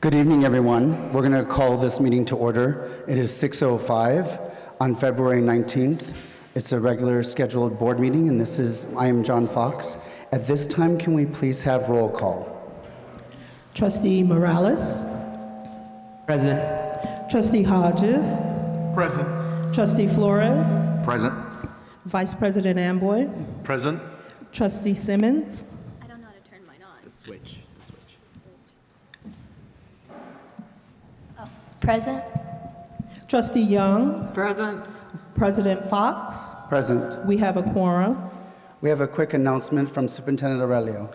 Good evening, everyone. We're going to call this meeting to order. It is 6:05 on February 19th. It's a regular scheduled board meeting, and I am John Fox. At this time, can we please have roll call? Trustee Morales. Present. Trustee Hodges. Present. Trustee Flores. Present. Vice President Amboy. Present. Trustee Simmons. I don't know how to turn mine on. The switch. Oh, present? Trustee Young. Present. President Fox. Present. We have a quorum. We have a quick announcement from Superintendent Aurelio.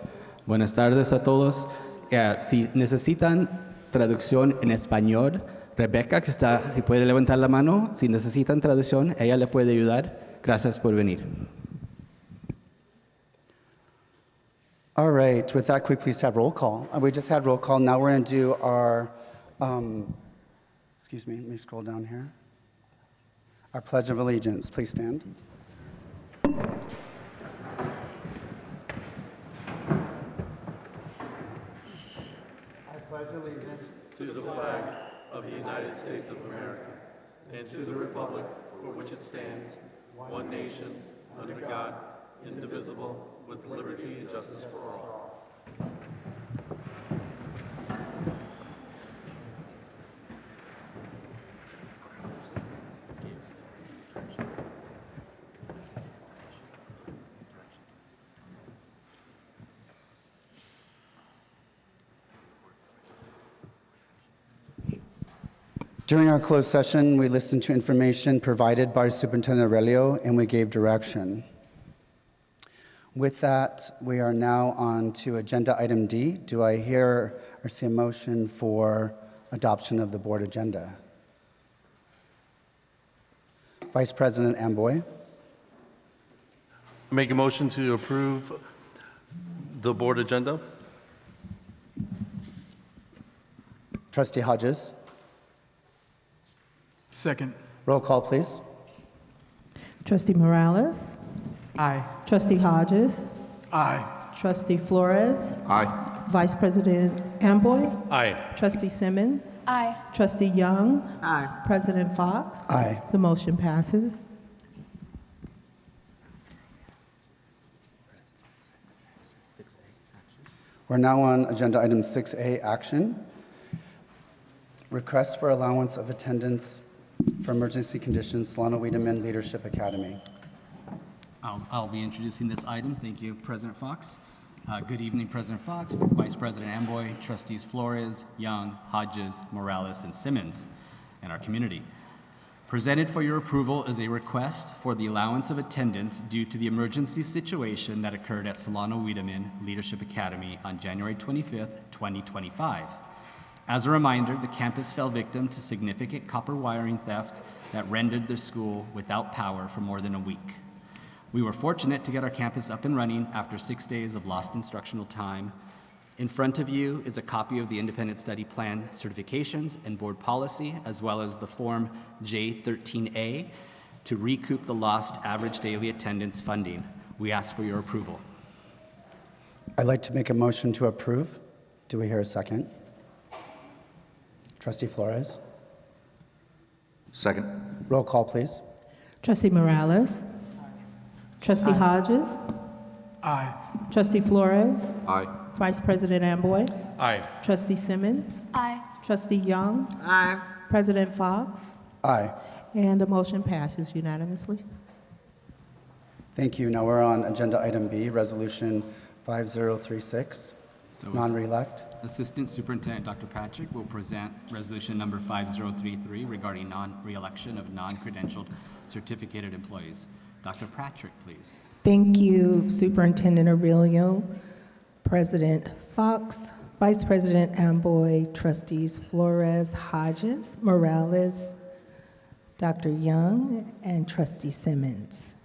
Buenas tardes a todos. Si necesitan traducción en español, Rebeca, si puede levantar la mano, si necesitan traducción, ella le puede ayudar. Gracias por venir. All right, with that, could we please have roll call? We just had roll call. Now we're going to do our, excuse me, let me scroll down here. Our Pledge of Allegiance. Please stand. I pledge allegiance To the flag of the United States of America and to the republic for which it stands, one nation, under God, indivisible, with liberty and justice for all. During our closed session, we listened to information provided by Superintendent Aurelio, and we gave direction. With that, we are now on to Agenda Item D. Do I hear or see a motion for adoption of the board agenda? Vice President Amboy. Make a motion to approve the board agenda. Trustee Hodges. Second. Roll call, please. Trustee Morales. Aye. Trustee Hodges. Aye. Trustee Flores. Aye. Vice President Amboy. Aye. Trustee Simmons. Aye. Trustee Young. Aye. President Fox. Aye. The motion passes. We're now on Agenda Item 6A, Action. Request for allowance of attendance for emergency conditions, Solano Wiedemann Leadership Academy. I'll be introducing this item. Thank you, President Fox. Good evening, President Fox, Vice President Amboy, Trustees Flores, Young, Hodges, Morales, and Simmons, and our community. Presented for your approval is a request for the allowance of attendance due to the emergency situation that occurred at Solano Wiedemann Leadership Academy on January 25th, 2025. As a reminder, the campus fell victim to significant copper wiring theft that rendered the school without power for more than a week. We were fortunate to get our campus up and running after 6 days of lost instructional time. In front of you is a copy of the Independent Study Plan certifications and board policy, as well as the Form J13A to recoup the lost average daily attendance funding. We ask for your approval. I'd like to make a motion to approve. Do we hear a second? Trustee Flores. Second. Roll call, please. Trustee Morales. Trustee Hodges. Aye. Trustee Flores. Aye. Vice President Amboy. Aye. Trustee Simmons. Aye. Trustee Young. Aye. President Fox. Aye. And the motion passes unanimously. Thank you. Now we're on Agenda Item B, Resolution 5036, So non-reelect. Assistant Superintendent Dr. Patrick will present resolution number 5033 regarding re-election of non-credentialed certificated employees. Dr. Patrick, please. Thank you, Superintendent Aurelio, President Fox, Vice President Amboy, Trustees Flores, Hodges, Morales, Dr. Young, and Trustee Simmons.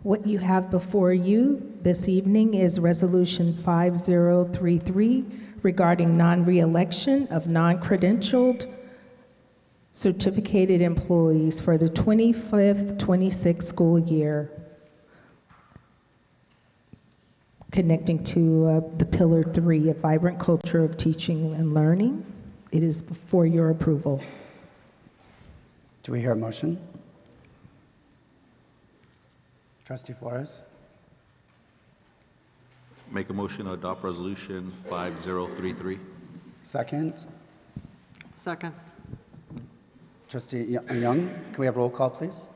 What you have before you this evening is Resolution 5033 regarding non-reelection of non-credentialed certificated employees for the 25th-26th school year, connecting to the Pillar 3, a vibrant culture of teaching and learning. It is for your approval. Do we hear a motion? Trustee Flores? Make a motion to adopt Resolution 5033. Second. Second. Trustee Young, can we have roll call, please?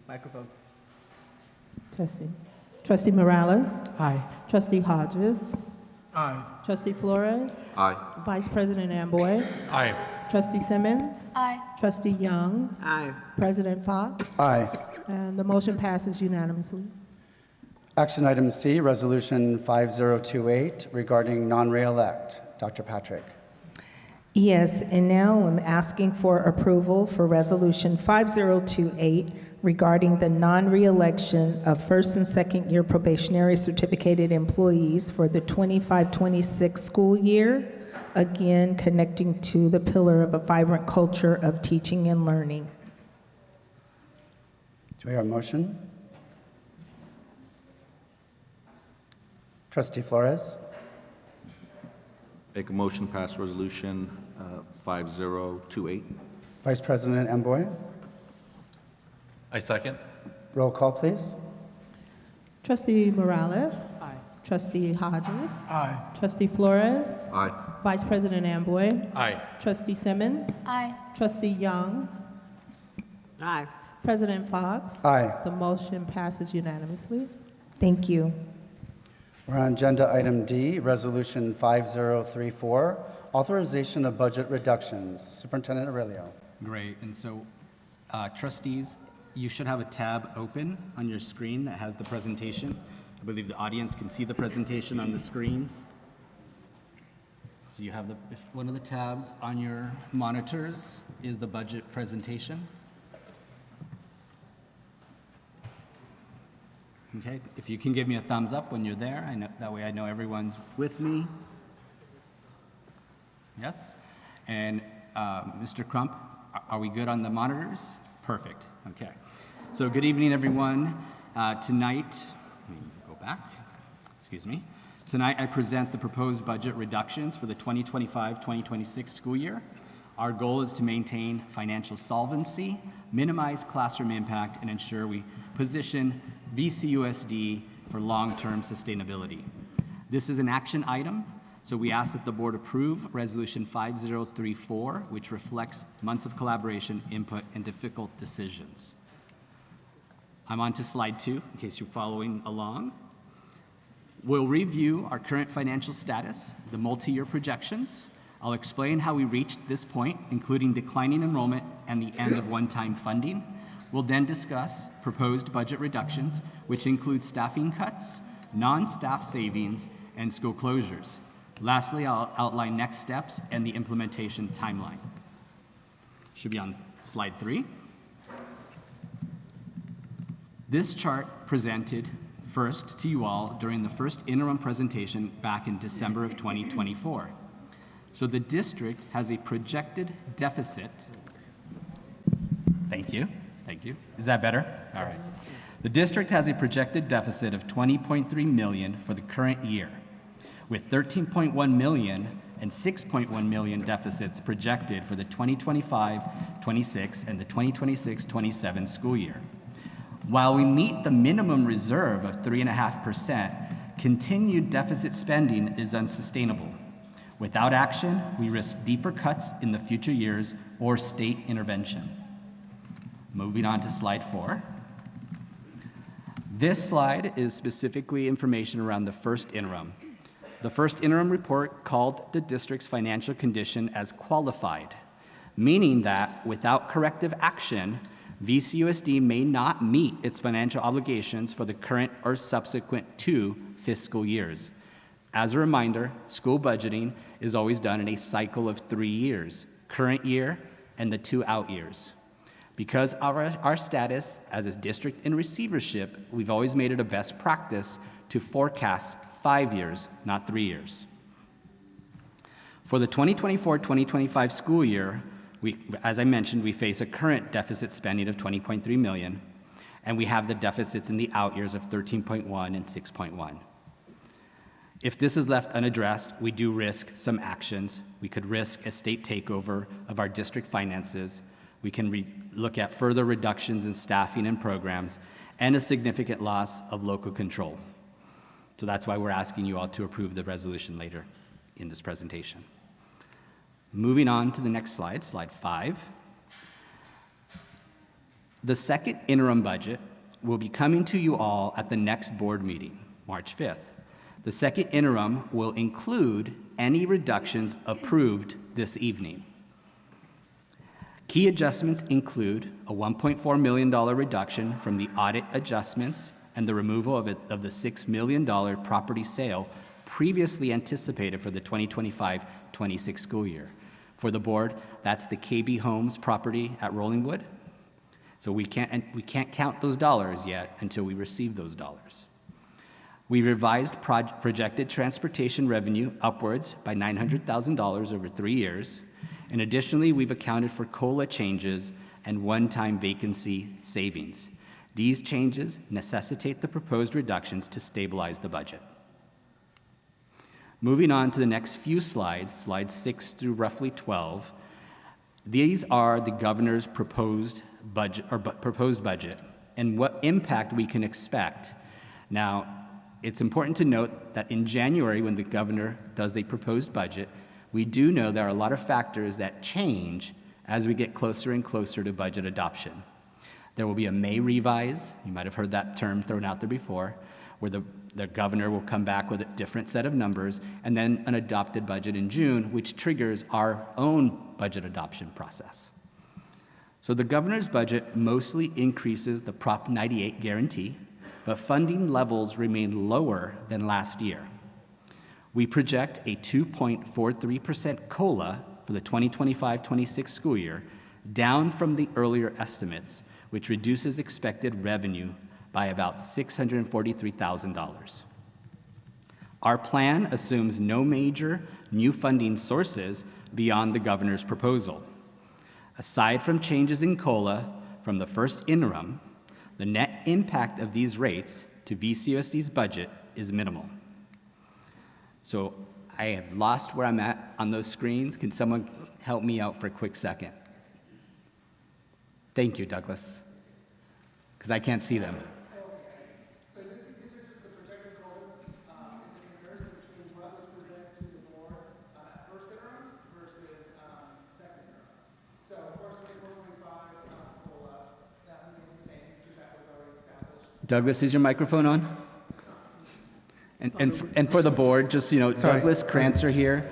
Microphone. Trustee Morales? Aye. Trustee Hodges? Aye. Trustee Flores? Aye. Vice President Amboy? Aye. Trustee Simmons? Aye. Trustee Young? Aye. President Fox? Aye. And the motion passes unanimously. Action item C, Resolution 5028 regarding non-reelect. Dr. Patrick. Yes, and now I'm asking for approval for Resolution 5028 regarding the non-reelection of first and second year probationary certificated employees for the 25-26 school year, again connecting to the pillar of a vibrant culture of teaching and learning. Do we hear a motion? Trustee Flores? Make a motion to pass Resolution 5028. Vice President Amboy? I second. Roll call, please. Trustee Morales? Aye. Trustee Hodges? Aye. Trustee Flores? Aye. Vice President Amboy? Aye. Trustee Simmons? Aye. Trustee Young? Aye. President Fox? Aye. The motion passes unanimously. Thank you. We're on agenda item D, Resolution 5034, authorization of budget reductions. Superintendent Aurelio. Great. And so, trustees, you should have a tab open on your screen that has the presentation. I believe the audience can see the presentation on the screens. So you have if one of the tabs on your monitors is the budget presentation. Okay, if you can give me a thumbs up when you're there, that way I know everyone's with me. Yes? And Mr. Crump, are we good on the monitors? Perfect, okay. So good evening, everyone. Tonight, let me go back, excuse me. Tonight I present the proposed budget reductions for the 2025-2026 school year. Our goal is to maintain financial solvency, minimize classroom impact, and ensure we position VCUSD for long-term sustainability. This is an action item, so we ask that the board approve Resolution 5034, which reflects months of collaboration, input, and difficult decisions. I'm on to slide 2, in case you're following along. We'll review our current financial status, the multi-year projections. I'll explain how we reached this point, including declining enrollment and the end of one-time funding. We'll then discuss proposed budget reductions, which include staffing cuts, non-staff savings, and school closures. Lastly, I'll outline next steps and the implementation timeline. Should be on slide 3. This chart presented first to you all during the first interim presentation back in December of 2024. So the district has a projected deficit. Thank you. Thank you. Is that better? All right. The district has a projected deficit of $20.3 million for the current year, with $13.1 million and $6.1 million deficits projected for the 2025-26 and the 2026-27 school year. While we meet the minimum reserve of 3.5%, continued deficit spending is unsustainable. Without action, we risk deeper cuts in the future years or state intervention. Moving on to slide 4. This slide is specifically information around the first interim. The first interim report called the district's financial condition as qualified, meaning that without corrective action, VCUSD may not meet its financial obligations for the current or subsequent 2 fiscal years. As a reminder, school budgeting is always done in a cycle of 3 years, current year and the 2 out years. Because of our status as a district in receivership, we've always made it a best practice to forecast 5 years, not 3 years. For the 2024-2025 school year, as I mentioned, we face a current deficit spending of $20.3 million, and we have the deficits in the out years of $13.1 and $6.1. If this is left unaddressed, we do risk some actions. We could risk a state takeover of our district finances. We can look at further reductions in staffing and programs and a significant loss of local control. So that's why we're asking you all to approve the resolution later in this presentation. Moving on to the next slide, slide 5. The second interim budget will be coming to you all at the next board meeting, March 5th. The second interim will include any reductions approved this evening. Key adjustments include a $1.4 million reduction from the audit adjustments and the removal of the $6 million property sale previously anticipated for the 2025-26 school year. For the board, that's the KB Homes property at Rollingwood. So we can't count those dollars yet until we receive those dollars. We revised projected transportation revenue upwards by $900,000 over 3 years. And additionally, we've accounted for COLA changes and one-time vacancy savings. These changes necessitate the proposed reductions to stabilize the budget. Moving on to the next few slides, slides 6 through roughly 12, these are the governor's proposed budget and what impact we can expect. Now, it's important to note that in January, when the governor does the proposed budget, we do know there are a lot of factors that change as we get closer and closer to budget adoption. There will be a May revise, you might have heard that term thrown out there before, where the governor will come back with a different set of numbers, and then an adopted budget in June, which triggers our own budget adoption process. So the governor's budget mostly increases the Prop 98 guarantee, but funding levels remain lower than last year. We project a 2.43% COLA for the 2025-26 school year, down from the earlier estimates, which reduces expected revenue by about $643,000. Our plan assumes no major new funding sources beyond the governor's proposal. Aside from changes in COLA from the first interim, the net impact of these rates to VCUSD's budget is minimal. So I have lost where I'm at on those screens. Can someone help me out for a quick second? Thank you, Douglas, because I can't see them. So these are just the projected goals. It's a comparison between what was presented to the board at first interim versus second interim. So of course, 24-25 COLA, that remains the same because that was already established. Douglas, is your microphone on? And for the board, just, Douglas Krantzer here.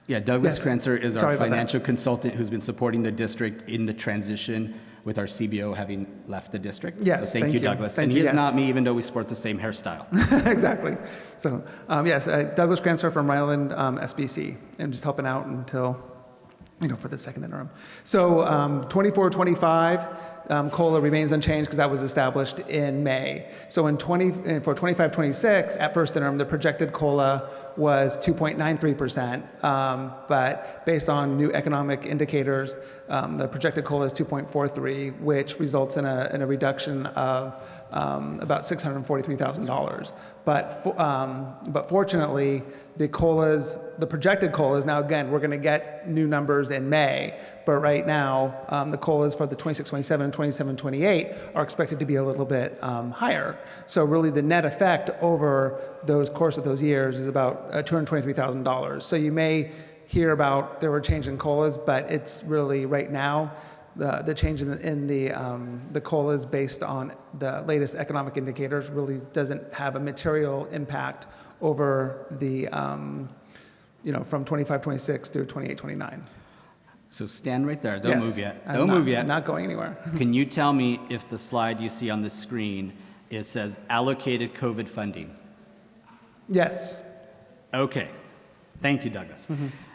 Yeah, Douglas Yes. Krantzer is Sorry our about that. financial consultant who's been supporting the district in the transition with our CBO having left the district. Yes, So thank you, Douglas. Thank And you, he is yes. not me, even though we sport the same hairstyle. Exactly. So yes, Douglas Granser from Ryland SBC, and just helping out until, for the second interim. So 24-25, COLA remains unchanged because that was established in May. So for 25-26, at first interim, the projected COLA was 2.93%, but based on new economic indicators, the projected COLA is 2.43, which results in a reduction of about $643,000. But fortunately, the projected COLAs, now again, we're going to get new numbers in May, but right now, the COLAs for the 26-27 and 27-28 are expected to be a little bit higher. So really the net effect over those course of those years is about $223,000. So you may hear about there were change in COLAs, but it's really right now, the change in the COLAs based on the latest economic indicators really doesn't have a material impact over the, from 25-26 through 28-29. So stand right there. Don't move yet. I'm Don't move yet. Not going anywhere. Can you tell me if the slide you see on the screen, it says allocated COVID funding? Yes. Okay. Thank you, Douglas.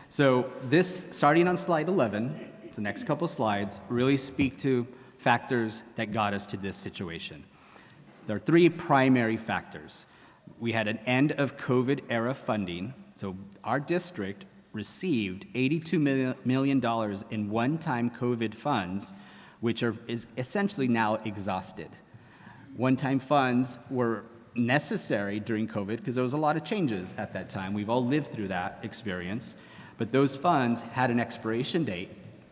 So this, starting on slide 11, the next couple slides, really speak to factors that got us to this situation. There are three primary factors. We had an end of COVID era funding. So our district received $82 million in one-time COVID funds, which is essentially now exhausted. One-time funds were necessary during COVID because there was a lot of changes at that time. We've all lived through that experience, but those funds had an expiration date,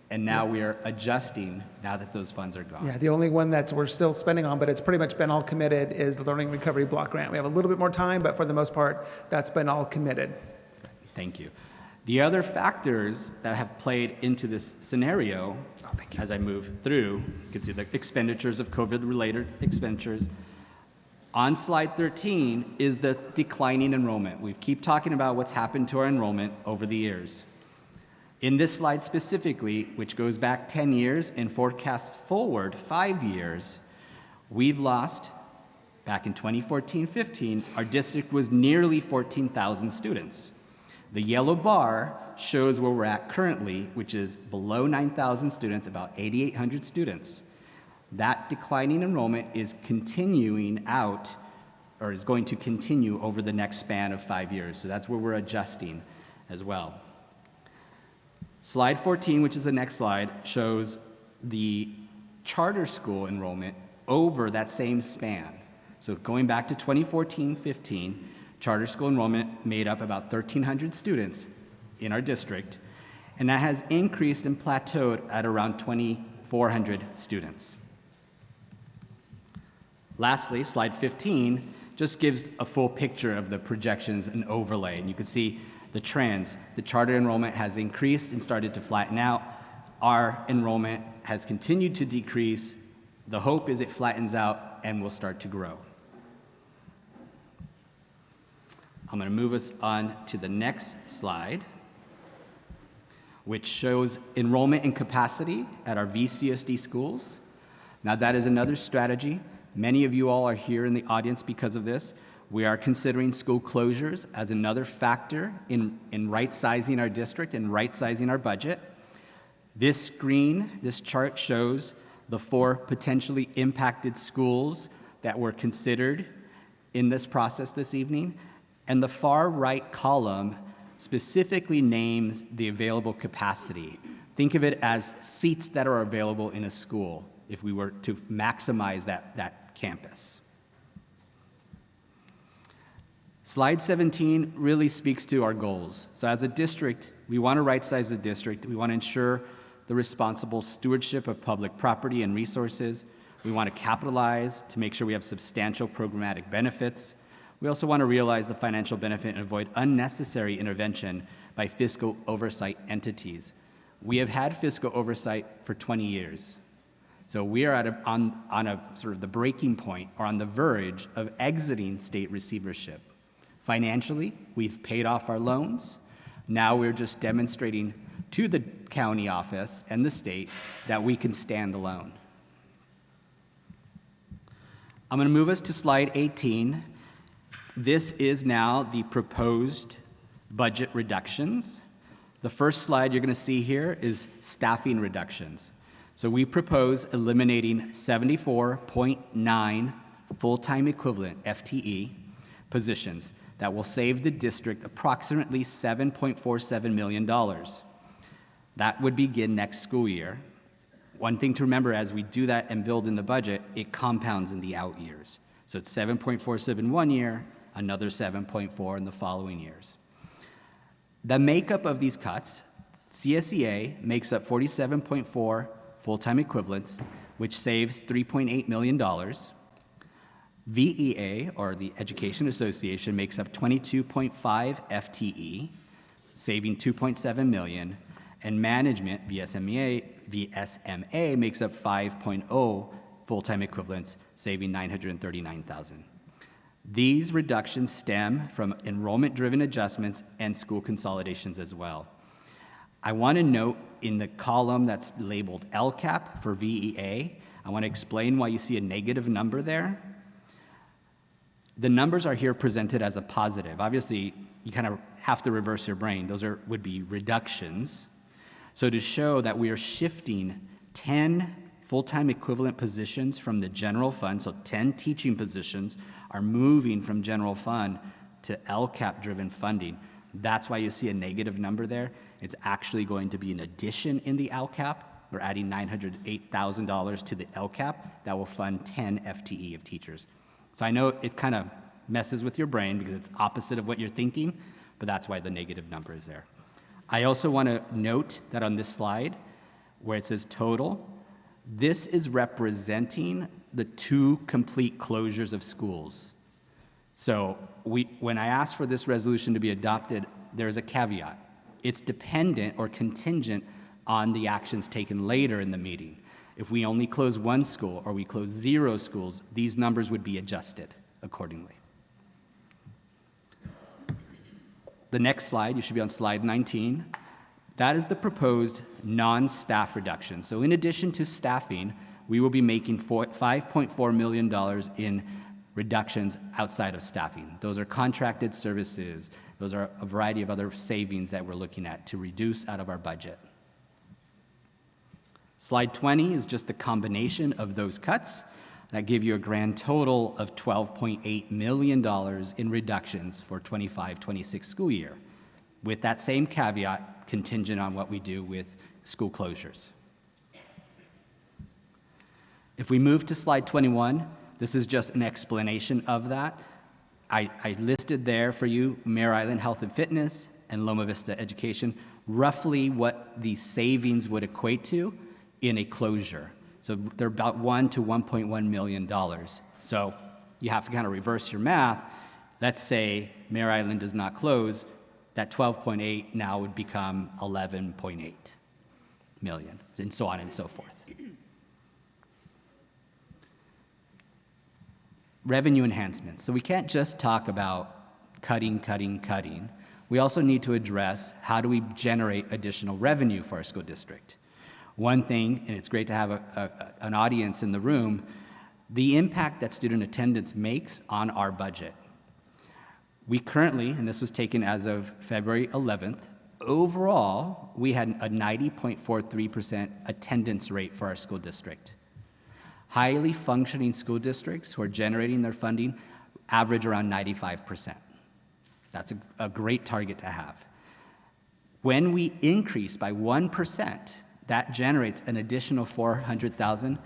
and now we are adjusting now that those funds are gone. Yeah, the only one that's we're still spending on, but it's pretty much been all committed, is the Learning Recovery Block Grant. We have a little bit more time, but for the most part, that's been all committed. Thank you. The other factors that have played into this scenario, as I move through, you can see the expenditures of COVID-related expenditures. On slide 13 is the declining enrollment. We keep talking about what's happened to our enrollment over the years. In this slide specifically, which goes back 10 years and forecasts forward 5 years, we've lost, back in 2014-15, our district was nearly 14,000 students. The yellow bar shows where we're at currently, which is below 9,000 students, about 8,800 students. That declining enrollment is continuing out, or is going to continue over the next span of 5 years. So that's where we're adjusting as well. Slide 14, which is the next slide, shows the charter school enrollment over that same span. So going back to 2014-15, charter school enrollment made up about 1,300 students in our district, and that has increased and plateaued at around 2,400 students. Lastly, slide 15 just gives a full picture of the projections and overlay, and you can see the trends. The charter enrollment has increased and started to flatten out. Our enrollment has continued to decrease. The hope is it flattens out and will start to grow. I'm going to move us on to the next slide, which shows enrollment and capacity at our VCUSD schools. Now, that is another strategy. Many of you all are here in the audience because of this. We are considering school closures as another factor in right-sizing our district and right-sizing our budget. This chart shows the 4 potentially impacted schools that were considered in this process this evening. And the far right column specifically names the available capacity. Think of it as seats that are available in a school if we were to maximize that campus. Slide 17 really speaks to our goals. So as a district, we want to right-size the district. We want to ensure the responsible stewardship of public property and resources. We want to capitalize to make sure we have substantial programmatic benefits. We also want to realize the financial benefit and avoid unnecessary intervention by fiscal oversight entities. We have had fiscal oversight for 20 years. So we are on a sort of the breaking point or on the verge of exiting state receivership. Financially, we've paid off our loans. Now we're just demonstrating to the county office and the state that we can stand alone. I'm going to move us to slide 18. This is now the proposed budget reductions. The first slide you're going to see here is staffing reductions. So we propose eliminating 74.9 full-time equivalent FTE positions that will save the district approximately $7.47 million. That would begin next school year. One thing to remember as we do that and build in the budget, it compounds in the out years. So it's 7.47 one year, another 7.4 in the following years. The makeup of these cuts, CSEA makes up 47.4 full-time equivalents, which saves $3.8 million. VEA, or the Education Association, makes up 22.5 FTE, saving $2.7 million, and management, VSMA makes up 5.0 full-time equivalents, saving $939,000. These reductions stem from enrollment-driven adjustments and school consolidations as well. I want to note in the column that's labeled LCAP for VEA, I want to explain why you see a negative number there. The numbers are here presented as a positive. Obviously, you kind of have to reverse your brain. Those would be reductions. So to show that we are shifting 10 full-time equivalent positions from the general fund, so 10 teaching positions are moving from general fund to LCAP-driven funding. That's why you see a negative number there. It's actually going to be an addition in the LCAP. We're adding $908,000 to the LCAP that will fund 10 FTE of teachers. So I know it kind of messes with your brain because it's opposite of what you're thinking, but that's why the negative number is there. I also want to note that on this slide, where it says total, this is representing the 2 complete closures of schools. So when I asked for this resolution to be adopted, there's a caveat. It's dependent or contingent on the actions taken later in the meeting. If we only close 1 school or we close 0 schools, these numbers would be adjusted accordingly. The next slide, you should be on slide 19. That is the proposed non-staff reduction. So in addition to staffing, we will be making $5.4 million in reductions outside of staffing. Those are contracted services. Those are a variety of other savings that we're looking at to reduce out of our budget. Slide 20 is just the combination of those cuts that give you a grand total of $12.8 million in reductions for 25-26 school year, with that same caveat contingent on what we do with school closures. If we move to slide 21, this is just an explanation of that. I listed there for you Mare Island Health and Fitness and Loma Vista Education, roughly what the savings would equate to in a closure. So they're about $1 to $1.1 million. So you have to kind of reverse your math. Let's say Mare Island does not close, that 12.8 now would become 11.8 million, and so on and so forth. Revenue enhancements. So we can't just talk about cutting. We also need to address how do we generate additional revenue for our school district. One thing, and it's great to have an audience in the room, the impact that student attendance makes on our budget. We currently, and this was taken as of February 11th, overall, we had a 90.43% attendance rate for our school district. Highly functioning school districts who are generating their funding average around 95%. That's a great target to have. When we increase by 1%, that generates an additional $400,000,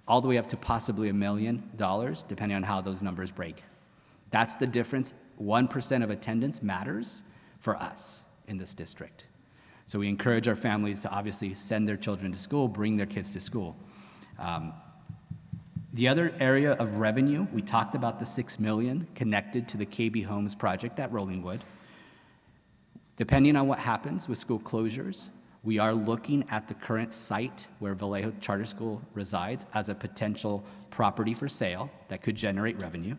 all the way up to possibly $1 million, depending on how those numbers break. That's the difference. 1% of attendance matters for us in this district. So we encourage our families to obviously send their children to school, bring their kids to school. The other area of revenue, we talked about the $6 million connected to the KB Homes project at Rollingwood. Depending on what happens with school closures, we are looking at the current site where Vallejo Charter School resides as a potential property for sale that could generate revenue.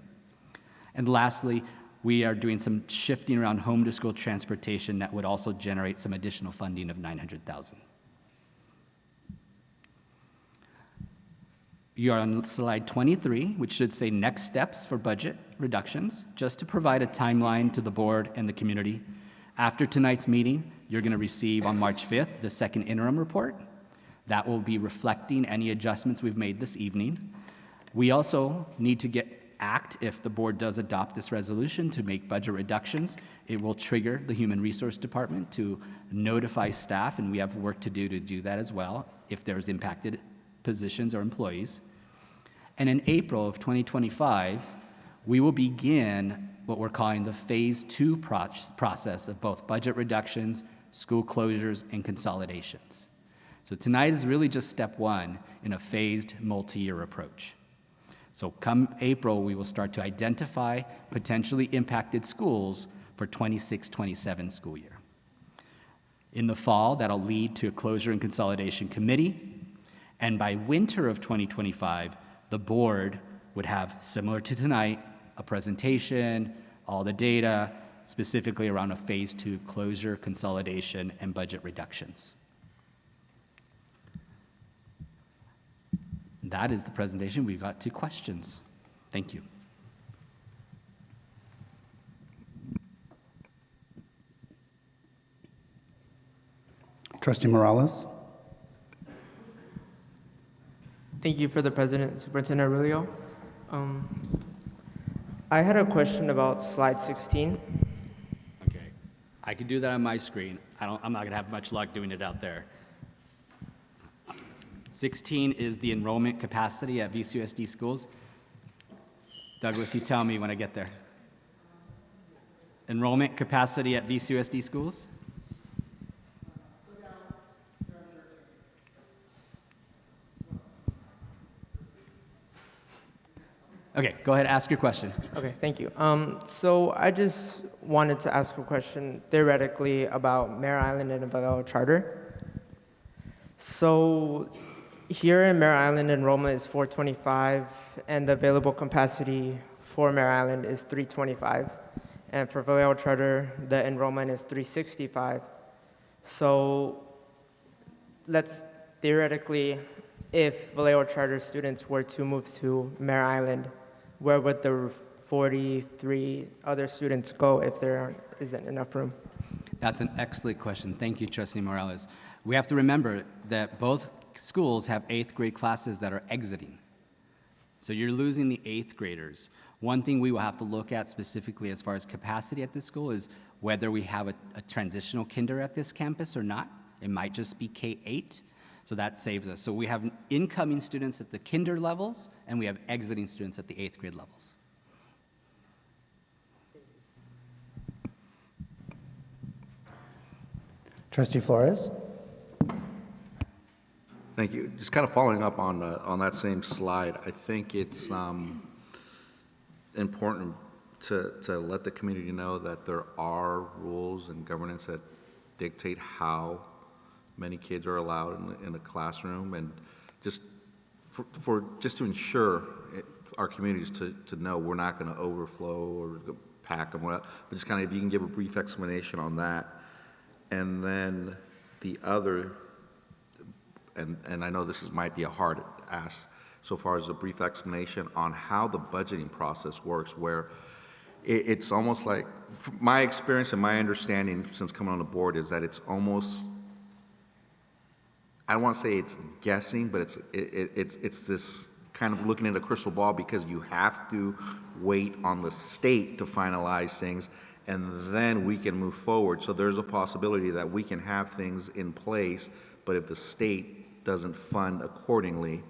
And lastly, we are doing some shifting around home to school transportation that would also generate some additional funding of $900,000. You are on slide 23, which should say next steps for budget reductions, just to provide a timeline to the board and the community. After tonight's meeting, you're going to receive on March 5th the second interim report. That will be reflecting any adjustments we've made this evening. We also need to act if the board does adopt this resolution to make budget reductions. It will trigger the Human Resource Department to notify staff, and we have work to do that as well if there's impacted positions or employees. And in April of 2025, we will begin what we're calling the phase 2 process of both budget reductions, school closures, and consolidations. So tonight is really just step 1 in a phased multi-year approach. So come April, we will start to identify potentially impacted schools for 26-27 school year. In the fall, that'll lead to a closure and consolidation committee. And by winter of 2025, the board would have, similar to tonight, a presentation, all the data, specifically around a phase 2 closure, consolidation, and budget reductions. That is the presentation. We've got 2 questions. Thank you. Trustee Morales? Thank you for the president, Superintendent Aurelio. I had a question about slide 16. Okay. I can do that on my screen. I'm not going to have much luck doing it out there. 16 is the enrollment capacity at VCUSD schools. Douglas, you tell me when I get there. Enrollment capacity at VCUSD schools? Okay, go ahead, ask your question. Okay, thank you. So I just wanted to ask a question theoretically about Mare Island and the Vallejo Charter. So here in Mare Island, enrollment is 425, and the available capacity for Mare Island is 325. And for Vallejo Charter, the enrollment is 365. So let's theoretically, if Vallejo Charter students were to move to Mare Island, where would the 43 other students go if there isn't enough room? That's an excellent question. Thank you, Trustee Morales. We have to remember that both schools have 8th grade classes that are exiting. So you're losing the 8th graders. One thing we will have to look at specifically as far as capacity at this school is whether we have a transitional kinder at this campus or not. It might just be K-8, so that saves us. So we have incoming students at the kinder levels, and we have exiting students at the 8th grade levels. Trustee Flores? Thank you. Just kind of following up on that same slide, I think it's important to let the community know that there are rules and governance that dictate how many kids are allowed in a classroom, and just just to ensure our communities to know we're not going to overflow or pack them, but just kind of if you can give a brief explanation on that. And then the other, and I know this might be a hard ask, so far as a brief explanation on how the budgeting process works, where it's almost like, my experience and my understanding since coming on the board is that it's almost, I don't want to say it's guessing, but it's this kind of looking at a crystal ball, because you have to wait on the state to finalize things, and then we can move forward. So there's a possibility that we can have things in place, but if the state doesn't fund accordingly,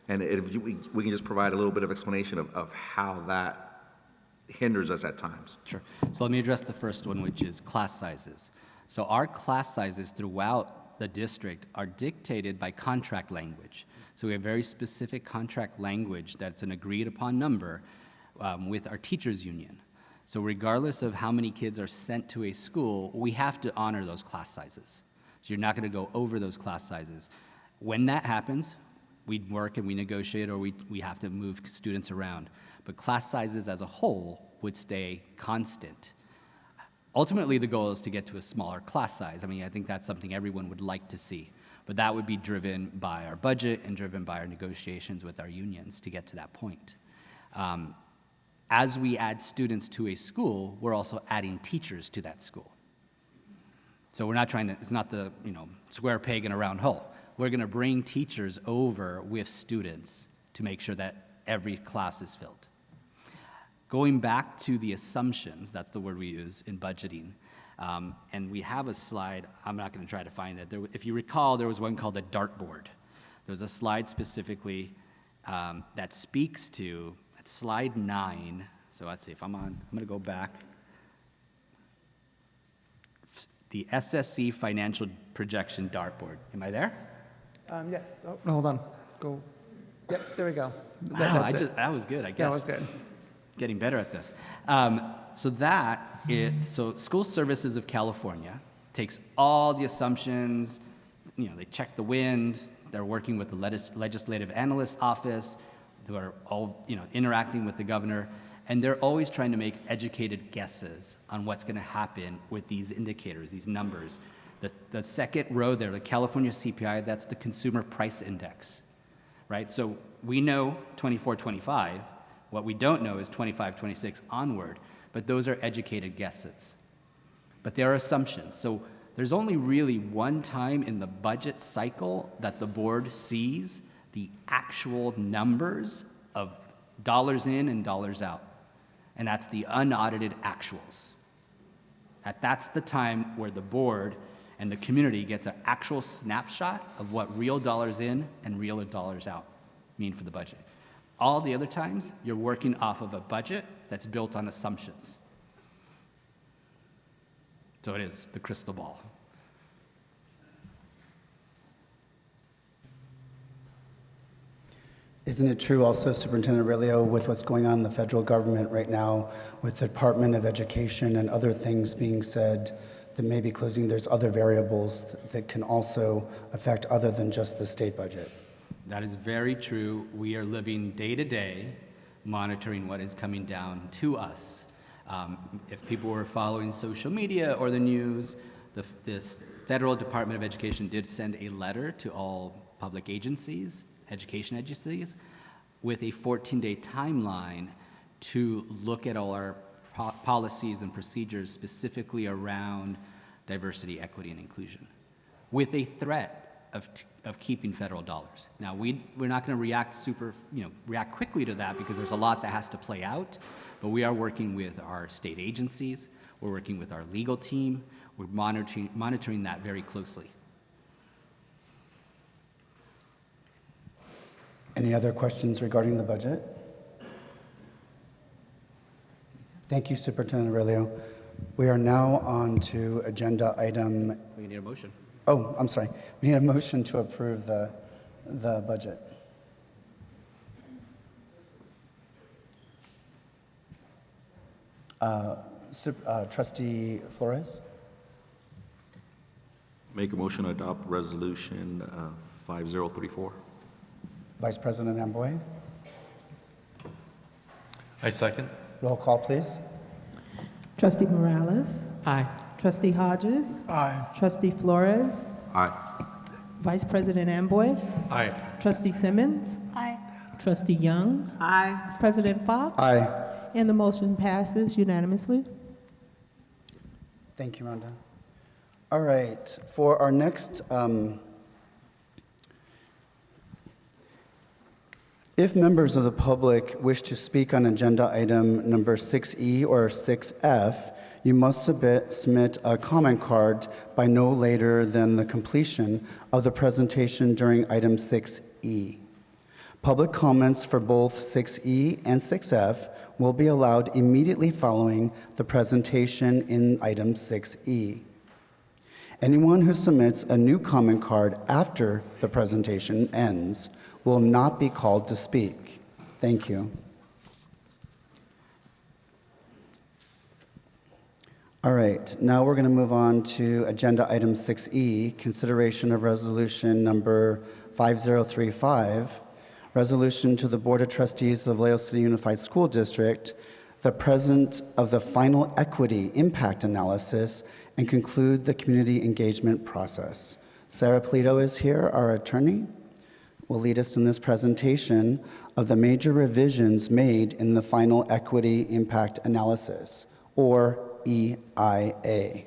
and if we can just provide a little bit of explanation of how that hinders us at times. Sure. So let me address the first one, which is class sizes. So our class sizes throughout the district are dictated by contract language. So we have very specific contract language that's an agreed upon number with our teachers union. So regardless of how many kids are sent to a school, we have to honor those class sizes. So you're not going to go over those class sizes. When that happens, we work and we negotiate, or we have to move students around. But class sizes as a whole would stay constant. Ultimately, the goal is to get to a smaller class size. I mean, I think that's something everyone would like to see. But that would be driven by our budget and driven by our negotiations with our unions to get to that point. As we add students to a school, we're also adding teachers to that school. So we're not trying to, it's not the square peg in a round hole. We're going to bring teachers over with students to make sure that every class is filled. Going back to the assumptions, that's the word we use in budgeting, and we have a slide. I'm not going to try to find it. If you recall, there was one called the dartboard. There was a slide specifically that speaks to, at slide 9, so let's see if I'm going to go back. The SSC financial projection dartboard. Am I there? Yes. Oh, no, hold on. Go. Yep, there we go. Wow, that was good, I guess. That was good. Getting better at this. So School Services of California takes all the assumptions, they check the wind, they're working with the Legislative Analyst Office, who are all, interacting with the governor, and they're always trying to make educated guesses on what's going to happen with these indicators, these numbers. The second row there, the California CPI, that's the Consumer Price Index, right? So we know 24, 25. What we don't know is 25, 26 onward, but those are educated guesses. But they are assumptions. So there's only really one time in the budget cycle that the board sees the actual numbers of dollars in and dollars out, and that's the unaudited actuals. That's the time where the board and the community gets an actual snapshot of what real dollars in and real dollars out mean for the budget. All the other times, you're working off of a budget that's built on assumptions. So it is the crystal ball. Isn't it true also, Superintendent Aurelio, with what's going on in the federal government right now, with the Department of Education and other things being said that may be closing, there's other variables that can also affect other than just the state budget? That is very true. We are living day to day, monitoring what is coming down to us. If people were following social media or the news, this Federal Department of Education did send a letter to all public agencies, education agencies, with a 14-day timeline to look at all our policies and procedures specifically around diversity, equity, and inclusion, with a threat of keeping federal dollars. Now, we're not going to react quickly to that because there's a lot that has to play out, but we are working with our state agencies, we're working with our legal team, we're monitoring that very closely. Any other questions regarding the budget? Thank you, Superintendent Aurelio. We are now on to agenda item. We need a motion. Oh, I'm sorry. We need a motion to approve the budget. Trustee Flores? Make a motion to adopt resolution 5034. Vice President Amboy? I second. Roll call, please. Trustee Morales? Aye. Trustee Hodges? Aye. Trustee Flores? Aye. Vice President Amboy? Aye. Trustee Simmons? Aye. Trustee Young? Aye. President Fox? Aye. And the motion passes unanimously. Thank you, Rhonda. All right, for our next, if members of the public wish to speak on agenda item number 6E or 6F, you must submit a comment card by no later than the completion of the presentation during item 6E. Public comments for both 6E and 6F will be allowed immediately following the presentation in item 6E. Anyone who submits a new comment card after the presentation ends will not be called to speak. Thank you. All right, now we're going to move on to agenda item 6E, consideration of resolution number 5035, resolution to the Board of Trustees of Vallejo City Unified School District, the present of the final equity impact analysis, and conclude the community engagement process. Sarah Polito is here, our attorney, will lead us in this presentation of the major revisions made in the final equity impact analysis, or EIA,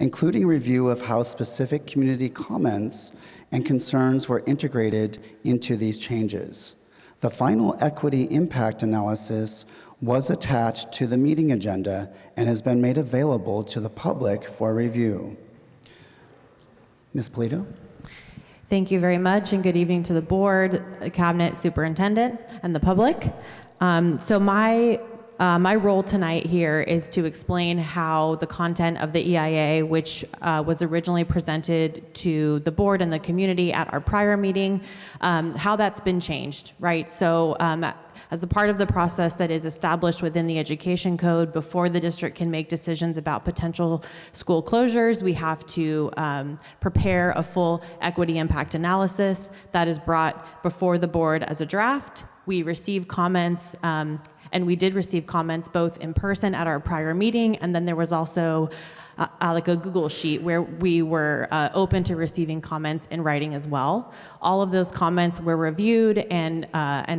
including review of how specific community comments and concerns were integrated into these changes. The final equity impact analysis was attached to the meeting agenda and has been made available to the public for review. Ms. Polito? Thank you very much, and good evening to the board, cabinet, superintendent, and the public. So my role tonight here is to explain how the content of the EIA, which was originally presented to the board and the community at our prior meeting, how that's been changed, right? So as a part of the process that is established within the education code, before the district can make decisions about potential school closures, we have to prepare a full equity impact analysis that is brought before the board as a draft. We receive comments, and we did receive comments both in person at our prior meeting, and then there was also like a Google sheet where we were open to receiving comments in writing as well. All of those comments were reviewed and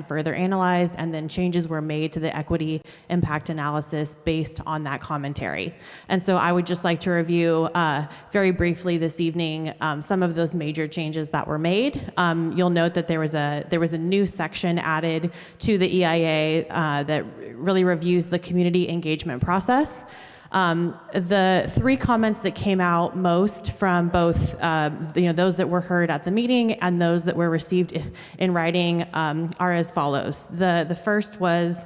further analyzed, and then changes were made to the equity impact analysis based on that commentary. And so I would just like to review very briefly this evening some of those major changes that were made. You'll note that there was a new section added to the EIA that really reviews the community engagement process. The three comments that came out most from both those that were heard at the meeting and those that were received in writing are as follows. The first was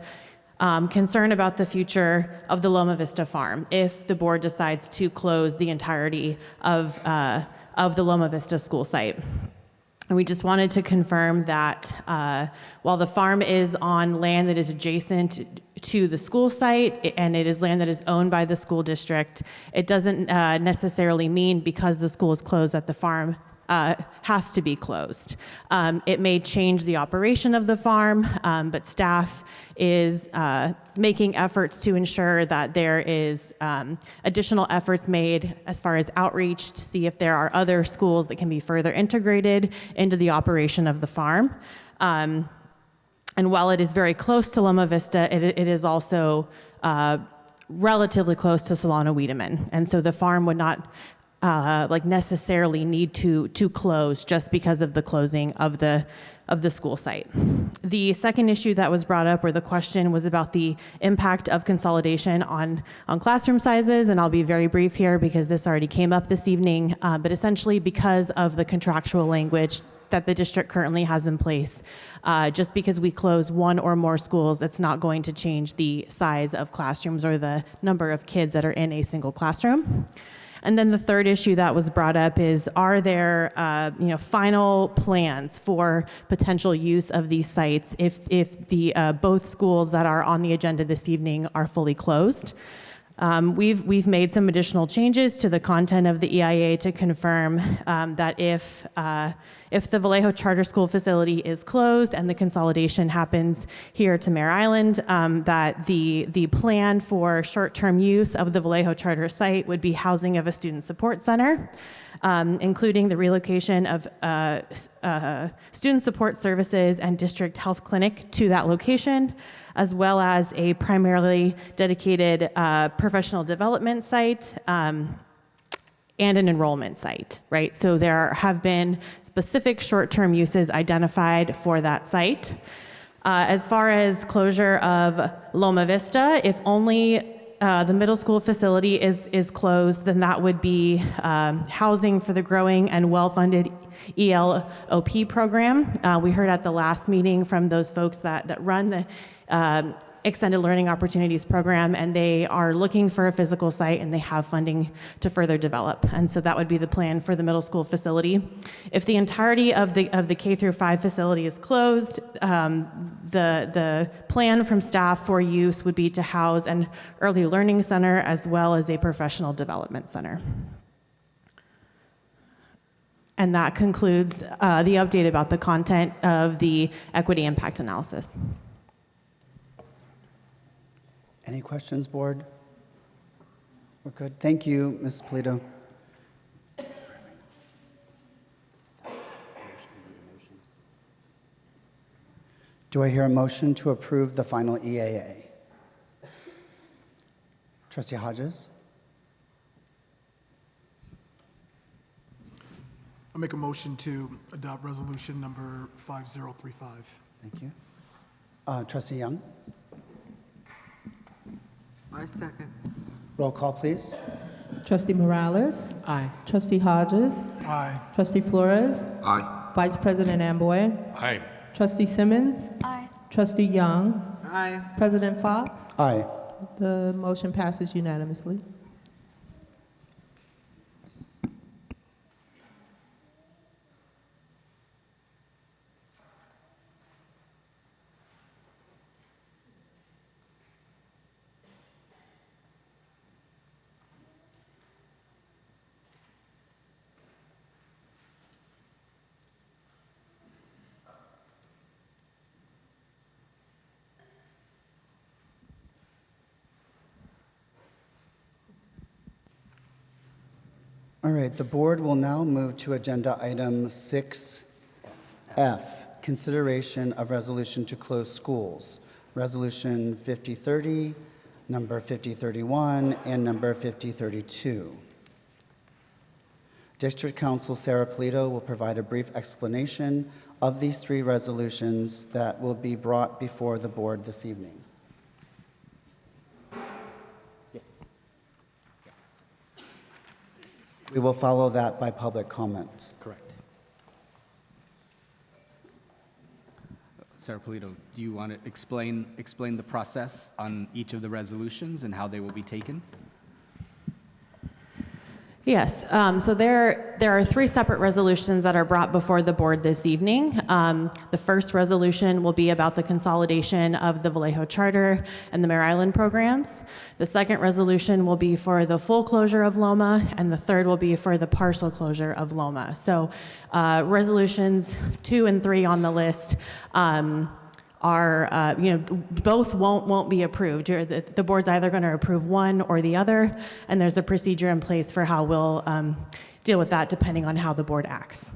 concern about the future of the Loma Vista farm if the board decides to close the entirety of the Loma Vista school site. And we just wanted to confirm that while the farm is on land that is adjacent to the school site and it is land that is owned by the school district, it doesn't necessarily mean because the school is closed that the farm has to be closed. It may change the operation of the farm, but staff is making efforts to ensure that there is additional efforts made as far as outreach to see if there are other schools that can be further integrated into the operation of the farm. And while it is very close to Loma Vista, it is also relatively close to Solano Wiedemann. And so the farm would not necessarily need to close just because of the closing of the school site. The second issue that was brought up, or the question, was about the impact of consolidation on classroom sizes, and I'll be very brief here because this already came up this evening, but essentially because of the contractual language that the district currently has in place. Just because we close one or more schools, that's not going to change the size of classrooms or the number of kids that are in a single classroom. And then the third issue that was brought up is, are there final plans for potential use of these sites if the both schools that are on the agenda this evening are fully closed? We've made some additional changes to the content of the EIA to confirm that if the Vallejo Charter School facility is closed and the consolidation happens here to Mare Island, that the plan for short-term use of the Vallejo Charter site would be housing of a student support center, including the relocation of student support services and district health clinic to that location, as well as a primarily dedicated professional development site and an enrollment site, right? So there have been specific short-term uses identified for that site. As far as closure of Loma Vista, if only the middle school facility is closed, then that would be housing for the growing and well-funded ELOP program. We heard at the last meeting from those folks that run the Extended Learning Opportunities program, and they are looking for a physical site and they have funding to further develop. And so that would be the plan for the middle school facility. If the entirety of the K through 5 facility is closed, the plan from staff for use would be to house an early learning center as well as a professional development center. And that concludes the update about the content of the equity impact analysis. Any questions, board? We're good. Thank you, Ms. Polito. Do I hear a motion to approve the final EAA? Trustee Hodges? I'll make a motion to adopt resolution number 5035. Thank you. Trustee Young? I second. Roll call, please. Trustee Morales? Aye. Trustee Hodges? Aye. Trustee Flores? Aye. Vice President Amboy? Aye. Trustee Simmons? Aye. Trustee Young? Aye. President Fox? Aye. The motion passes unanimously. All right, the board will now move to agenda item 6F, consideration of resolution to close schools. Resolution 5030, number 5031, and number 5032. District Council Sarah Polito will provide a brief explanation of these three resolutions that will be brought before the board this evening. We will follow that by public comment. Correct. Polito, do you want to explain the process on each of the resolutions and how they will be taken? Yes, so there are three separate resolutions that are brought before the board this evening. The first resolution will be about the consolidation of the Vallejo Charter and the Mare Island programs. The second resolution will be for the full closure of Loma, and the third will be for the partial closure of Loma. So resolutions 2 and 3 on the list are, both won't be approved. The board's either going to approve one or the other, and there's a procedure in place for how we'll deal with that depending on how the board acts.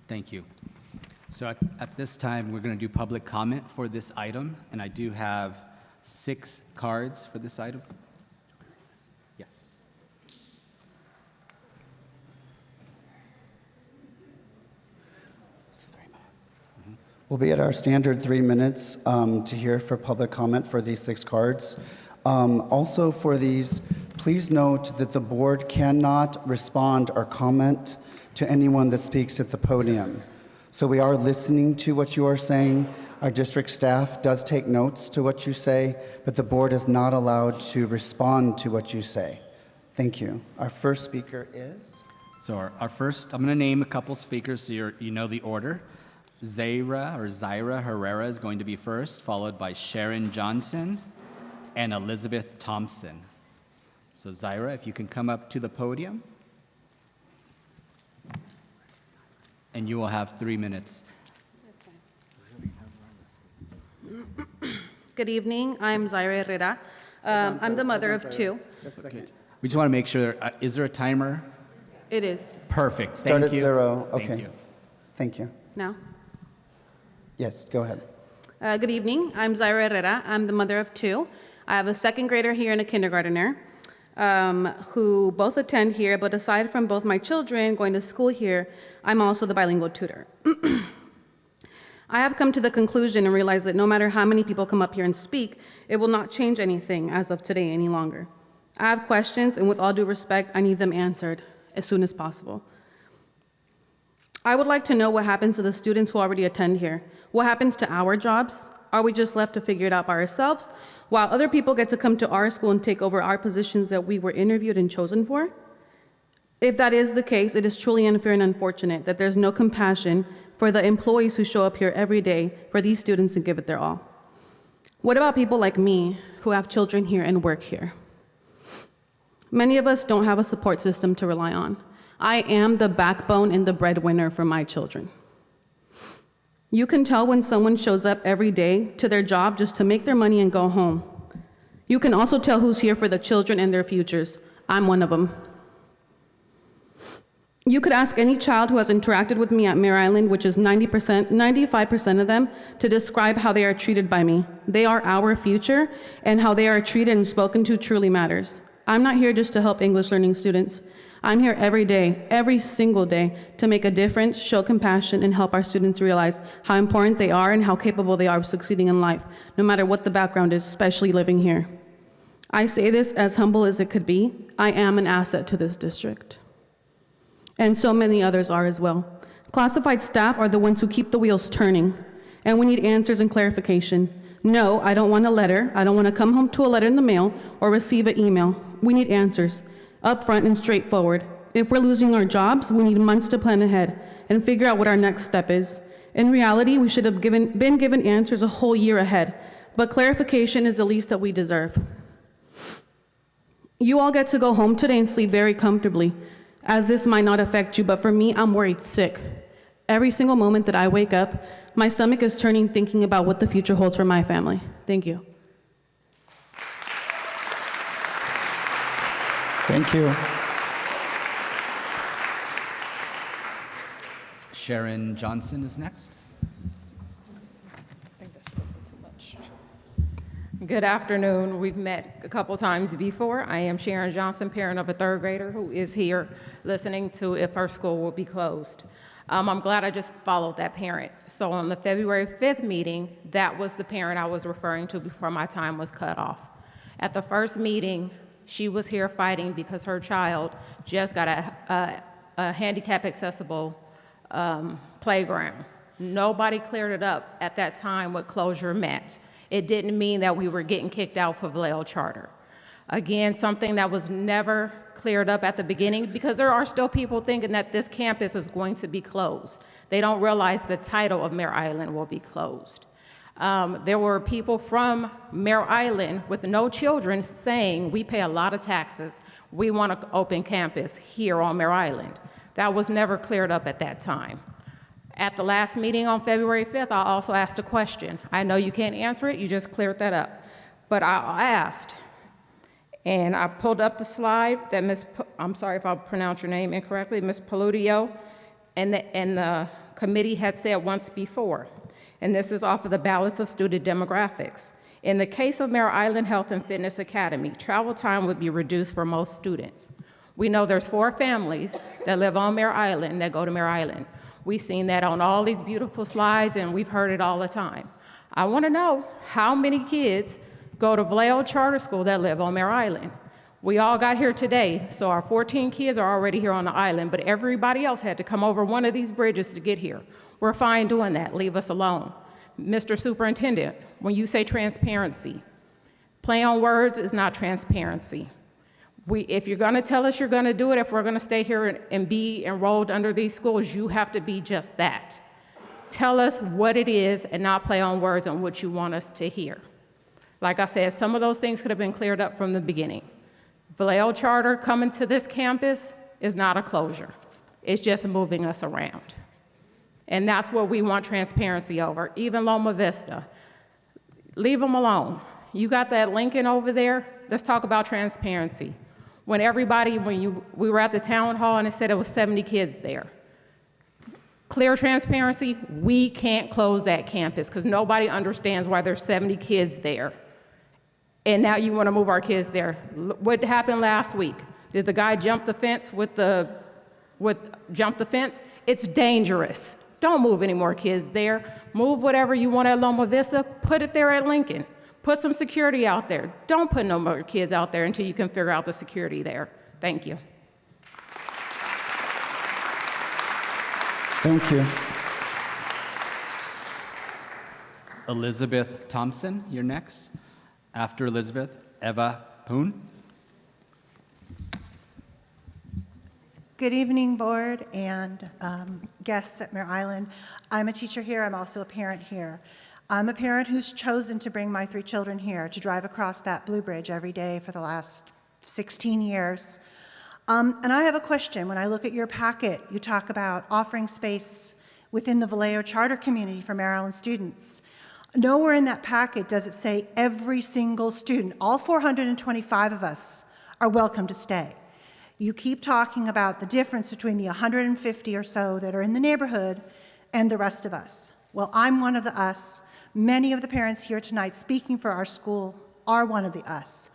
Thank you. So at this time, we're going to do public comment for this item, and I do have 6 cards for this item. Yes. We'll be at our standard 3 minutes to hear for public comment for these 6 cards. Also for these, please note that the board cannot respond or comment to anyone that speaks at the podium. So we are listening to what you are saying. Our district staff does take notes to what you say, but the board is not allowed to respond to what you say. Thank you. Our first speaker is? So our first, I'm going to name a couple speakers so you know the order. Zaira Herrera is going to be first, followed by Sharon Johnson and Elizabeth Thompson. So Zaira, if you can come up to the podium. And you will have 3 minutes. Good evening. I'm Zaira Herrera. I'm the mother of 2. Just a second. We just want to make sure, is there a timer? It is. Perfect. Start Thank at you. 0. Okay. Thank you. Thank you. Now? Yes, go ahead. Good evening. I'm Zaira Herrera. I'm the mother of 2. I have a 2nd grader here and a kindergartner who both attend here, but aside from both my children going to school here, I'm also the bilingual tutor. I have come to the conclusion and realized that no matter how many people come up here and speak, it will not change anything as of today any longer. I have questions, and with all due respect, I need them answered as soon as possible. I would like to know what happens to the students who already attend here. What happens to our jobs? Are we just left to figure it out by ourselves, while other people get to come to our school and take over our positions that we were interviewed and chosen for? If that is the case, it is truly unfair and unfortunate that there's no compassion for the employees who show up here every day for these students and give it their all. What about people like me who have children here and work here? Many of us don't have a support system to rely on. I am the backbone and the breadwinner for my children. You can tell when someone shows up every day to their job just to make their money and go home. You can also tell who's here for the children and their futures. I'm one of them. You could ask any child who has interacted with me at Mare Island, which is 95% of them, to describe how they are treated by me. They are our future, and how they are treated and spoken to truly matters. I'm not here just to help English learning students. I'm here every day, every single day, to make a difference, show compassion, and help our students realize how important they are and how capable they are of succeeding in life, no matter what the background is, especially living here. I say this as humble as it could be. I am an asset to this district. And so many others are as well. Classified staff are the ones who keep the wheels turning, and we need answers and clarification. No, I don't want a letter. I don't want to come home to a letter in the mail or receive an email. We need answers, upfront and straightforward. If we're losing our jobs, we need months to plan ahead and figure out what our next step is. In reality, we should have been given answers a whole year ahead, but clarification is the least that we deserve. You all get to go home today and sleep very comfortably, as this might not affect you, but for me, I'm worried sick. Every single moment that I wake up, my stomach is turning thinking about what the future holds for my family. Thank you. Thank you. Sharon Johnson is next. I think that's a little bit too much. Good afternoon. We've met a couple times before. I am Sharon Johnson, parent of a 3rd grader who is here listening to if her school will be closed. I'm glad I just followed that parent. So on the February 5th meeting, that was the parent I was referring to before my time was cut off. At the first meeting, she was here fighting because her child just got a handicap accessible playground. Nobody cleared it up at that time what closure meant. It didn't mean that we were getting kicked out for Vallejo Charter. Again, something that was never cleared up at the beginning, because there are still people thinking that this campus is going to be closed. They don't realize the title of Mare Island will be closed. There were people from Mare Island with no children saying, we pay a lot of taxes, we want an open campus here on Mare Island. That was never cleared up at that time. At the last meeting on February 5th, I also asked a question. I know you can't answer it, you just cleared that up. But I asked, and I pulled up the slide that I'm sorry if I pronounce your name incorrectly, Ms. Paludio, and the committee had said once before, and this is off of the balance of student demographics. In the case of Mare Island Health and Fitness Academy, travel time would be reduced for most students. We know there's 4 families that live on Mare Island that go to Mare Island. We've seen that on all these beautiful slides, and we've heard it all the time. I want to know how many kids go to Vallejo Charter School that live on Mare Island. We all got here today, so our 14 kids are already here on the island, but everybody else had to come over one of these bridges to get here. We're fine doing that. Leave us alone. Mr. Superintendent, when you say transparency, play on words is not transparency. If you're going to tell us you're going to do it, if we're going to stay here and be enrolled under these schools, you have to be just that. Tell us what it is and not play on words on what you want us to hear. Like I said, some of those things could have been cleared up from the beginning. Vallejo Charter coming to this campus is not a closure. It's just moving us around. And that's what we want transparency over. Even Loma Vista, leave them alone. You got that Lincoln over there? Let's talk about transparency. When we were at the town hall and it said it was 70 kids there. Clear transparency, we can't close that campus because nobody understands why there's 70 kids there. And now you want to move our kids there. What happened last week? Did the guy jump the fence jump the fence? It's dangerous. Don't move any more kids there. Move whatever you want at Loma Vista, put it there at Lincoln. Put some security out there. Don't put no more kids out there until you can figure out the security there. Thank you. Thank you. Elizabeth Thompson, you're next. After Elizabeth, Eva Poon. Good evening, board and guests at Mare Island. I'm a teacher here. I'm also a parent here. I'm a parent who's chosen to bring my 3 children here to drive across that Blue Bridge every day for the last 16 years. And I have a question. When I look at your packet, you talk about offering space within the Vallejo Charter community for Mare Island students. Nowhere in that packet does it say every single student, all 425 of us, are welcome to stay. You keep talking about the difference between the 150 or so that are in the neighborhood and the rest of us. Well, I'm one of the us. Many of the parents here tonight speaking for our school are one of the us.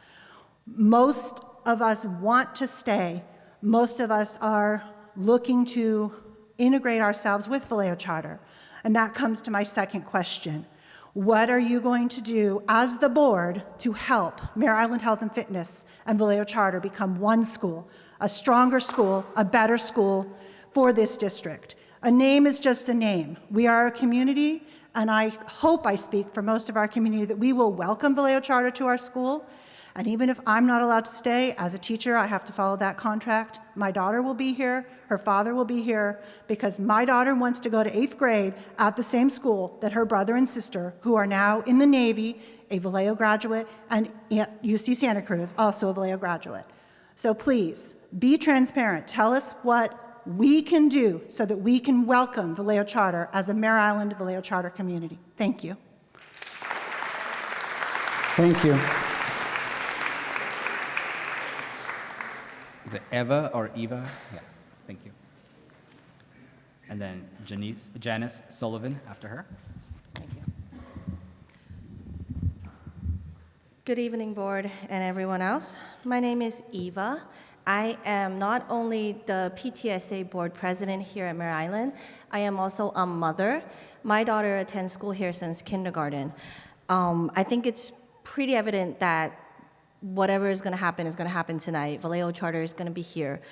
Most of us want to stay. Most of us are looking to integrate ourselves with Vallejo Charter. And that comes to my second question. What are you going to do as the board to help Mare Island Health and Fitness and Vallejo Charter become one school, a stronger school, a better school for this district? A name is just a name. We are a community, and I hope I speak for most of our community that we will welcome Vallejo Charter to our school. And even if I'm not allowed to stay, as a teacher, I have to follow that contract. My daughter will be here, her father will be here, because my daughter wants to go to 8th grade at the same school that her brother and sister, who are now in the Navy, a Vallejo graduate, and at UC Santa Cruz, also a Vallejo graduate. So please, be transparent. Tell us what we can do so that we can welcome Vallejo Charter as a Mare Island Vallejo Charter community. Thank you. Thank you. Is it Eva or Eva? Yeah, thank you. And then Janice Sullivan after her. Good evening, board and everyone else. My name is Eva. I am not only the PTSA board president here at Mare Island, I am also a mother. My daughter attends school here since kindergarten. I think it's pretty evident that whatever is going to happen tonight. Vallejo Charter is going to be here.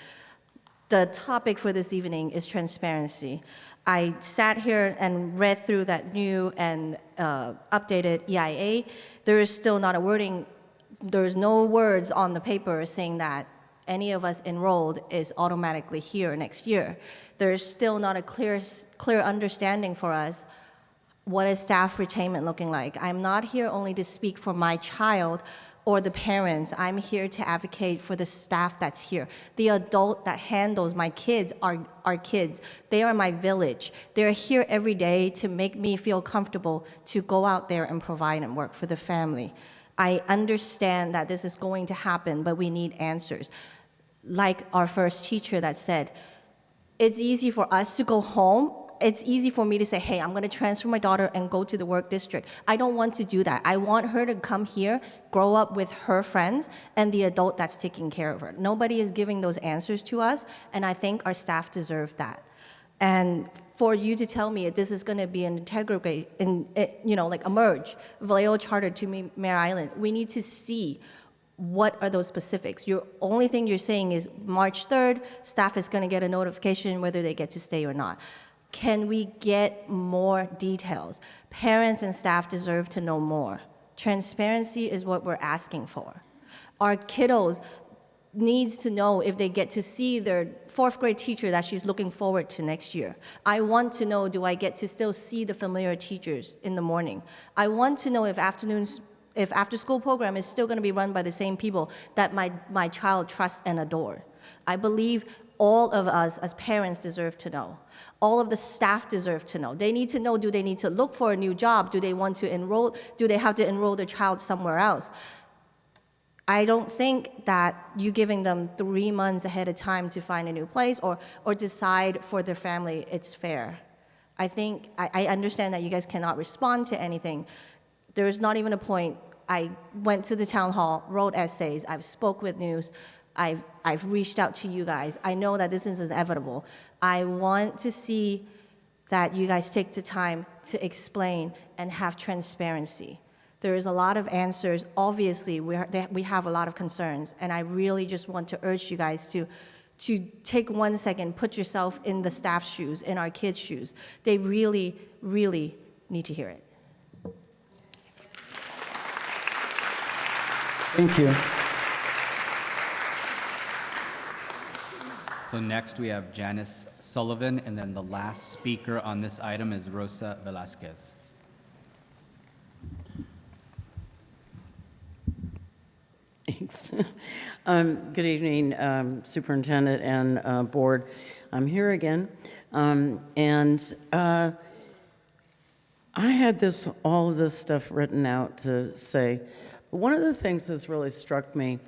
The topic for this evening is transparency. I sat here and read through that new and updated EIA. There is still not a wording, there's no words on the paper saying that any of us enrolled is automatically here next year. There is still not a clear understanding for us what is staff retainment looking like. I'm not here only to speak for my child or the parents. I'm here to advocate for the staff that's here. The adult that handles my kids are kids. They are my village. They're here every day to make me feel comfortable to go out there and provide and work for the family. I understand that this is going to happen, but we need answers. Like our first teacher that said, it's easy for us to go home. It's easy for me to say, hey, I'm going to transfer my daughter and go to the work district. I don't want to do that. I want her to come here, grow up with her friends, and the adult that's taking care of her. Nobody is giving those answers to us, and I think our staff deserve that. And for you to tell me this is going to be an integrate, like a merge, Vallejo Charter to Mare Island, we need to see what are those specifics. Your only thing you're saying is March 3rd, staff is going to get a notification whether they get to stay or not. Can we get more details? Parents and staff deserve to know more. Transparency is what we're asking for. Our kiddos needs to know if they get to see their fourth grade teacher that she's looking forward to next year. I want to know, do I get to still see the familiar teachers in the morning? I want to know if after school program is still going to be run by the same people that my child trusts and adore. I believe all of us as parents deserve to know. All of the staff deserve to know. They need to know, do they need to look for a new job? Do they want to enroll? Do they have to enroll their child somewhere else? I don't think that you giving them 3 months ahead of time to find a new place or decide for their family, it's fair. I understand that you guys cannot respond to anything. There is not even a point. I went to the town hall, wrote essays, I've spoke with news, I've reached out to you guys. I know that this is inevitable. I want to see that you guys take the time to explain and have transparency. There is a lot of answers. Obviously, we have a lot of concerns, and I really just want to urge you guys to take 1 second, put yourself in the staff's shoes, in our kids' shoes. They really, really need to hear it. Thank you. So next we have Janice Sullivan, and then the last speaker on this item is Rosa Velasquez. Thanks. Good evening, Superintendent and Board. I'm here again. I had all of this stuff written out to say. But one of the things that's really struck me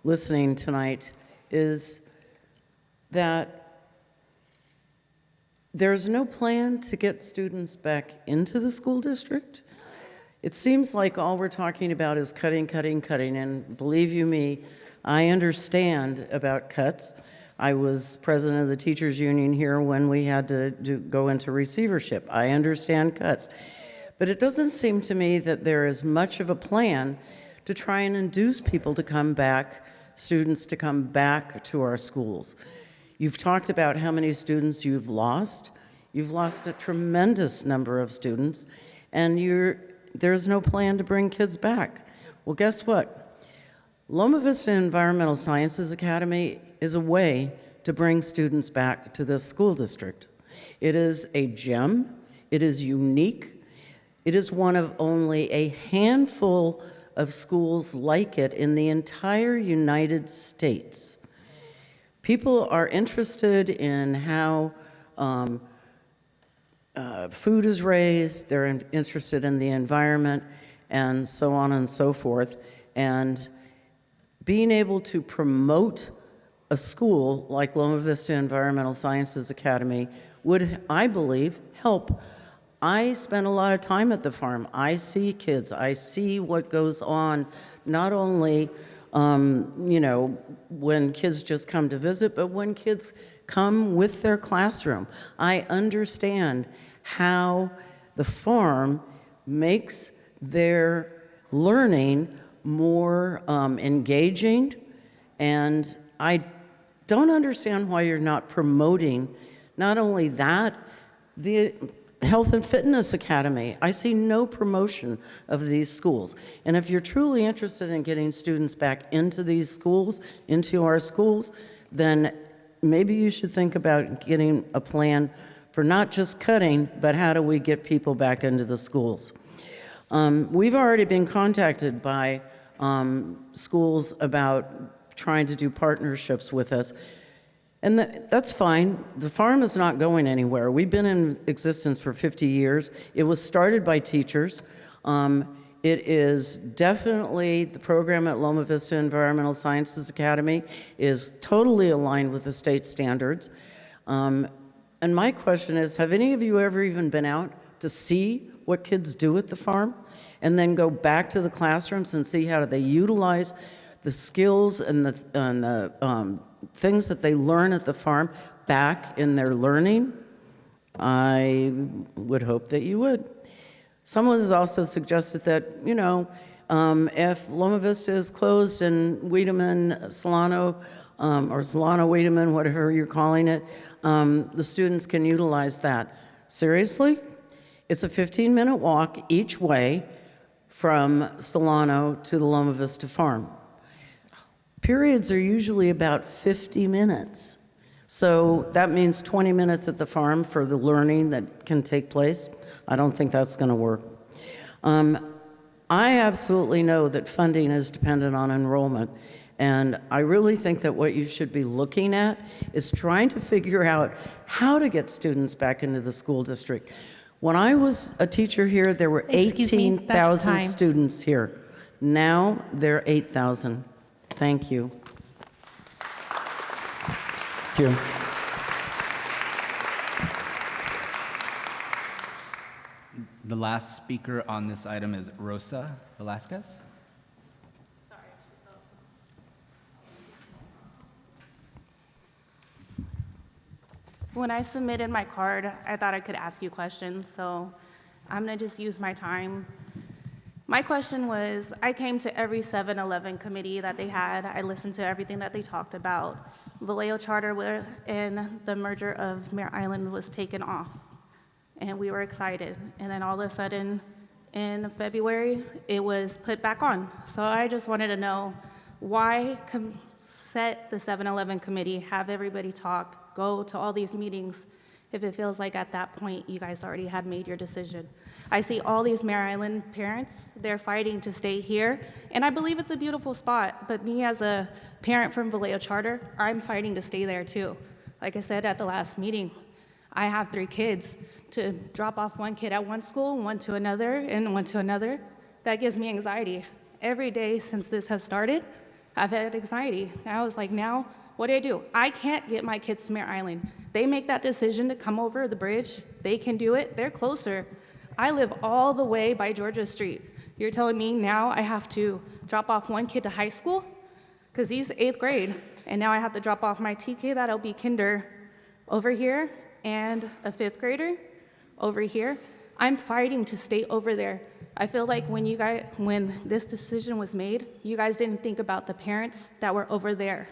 listening tonight is that there's no plan to get students back into the school district. It seems like all we're talking about is cutting, cutting, cutting, and believe you me, I understand about cuts. I was president of the teachers union here when we had to go into receivership. I understand cuts. But it doesn't seem to me that there is much of a plan to try and induce people to come back, students to come back to our schools. You've talked about how many students you've lost. You've lost a tremendous number of students, and there's no plan to bring kids back. Well, guess what? Loma Vista Environmental Sciences Academy is a way to bring students back to this school district. It is a gem. It is unique. It is one of only a handful of schools like it in the entire United States. People are interested in how food is raised, they're interested in the environment, and so on and so forth. And being able to promote a school like Loma Vista Environmental Sciences Academy would, I believe, help. I spend a lot of time at the farm. I see kids. I see what goes on, not only when kids just come to visit, but when kids come with their classroom. I understand how the farm makes their learning more engaging, and I don't understand why you're not promoting not only that, the Health and Fitness Academy. I see no promotion of these schools. And if you're truly interested in getting students back into these schools, into our schools, then maybe you should think about getting a plan for not just cutting, but how do we get people back into the schools. We've already been contacted by schools about trying to do partnerships with us. And that's fine. The farm is not going anywhere. We've been in existence for 50 years. It was started by teachers. It is definitely, the program at Loma Vista Environmental Sciences Academy is totally aligned with the state standards. And my question is, have any of you ever even been out to see what kids do at the farm? And then go back to the classrooms and see how they utilize the skills and the things that they learn at the farm back in their learning? I would hope that you would. Someone has also suggested that, if Loma Vista is closed and Wiedemann, Solano, or Solano Wiedemann, whatever you're calling it, the students can utilize that. Seriously? It's a 15-minute walk each way from Solano to the Loma Vista farm. Periods are usually about 50 minutes. So that means 20 minutes at the farm for the learning that can take place. I don't think that's going to work. I absolutely know that funding is dependent on enrollment. And I really think that what you should be looking at is trying to figure out how to get students back into the school district. When I was a teacher here, there were 18,000 students here. Now there are 8,000. Thank you. Thank you. The last speaker on this item is Rosa Velasquez. When I submitted my card, I thought I could ask you questions, so I'm gonna just use my time. My question was, I came to every 7-Eleven committee that they had. I listened to everything that they talked about. Vallejo Charter and the merger of Mare Island was taken off, and we were excited. And then all of a sudden, in February, it was put back on. So I just wanted to know why set the 7-Eleven committee, have everybody talk, go to all these meetings, if it feels like at that point you guys already had made your decision. I see all these Mare Island parents, they're fighting to stay here, and I believe it's a beautiful spot, but me as a parent from Vallejo Charter, I'm fighting to stay there too. Like I said at the last meeting, I have 3 kids. To drop off one kid at one school, one to another, and one to another, that gives me anxiety. Every day since this has started, I've had anxiety. And I was like, now, what do? I can't get my kids to Mare Island. They make that decision to come over the bridge. They can do it. They're closer. I live all the way by Georgia Street. You're telling me now I have to drop off one kid to high school? Because he's 8th grade. And now I have to drop off my TK, that'll be kinder, over here, and a 5th grader over here. I'm fighting to stay over there. I feel like when this decision was made, you guys didn't think about the parents that were over there.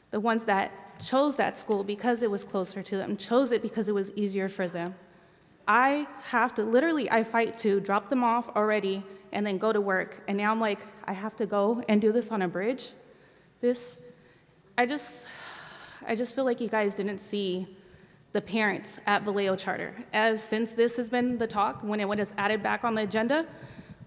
The ones that chose that school because it was closer to them, chose it because it was easier for them. I have to, literally, I fight to drop them off already and then go to work. And now I'm like, I have to go and do this on a bridge? I just feel like you guys didn't see the parents at Vallejo Charter. Since this has been the talk, when it was added back on the agenda,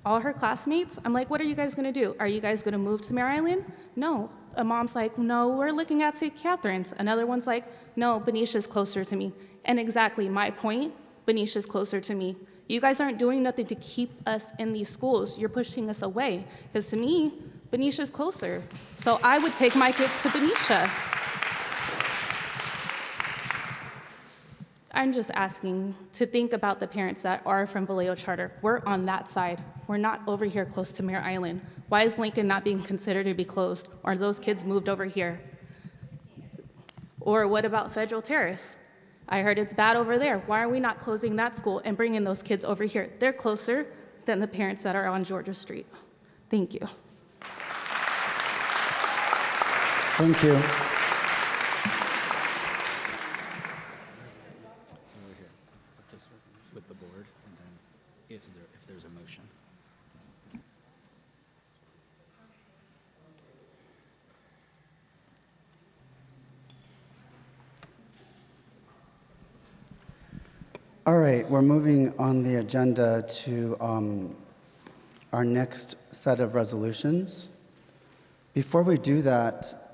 all her classmates, I'm like, what are you guys gonna do? Are you guys gonna move to Mare Island? No. A mom's like, no, we're looking at St. Catherine's. Another one's like, no, Benicia's closer to me. And exactly my point, Benicia's closer to me. You guys aren't doing nothing to keep us in these schools. You're pushing us away. Because to me, Benicia's closer. So I would take my kids to Benicia. I'm just asking to think about the parents that are from Vallejo Charter. We're on that side. We're not over here close to Mare Island. Why is Lincoln not being considered to be closed? Are those kids moved over here? Or what about Federal Terrace? I heard it's bad over there. Why are we not closing that school and bringing those kids over here? They're closer than the parents that are on Georgia Street. Thank you. Thank you. All right, we're moving on the agenda to our next set of resolutions. Before we do that,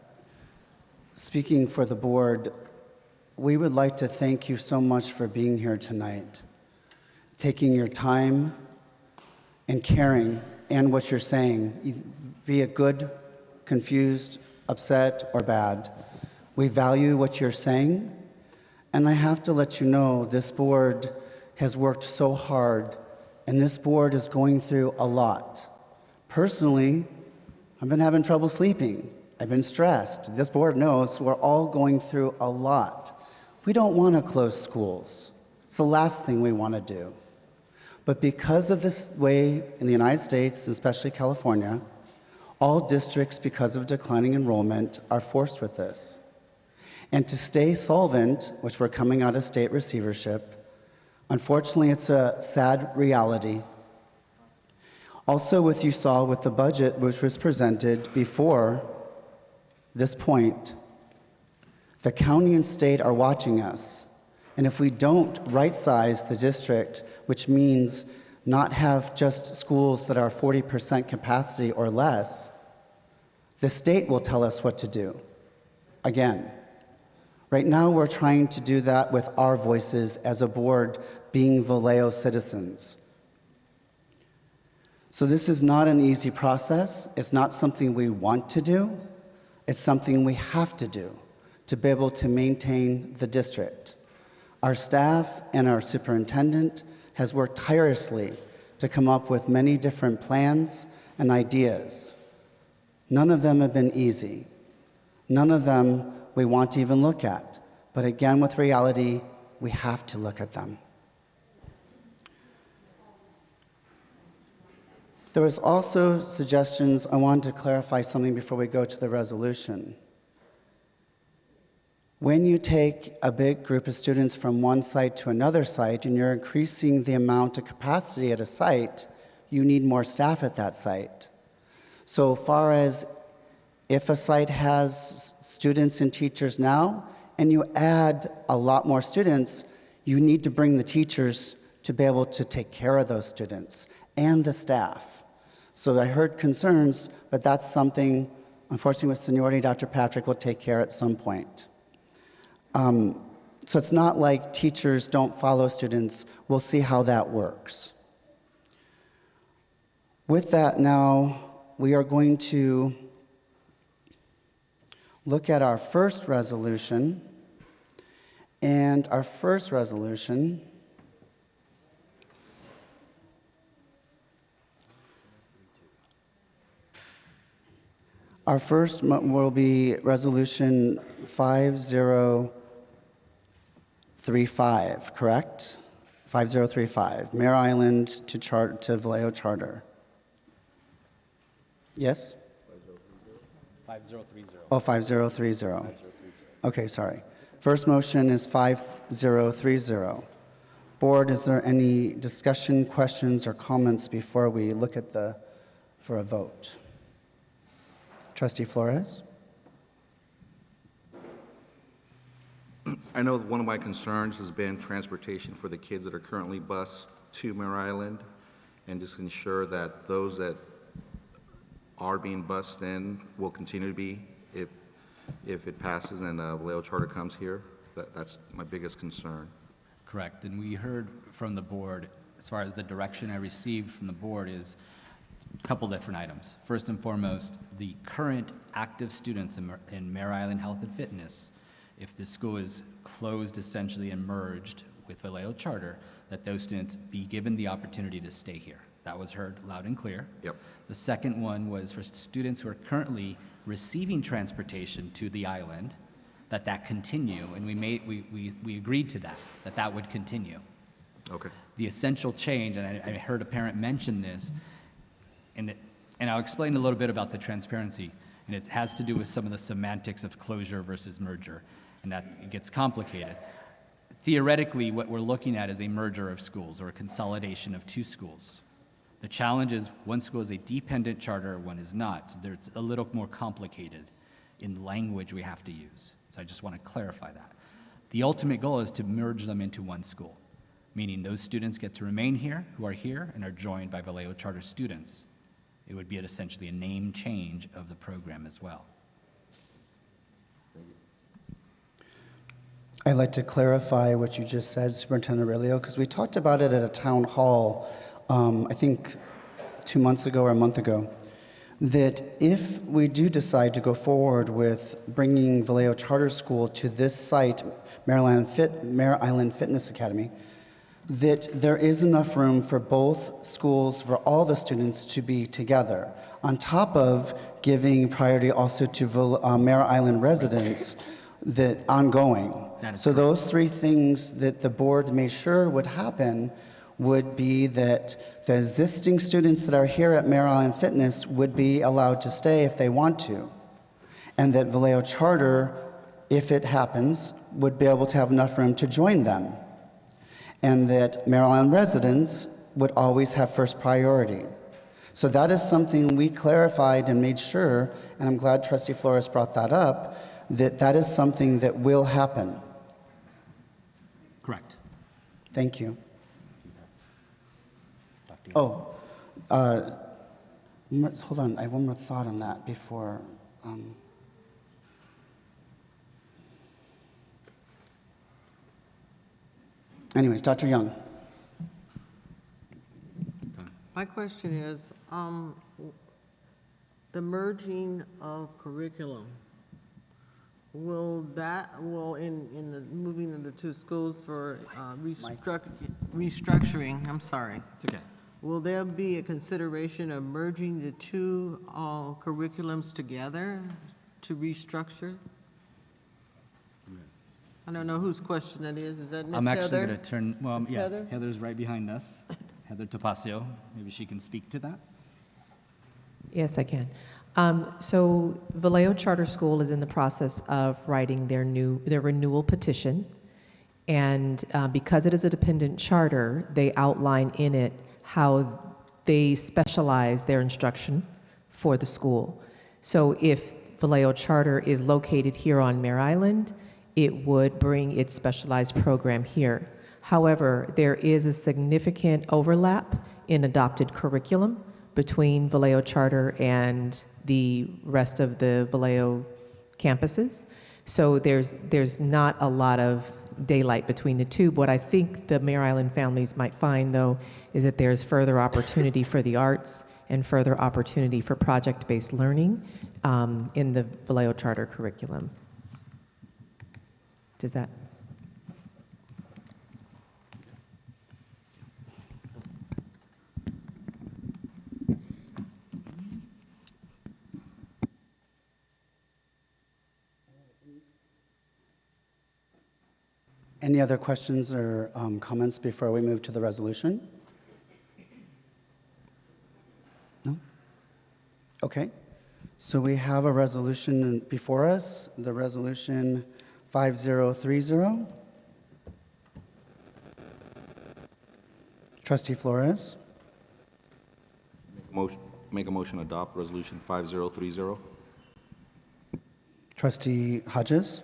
speaking for the board, we would like to thank you so much for being here tonight, taking your time and caring and what you're saying, be it good, confused, upset, or bad. We value what you're saying, and I have to let you know this board has worked so hard, and this board is going through a lot. Personally, I've been having trouble sleeping. I've been stressed. This board knows we're all going through a lot. We don't want to close schools. It's the last thing we want to do. But because of this way in the United States, and especially California, all districts, because of declining enrollment, are forced with this. And to stay solvent, which we're coming out of state receivership, unfortunately, it's a sad reality. Also, what you saw with the budget, which was presented before this point, the county and state are watching us. And if we don't right-size the district, which means not have just schools that are 40% capacity or less, the state will tell us what to do. Again, right now we're trying to do that with our voices as a board being Vallejo citizens. So this is not an easy process. It's not something we want to do. It's something we have to do to be able to maintain the district. Our staff and our superintendent has worked tirelessly to come up with many different plans and ideas. None of them have been easy. None of them we want to even look at. But again, with reality, we have to look at them. There was also suggestions. I wanted to clarify something before we go to the resolution. When you take a big group of students from one site to another site and you're increasing the amount of capacity at a site, you need more staff at that site. So far as if a site has students and teachers now, and you add a lot more students, you need to bring the teachers to be able to take care of those students and the staff. So I heard concerns, but that's something, unfortunately with seniority, Dr. Patrick will take care at some point. So it's not like teachers don't follow students. We'll see how that works. With that now, we are going to look at our first resolution. And our first resolution will be Resolution 5035, correct? 5035, Mare Island to Vallejo Charter. Yes? 5030. Oh, 5030. Okay, sorry. First motion is 5030. Board, is there any discussion, questions, or comments before we look at for a vote? Trustee Flores? I know one of my concerns has been transportation for the kids that are currently bused to Mare Island, and just ensure that those that are being bused in will continue to be if it passes and Vallejo Charter comes here. That's my biggest concern. Correct, and we heard from the board, as far as the direction I received from the board is a couple different items. First and foremost, the current active students in Mare Island Health and Fitness, if the school is closed essentially and merged with Vallejo Charter, that those students be given the opportunity to stay here. That was heard loud and clear. Yep. The second one was for students who are currently receiving transportation to the island, that continue, and we agreed to that would continue. Okay. The essential change, and I heard a parent mention this, and I'll explain a little bit about the transparency, and it has to do with some of the semantics of closure versus merger, and that it gets complicated. Theoretically, what we're looking at is a merger of schools or a consolidation of two schools. The challenge is one school is a dependent charter, one is not. So it's a little more complicated in the language we have to use. So I just want to clarify that. The ultimate goal is to merge them into one school. meaning those students get to remain here who are here and are joined by Vallejo Charter students. It would be essentially a name change of the program as well. I'd like to clarify what you just said, Superintendent Aurelio, because we talked about it at a town hall, I think 2 months ago or a month ago, that if we do decide to go forward with bringing Vallejo Charter School to this site, Mare Island Fitness Academy, that there is enough room for both schools, for all the students to be together, on top of giving priority also to Mare Island residents that ongoing. So those three things that the board made sure would happen would be that the existing students that are here at Mare Island Fitness would be allowed to stay if they want to, and that Vallejo Charter, if it happens, would be able to have enough room to join them, and that Mare Island residents would always have first priority. So that is something we clarified and made sure, and I'm glad Trustee Flores brought that up, that that is something that will happen. Correct. Thank you. Oh, hold on, I have one more thought on that before. Anyways, Dr. Young. My question is, the merging of curriculum, will in the moving of the two schools for restructuring, I'm sorry. It's okay. Will there be a consideration of merging the two curriculums together to restructure? I don't know whose question that is. Is that Ms. Heather? I'm actually going to turn, well, Ms. yes, Heather? Heather's right behind us. Heather Topacio, maybe she can speak to that. Yes, I can. So Vallejo Charter School is in the process of writing their renewal petition. And because it is a dependent charter, they outline in it how they specialize their instruction for the school. So if Vallejo Charter is located here on Mare Island, it would bring its specialized program here. However, there is a significant overlap in adopted curriculum between Vallejo Charter and the rest of the Vallejo campuses. So there's not a lot of daylight between the two. What I think the Mare Island families might find, though, is that there's further opportunity for the arts and further opportunity for project-based learning in the Vallejo Charter curriculum. Does that? Any other questions or comments before we move to the resolution? No? Okay. So we have a resolution before us, the resolution 5030. Trustee Flores. Make a motion to adopt resolution 5030. Trustee Hodges.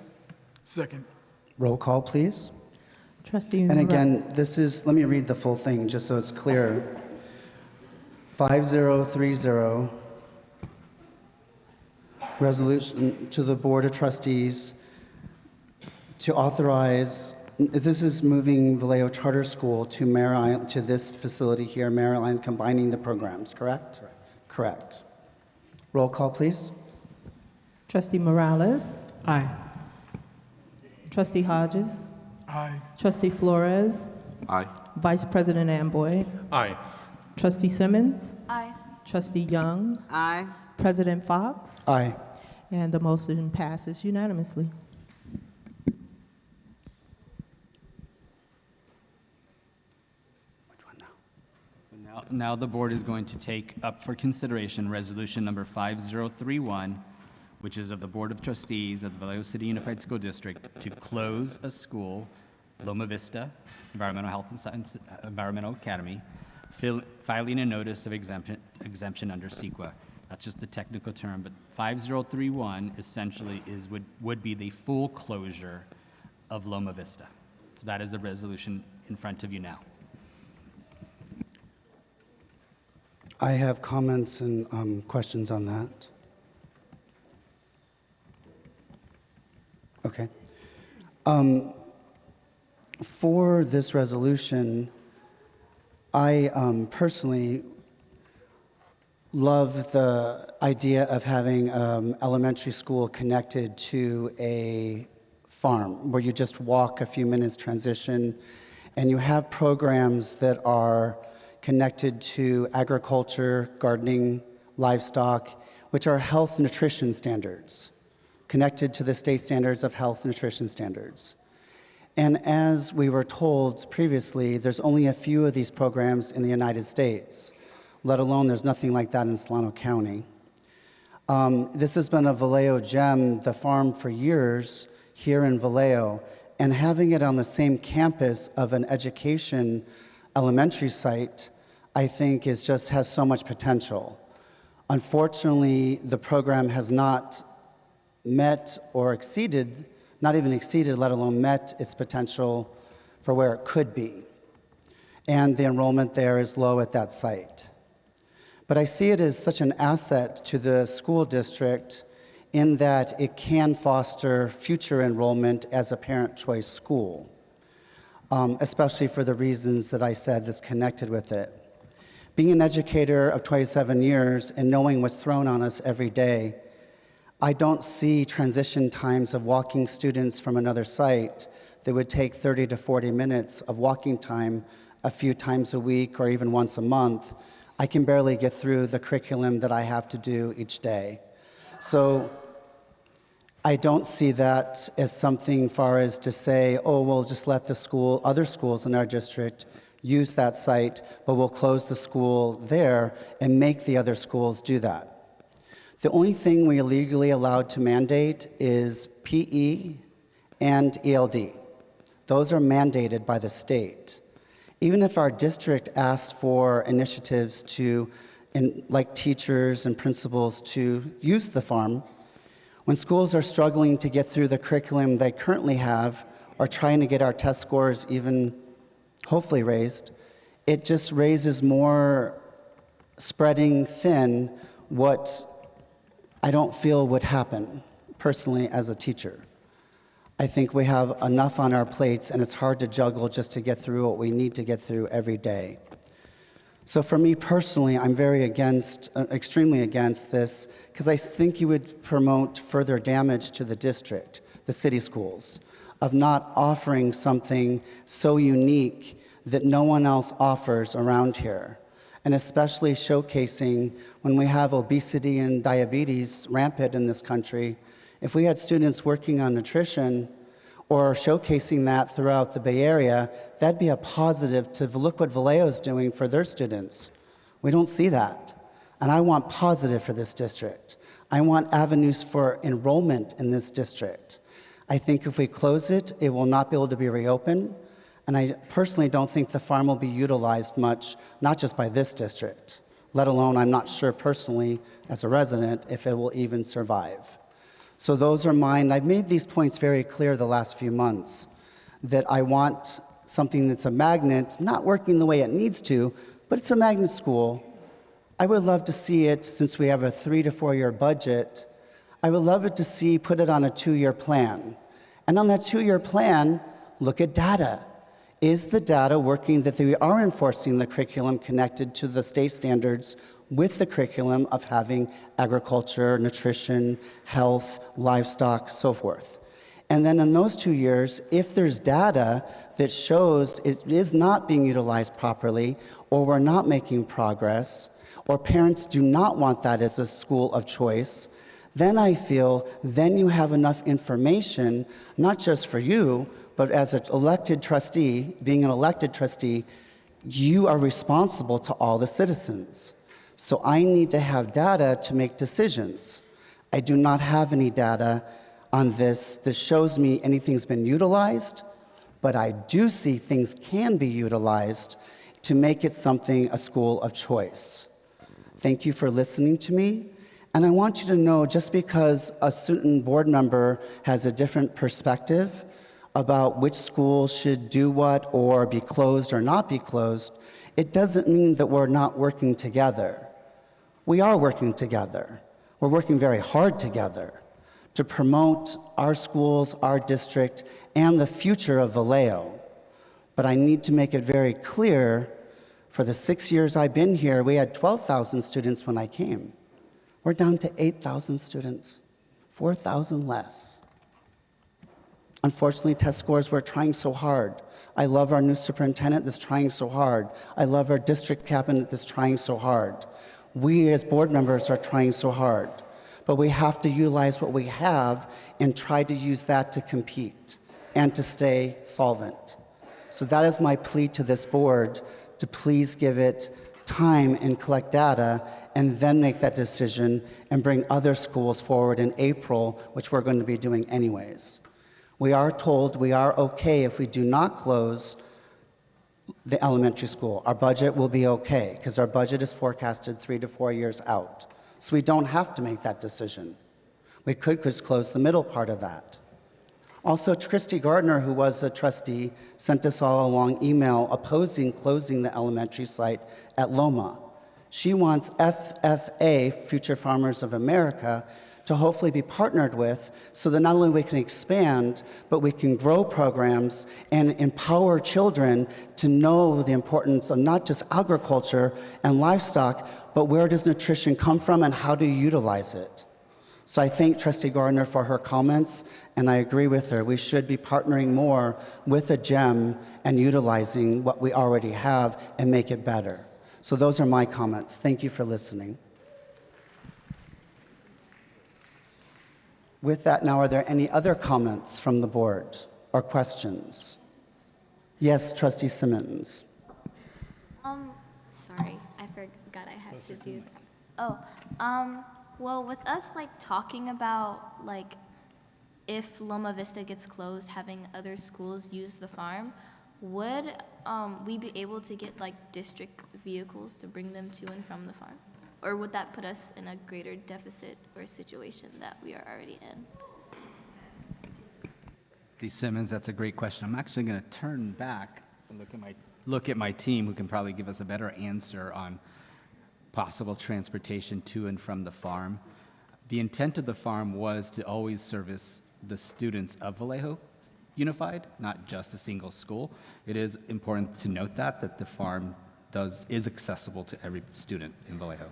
Second. Roll call, please. Trustee And again, this is, let me read the full thing just so it's clear. 5030, resolution to the Board of Trustees to authorize, this is moving Vallejo Charter School to Mare Island, to this facility here, Mare Island, combining the programs, correct? Correct. Roll call, please. Trustee Morales? Aye. Trustee Hodges? Aye. Trustee Flores? Aye. Vice President Amboy? Aye. Trustee Simmons? Aye. Trustee Young? Aye. President Fox? Aye. And the motion passes unanimously. So now the board is going to take up for consideration resolution number 5031, which is of the Board of Trustees of the Vallejo City Unified School District to close a school, Loma Vista Environmental Health and Science Environmental Academy, filing a notice of exemption under CEQA. That's just the technical term, but 5031 essentially would be the full closure of Loma Vista. So that is the resolution in front of you now. I have comments and questions on that. Okay. For this resolution, I personally love the idea of having elementary school connected to a farm where you just walk a few minutes transition, and you have programs that are connected to agriculture, gardening, livestock, which are health nutrition standards, connected to the state standards of health nutrition standards. And as we were told previously, there's only a few of these programs in the United States, let alone there's nothing like that in Solano County. This has been a Vallejo gem, the farm, for years here in Vallejo, and having it on the same campus of an education elementary site, I think has so much potential. Unfortunately, the program has not met or exceeded, not even exceeded, let alone met its potential for where it could be. And the enrollment there is low at that site. But I see it as such an asset to the school district in that it can foster future enrollment as a parent choice school, especially for the reasons that I said that's connected with it. Being an educator of 27 years and knowing what's thrown on us every day, I don't see transition times of walking students from another site that would take 30 to 40 minutes of walking time a few times a week or even once a month. I can barely get through the curriculum that I have to do each day. So I don't see that as something far as to say, oh, we'll just let the other schools in our district use that site, but we'll close the school there and make the other schools do that. The only thing we are legally allowed to mandate is PE and ELD. Those are mandated by the state. Even if our district asks for initiatives like teachers and principals to use the farm, when schools are struggling to get through the curriculum they currently have or trying to get our test scores even hopefully raised, it just raises more spreading thin what I don't feel would happen personally as a teacher. I think we have enough on our plates and it's hard to juggle just to get through what we need to get through every day. So for me personally, I'm extremely against this because I think you would promote further damage to the district, the city schools, of not offering something so unique that no one else offers around here, and especially showcasing when we have obesity and diabetes rampant in this country. If we had students working on nutrition or showcasing that throughout the Bay Area, that'd be a positive to look what Vallejo's doing for their students. We don't see that. And I want positive for this district. I want avenues for enrollment in this district. I think if we close it, it will not be able to be reopened. And I personally don't think the farm will be utilized much, not just by this district, let alone I'm not sure personally as a resident if it will even survive. So those are mine. I've made these points very clear the last few months, that I want something that's a magnet, not working the way it needs to, but it's a magnet school. I would love to see it, since we have a 3 to 4 year budget, I would love it to see put it on a 2-year plan. And on that 2-year plan, look at data. Is the data working that we are enforcing the curriculum connected to the state standards with the curriculum of having agriculture, nutrition, health, livestock, so forth? And then in those 2 years, if there's data that shows it is not being utilized properly, or we're not making progress, or parents do not want that as a school of choice, then I feel then you have enough information, not just for you, but as an elected trustee, being an elected trustee, you are responsible to all the citizens. So I need to have data to make decisions. I do not have any data on this that shows me anything's been utilized, but I do see things can be utilized to make it something, a school of choice. Thank you for listening to me. And I want you to know, just because a certain board member has a different perspective about which schools should do what or be closed or not be closed, it doesn't mean that we're not working together. We are working together. We're working very hard together to promote our schools, our district, and the future of Vallejo. But I need to make it very clear, for the 6 years I've been here, we had 12,000 students when I came. We're down to 8,000 students, 4,000 less. Unfortunately, test scores, we're trying so hard. I love our new superintendent that's trying so hard. I love our district cabinet that's trying so hard. We as board members are trying so hard. But we have to utilize what we have and try to use that to compete and to stay solvent. So that is my plea to this board, to please give it time and collect data and then make that decision and bring other schools forward in April, which we're going to be doing anyways. We are told we are okay if we do not close the elementary school. Our budget will be okay because our budget is forecasted 3 to 4 years out. So we don't have to make that decision. We could just close the middle part of that. Also, Christy Gardner, who was a trustee, sent us all a long email opposing closing the elementary site at Loma. She wants FFA, Future Farmers of America, to hopefully be partnered with so that not only we can expand, but we can grow programs and empower children to know the importance of not just agriculture and livestock, but where does nutrition come from and how do you utilize it? So I thank Trustee Gardner for her comments, and I agree with her. We should be partnering more with a GEM and utilizing what we already have and make it better. So those are my comments. Thank you for listening. With that, now, are there any other comments from the board or questions? Yes, Trustee Simmons. Sorry, I forgot I had to do that. Well, with us talking about if Loma Vista gets closed, having other schools use the farm, would we be able to get district vehicles to bring them to and from the farm? Or would that put us in a greater deficit or situation that we are already in? D. Simmons, that's a great question. I'm actually going to turn back and look at my team, who can probably give us a better answer on possible transportation to and from the farm. The intent of the farm was to always service the students of Vallejo Unified, not just a single school. It is important to note that the farm is accessible to every student in Vallejo.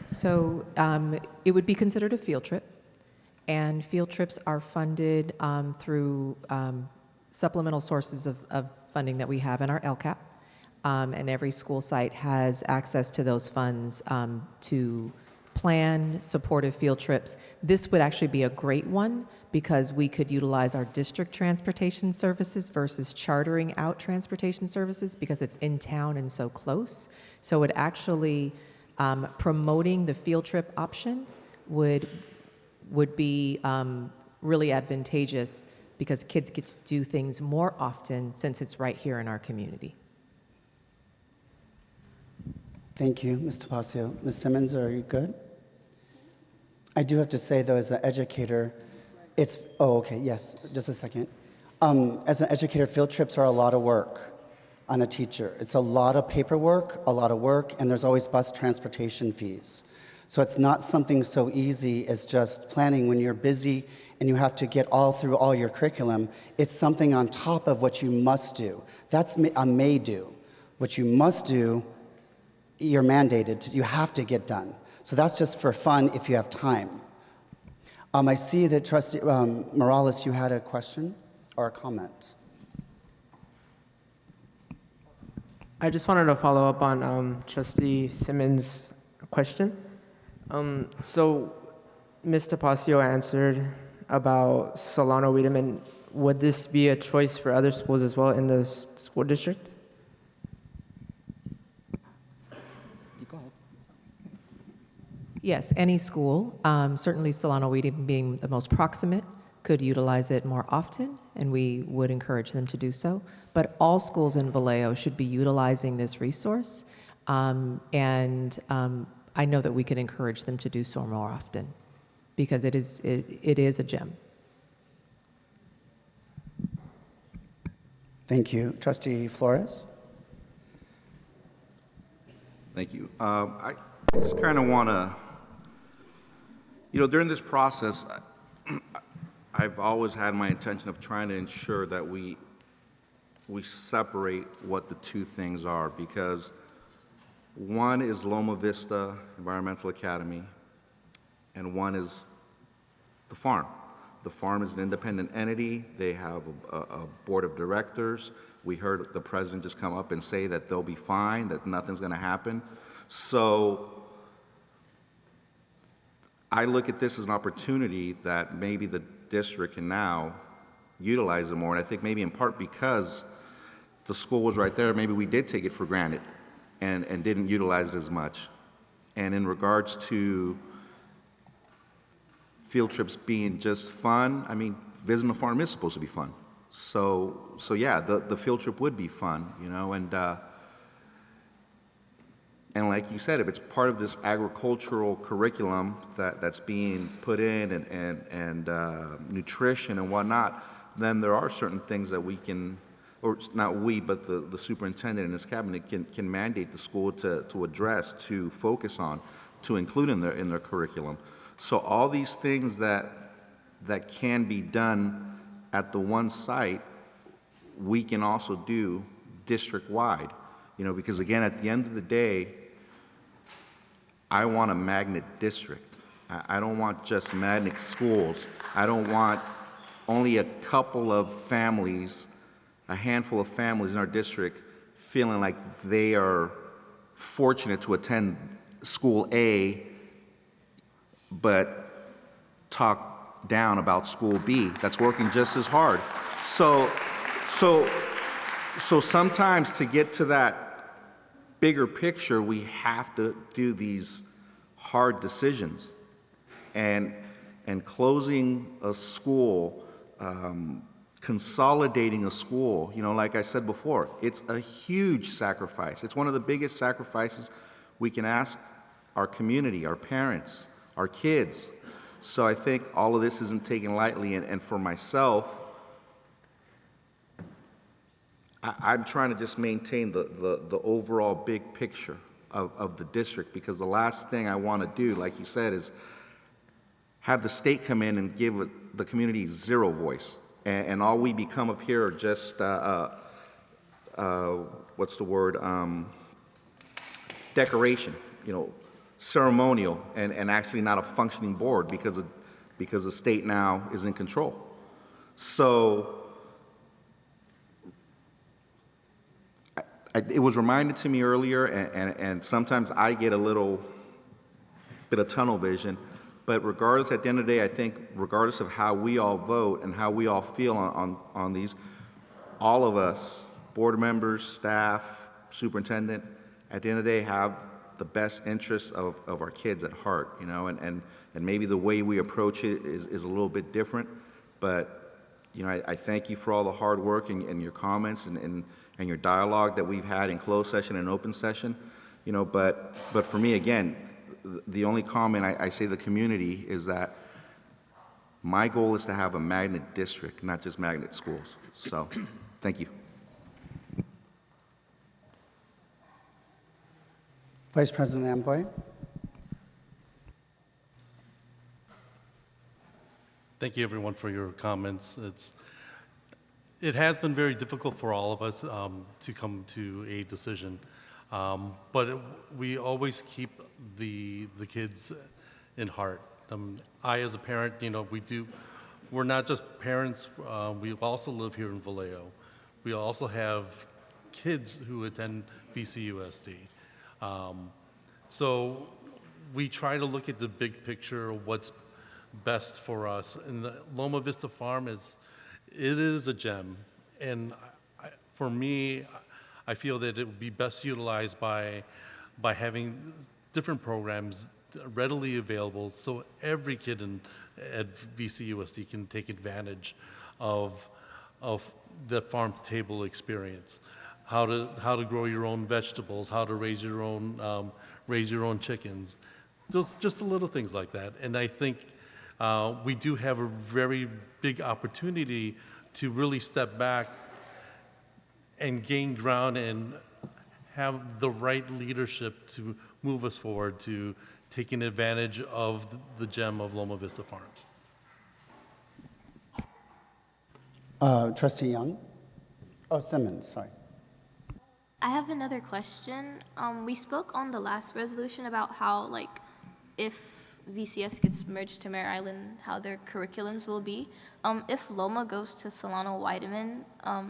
So it would be considered a field trip, and field trips are funded through supplemental sources of funding that we have in our LCAP, and every school site has access to those funds to plan supportive field trips. This would actually be a great one because we could utilize our district transportation services versus chartering out transportation services because it's in town and so close. So it actually promoting the field trip option would be really advantageous because kids get to do things more often since it's right here in our community. Thank you, Ms. Tapacio. Ms. Simmons, are you good? I do have to say, though, as an educator, yes, just a second. As an educator, field trips are a lot of work on a teacher. It's a lot of paperwork, a lot of work, and there's always bus transportation fees. So it's not something so easy as just planning when you're busy and you have to get through all your curriculum. It's something on top of what you must do. That's a may do. What you must do, you're mandated, you have to get done. So that's just for fun if you have time. I see that Trustee Morales, you had a question or a comment. I just wanted to follow up on Trustee Simmons' question. So Ms. Tapacio answered about Solano Wiedemann. Would this be a choice for other schools as well in the school district? Yes, any school, certainly Solano Wiedemann being the most proximate, could utilize it more often, and we would encourage them to do so. But all schools in Vallejo should be utilizing this resource. I I know that we can encourage them to do so more often because it is a gem. Thank you. Trustee Flores? Thank you. I just kind of want to, during this process, I've always had my intention of trying to ensure that we separate what the two things are, because one is Loma Vista Environmental Academy, and one is the farm. The farm is an independent entity. They have a board of directors. We heard the president just come up and say that they'll be fine, that nothing's going to happen. So I look at this as an opportunity that maybe the district can now utilize it more. And I think maybe in part because the school was right there, maybe we did take it for granted and didn't utilize it as much. And in regards to field trips being just fun, I mean, visiting the farm is supposed to be fun. So yeah, the field trip would be fun, and like you said, if it's part of this agricultural curriculum that's being put in and nutrition and whatnot, then there are certain things that we can, or not we, but the superintendent and his cabinet can mandate the school to address, to focus on, to include in their curriculum. So all these things that can be done at the one site, we can also do district-wide, because again, at the end of the day, I want a magnet district. I don't want just magnet schools. I don't want only a couple of families, a handful of families in our district feeling like they are fortunate to attend school A, but talk down about school B that's working just as hard. So sometimes to get to that bigger picture, we have to do these hard decisions. And closing a school, consolidating a school, like I said before, it's a huge sacrifice. It's one of the biggest sacrifices we can ask our community, our parents, our kids. So I think all of this isn't taken lightly, and for myself, I'm trying to just maintain the overall big picture of the district, because the last thing I want to do, like you said, is have the state come in and give the community zero voice, and all we become up here are just what's the word, decoration, ceremonial, and actually not a functioning board because the state now is in control. So it was reminded to me earlier, and sometimes I get a little bit of tunnel vision, but regardless, at the end of the day, I think regardless of how we all vote and how we all feel on these, all of us, board members, staff, superintendent, at the end of the day have the best interests of our kids at heart, and maybe the way we approach it is a little bit different, but I thank you for all the hard work and your comments and your dialogue that we've had in closed session and open session, but for me, again, the only comment I say to the community is that my goal is to have a magnet district, not just magnet schools. So, thank you. Vice President Amboy? Thank you, everyone, for your comments. It has been very difficult for all of us to come to a decision, but we always keep the kids in heart. I, as a parent, we're not just parents, we also live here in Vallejo. We also have kids who attend VCUSD. So we try to look at the big picture of what's best for us. And the Loma Vista Farm is a gem. And for me, I feel that it would be best utilized by having different programs readily available so every kid at VCUSD can take advantage of the farm-to-table experience. How to grow your own vegetables, how to raise your own raise your own chickens. Just the little things like that. And I think we do have a very big opportunity to really step back and gain ground and have the right leadership to move us forward to taking advantage of the gem of Loma Vista Farms. Trustee Young? Oh, Simmons, sorry. I have another question. We spoke on the last resolution about how, like, if VCS gets merged to Mare Island, how their curriculums will be. If Loma goes to Solano Weideman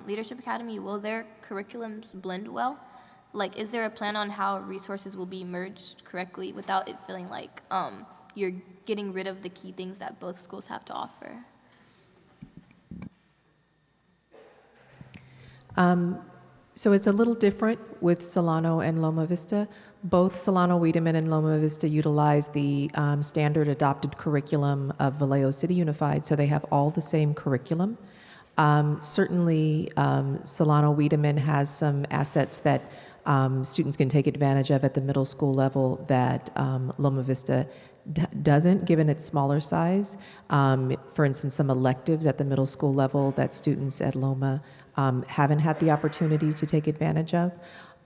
Leadership Academy, will their curriculums blend well? Like, is there a plan on how resources will be merged correctly without it feeling like you're getting rid of the key things that both schools have to offer? So it's a little different with Solano and Loma Vista. Both Solano Wiedemann and Loma Vista utilize the standard adopted curriculum of Vallejo City Unified, so they have all the same curriculum. Certainly, Solano Wiedemann has some assets that students can take advantage of at the middle school level that Loma Vista doesn't, given its smaller size. For instance, some electives at the middle school level that students at Loma haven't had the opportunity to take advantage of.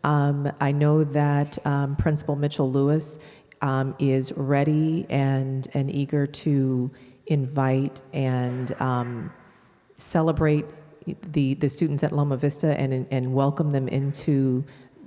I know that Principal Mitchell Lewis is ready and eager to invite and celebrate the students at Loma Vista and welcome them into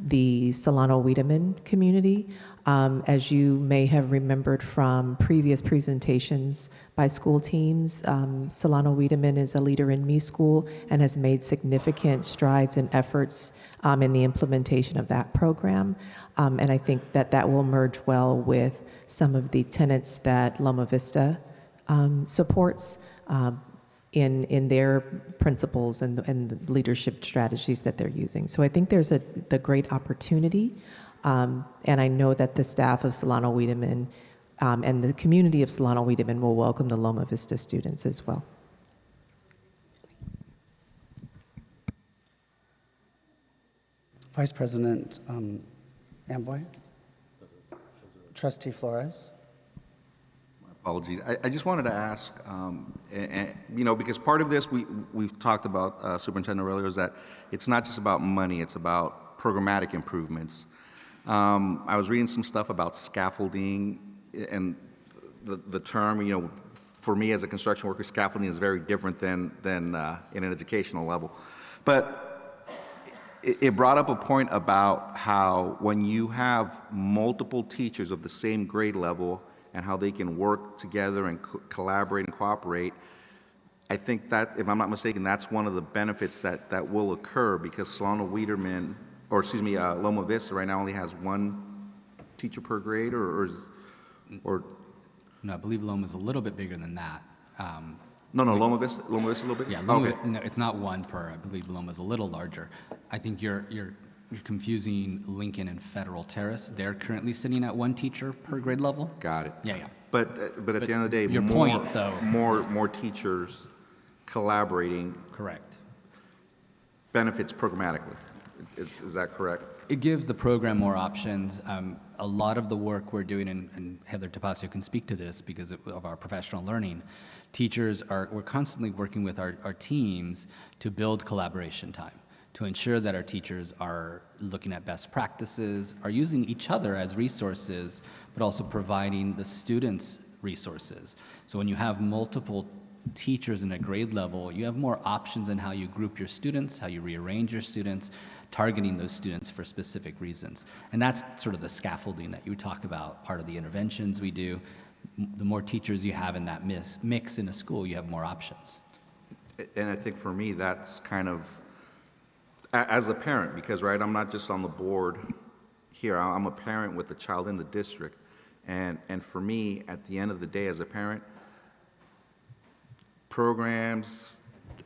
the Solano Wiedemann community. As you may have remembered from previous presentations by school teams, Solano Wiedemann is a leader in Me School and has made significant strides and efforts in the implementation of that program. And I think that will merge well with some of the tenets that Loma Vista supports in their principles and the leadership strategies that they're using. So I think there's the great opportunity, and I know that the staff of Solano Wiedemann and the community of Solano Wiedemann will welcome the Loma Vista students as well. Vice President Amboy? Trustee Flores? Apologies. I just wanted to ask, because part of this we've talked about, Superintendent Aurelio, is that it's not just about money, it's about programmatic improvements. I was reading some stuff about scaffolding, and the term, for me as a construction worker, scaffolding is very different than in an educational level. But it brought up a point about how when you have multiple teachers of the same grade level and how they can work together and collaborate and cooperate, I think that, if I'm not mistaken, that's one of the benefits that will occur, because Solano Wiedemann, Loma Vista right now only has one teacher per grade, or No, I believe Loma's a little bit bigger than that. No, Loma Vista a little bit? Yeah, okay. no, it's not one per. I believe Loma's a little larger. I think you're confusing Lincoln and Federal Terrace. They're currently sitting at one teacher per grade level. Got it. Yeah. But at the end of the day, your point, though, more teachers collaborating. Correct. Benefits programmatically. Is that correct? It gives the program more options. A lot of the work we're doing, and Heather Tapasio can speak to this because of our professional learning, we're constantly working with our teams to build collaboration time, to ensure that our teachers are looking at best practices, are using each other as resources, but also providing the students resources. So when you have multiple teachers in a grade level, you have more options in how you group your students, how you rearrange your students, targeting those students for specific reasons. And that's sort of the scaffolding that you talk about, part of the interventions we do. The more teachers you have in that mix in a school, you have more options. And I think for me, that's kind of, as a parent, because, right, I'm not just on the board here, I'm a parent with a child in the district. And for me, at the end of the day, as a parent, programs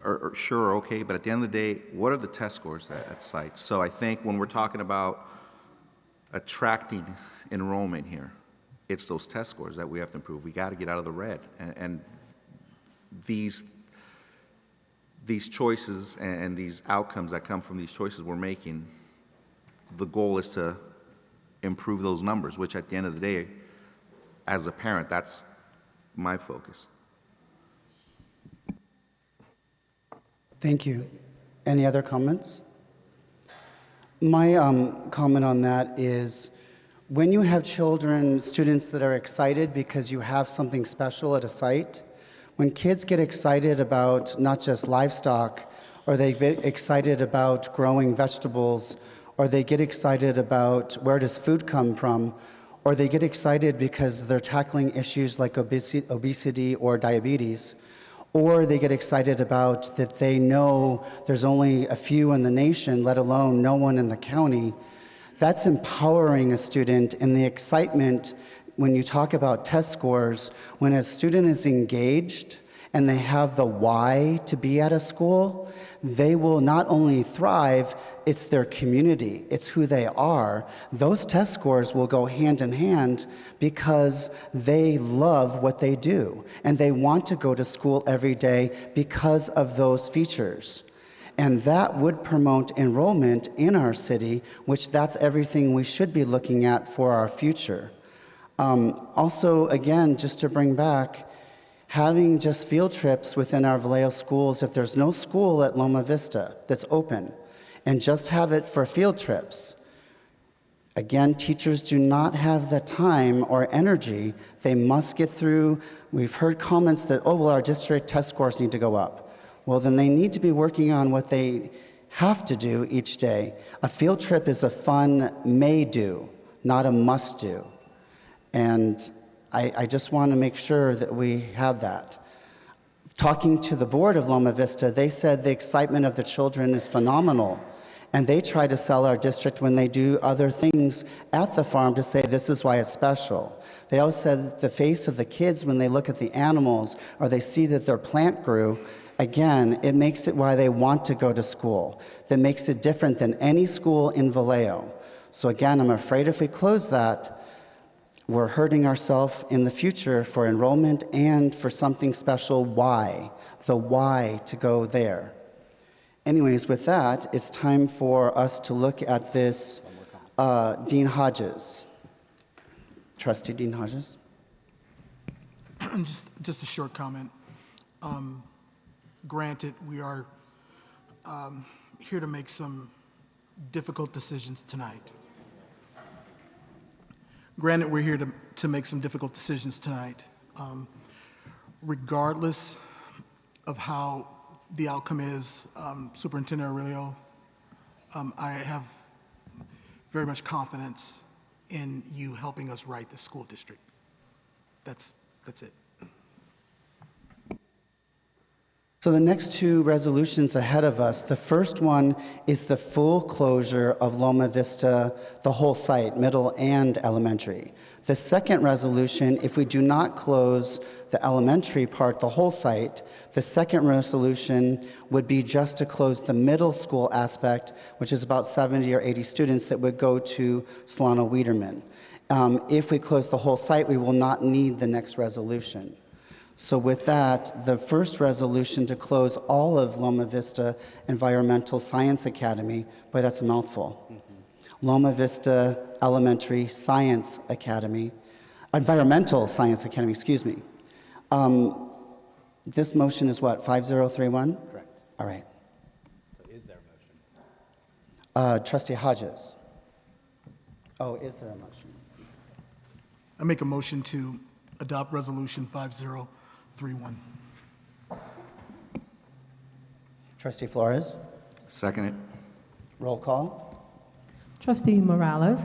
are sure, okay, but at the end of the day, what are the test scores at sites? So I think when we're talking about attracting enrollment here, it's those test scores that we have to improve. We got to get out of the red. And these choices and these outcomes that come from these choices we're making, the goal is to improve those numbers, which at the end of the day, as a parent, that's my focus. Thank you. Any other comments? My comment on that is when you have children, students that are excited because you have something special at a site, when kids get excited about not just livestock, or they get excited about growing vegetables, or they get excited about where does food come from, or they get excited because they're tackling issues like obesity or diabetes, or they get excited about that they know there's only a few in the nation, let alone no one in the county. That's empowering a student, and the excitement when you talk about test scores, when a student is engaged and they have the why to be at a school, they will not only thrive, it's their community, it's who they are. Those test scores will go hand in hand because they love what they do and they want to go to school every day because of those features. And that would promote enrollment in our city, which that's everything we should be looking at for our future. Also, again, just to bring back, having just field trips within our Vallejo schools, if there's no school at Loma Vista that's open, and just have it for field trips. Again, teachers do not have the time or energy. They must get through. We've heard comments that, oh, well, our district test scores need to go up. Well, then they need to be working on what they have to do each day. A field trip is a fun may do, not a must do. And I just want to make sure that we have that. Talking to the board of Loma Vista, they said the excitement of the children is phenomenal. And they try to sell our district when they do other things at the farm to say this is why it's special. They also said the face of the kids when they look at the animals or they see that their plant grew, again, it makes it why they want to go to school. That makes it different than any school in Vallejo. So again, I'm afraid if we close that, we're hurting ourselves in the future for enrollment and for something special, why, the why to go there. Anyways, with that, it's time for us to look at this Dean Hodges. Trustee Dean Hodges. Just a short comment. Granted, we are here to make some difficult decisions tonight. Granted, we're here to make some difficult decisions tonight. Regardless of how the outcome is, Superintendent Aurelio, I have very much confidence in you helping us right the school district. That's it. So the next two resolutions ahead of us, the first one is the full closure of Loma Vista, the whole site, middle and elementary. The second resolution, if we do not close the elementary part, the whole site, the second resolution would be just to close the middle school aspect, which is about 70 or 80 students that would go to Solano Weiderman. If we close the whole site, we will not need the next resolution. So with that, the first resolution to close all of Loma Vista Environmental Science Academy, boy, that's a mouthful. Loma Vista Elementary Science Academy, Environmental Science Academy, excuse me. This motion is what, 5031? Correct. All right. So is there a motion? Trustee Hodges. Oh, is there a motion? I make a motion to adopt Resolution 5031. Trustee Flores. Second it. Roll call. Trustee Morales.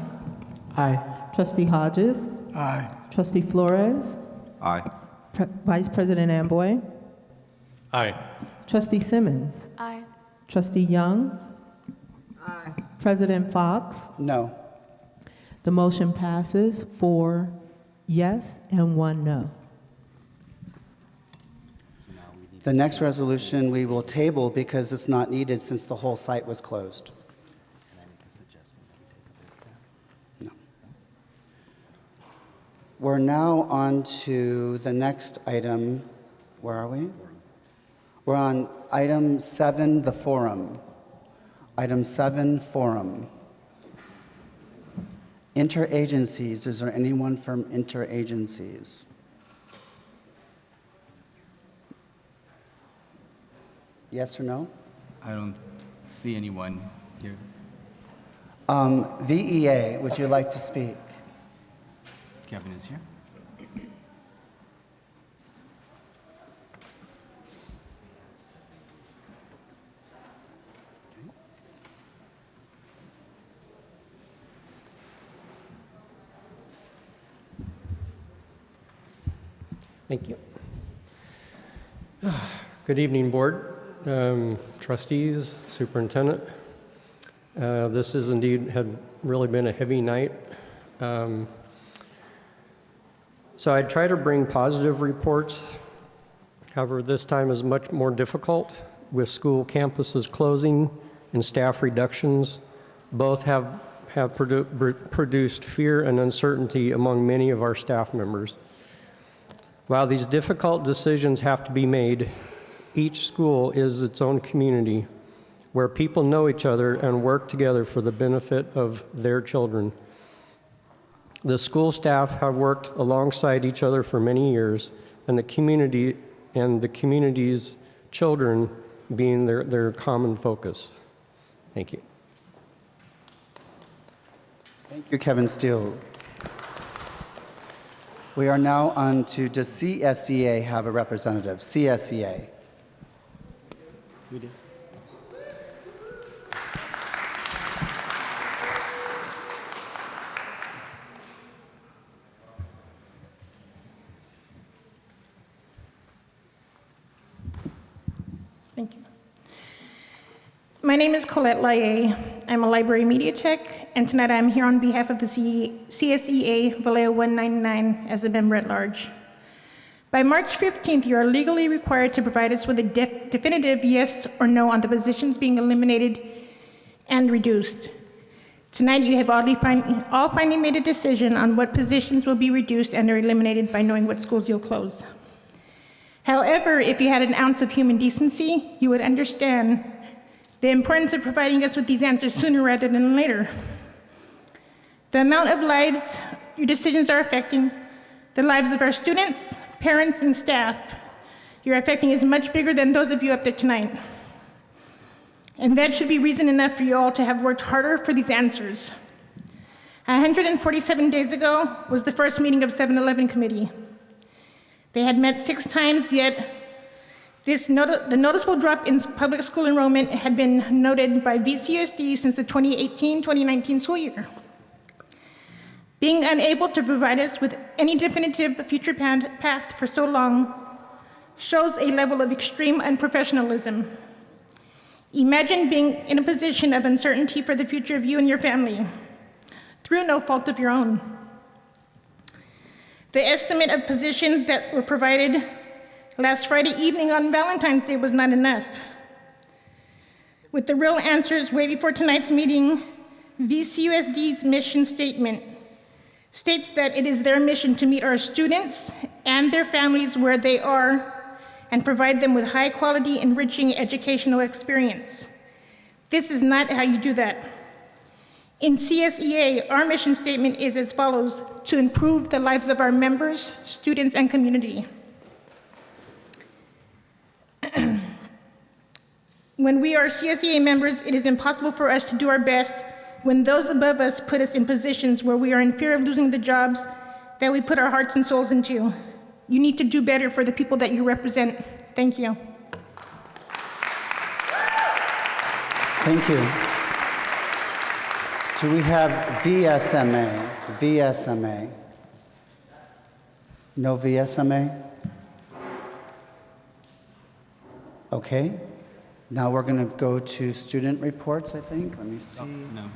Aye. Trustee Hodges. Aye. Trustee Flores. Aye. Vice President Amboy. Aye. Trustee Simmons. Aye. Trustee Young. Aye. President Fox. No. The motion passes 4 yes and 1 no. The next resolution we will table because it's not needed since the whole site was closed. No. We're now on to the next item. Where are we? We're on item 7, the forum. Item 7, forum. Interagencies, is there anyone from interagencies? Yes or no? I don't see anyone here. VEA, would you like to speak? Kevin is here. Thank you. Good evening, Board, trustees, superintendent. This has indeed had really been a heavy night. So I try to bring positive reports. However, this time is much more difficult with school campuses closing and staff reductions. Both have produced fear and uncertainty among many of our staff members. While these difficult decisions have to be made, each school is its own community where people know each other and work together for the benefit of their children. The school staff have worked alongside each other for many years, and the community's children being their common focus. Thank you. Thank you, Kevin Steele. We are now on to, does CSEA have a representative? CSEA. We do. Thank you. My name is Colette Laie. I'm a library media tech, and tonight I'm here on behalf of the CSEA Vallejo 199 as a member at large. By March 15th, you are legally required to provide us with a definitive yes or no on the positions being eliminated and reduced. Tonight, you have all finally made a decision on what positions will be reduced and are eliminated by knowing what schools you'll close. However, if you had an ounce of human decency, you would understand the importance of providing us with these answers sooner rather than later. The amount of lives your decisions are affecting, the lives of our students, parents, and staff you're affecting is much bigger than those of you up there tonight. And that should be reason enough for you all to have worked harder for these answers. 147 days ago was the first meeting of 7-Eleven committee. They had met 6 times, yet the noticeable drop in public school enrollment had been noted by VCUSD since the 2018-2019 school year. Being unable to provide us with any definitive future path for so long shows a level of extreme unprofessionalism. Imagine being in a position of uncertainty for the future of you and your family, through no fault of your own. The estimate of positions that were provided last Friday evening on Valentine's Day was not enough. With the real answers way before tonight's meeting, VCUSD's mission statement states that it is their mission to meet our students and their families where they are and provide them with high-quality, enriching educational experience. This is not how you do that. In CSEA, our mission statement is as follows: to improve the lives of our members, students, and community. When we are CSEA members, it is impossible for us to do our best when those above us put us in positions where we are in fear of losing the jobs that we put our hearts and souls into. You need to do better for the people that you represent. Thank you. Thank you. Do we have VSMA? VSMA? No VSMA? Okay. Now we're going to go to student reports, I think. Let me see. No.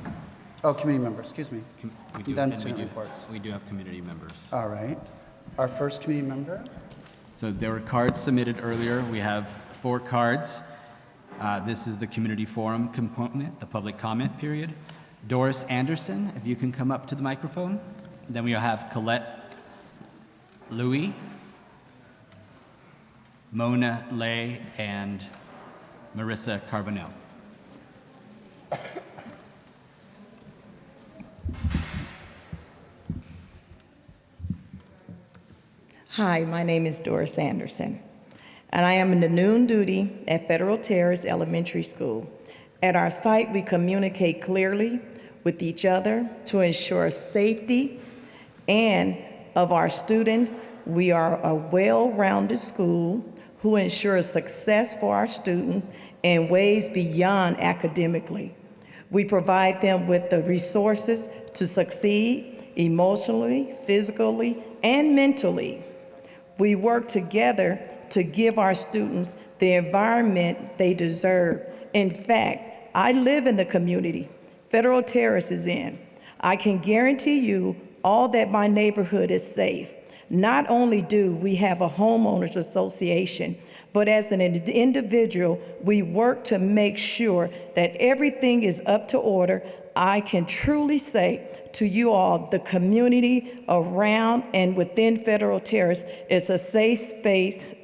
Oh, committee members, excuse me. Then student we reports. We do have community members. All right. Our first committee member? So there were cards submitted earlier. We have 4 cards. This is the community forum component, the public comment period. Doris Anderson, if you can come up to the microphone. Then we have Colette Louie, Mona Lay, and Marissa Carbonell. Hi, my name is Doris Anderson, and I am in the noon duty at Federal Terrace Elementary School. At our site, we communicate clearly with each other to ensure safety and of our students. We are a well-rounded school who ensures success for our students in ways beyond academically. We provide them with the resources to succeed emotionally, physically, and mentally. We work together to give our students the environment they deserve. In fact, I live in the community Federal Terrace is in. I can guarantee you all that my neighborhood is safe. Not only do we have a homeowners association, but as an individual, we work to make sure that everything is up to order. I can truly say to you all, the community around and within Federal Terrace is a safe space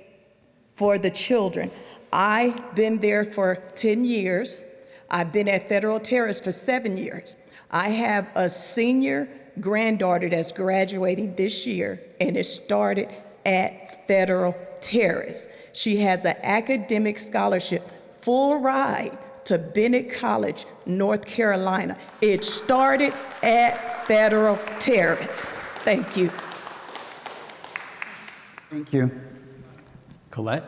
for the children. I've been there for 10 years. I've been at Federal Terrace for 7 years. I have a senior granddaughter that's graduating this year, and it started at Federal Terrace. She has an academic scholarship, full ride to Bennett College, North Carolina. It started at Federal Terrace. Thank you. Thank you. Colette?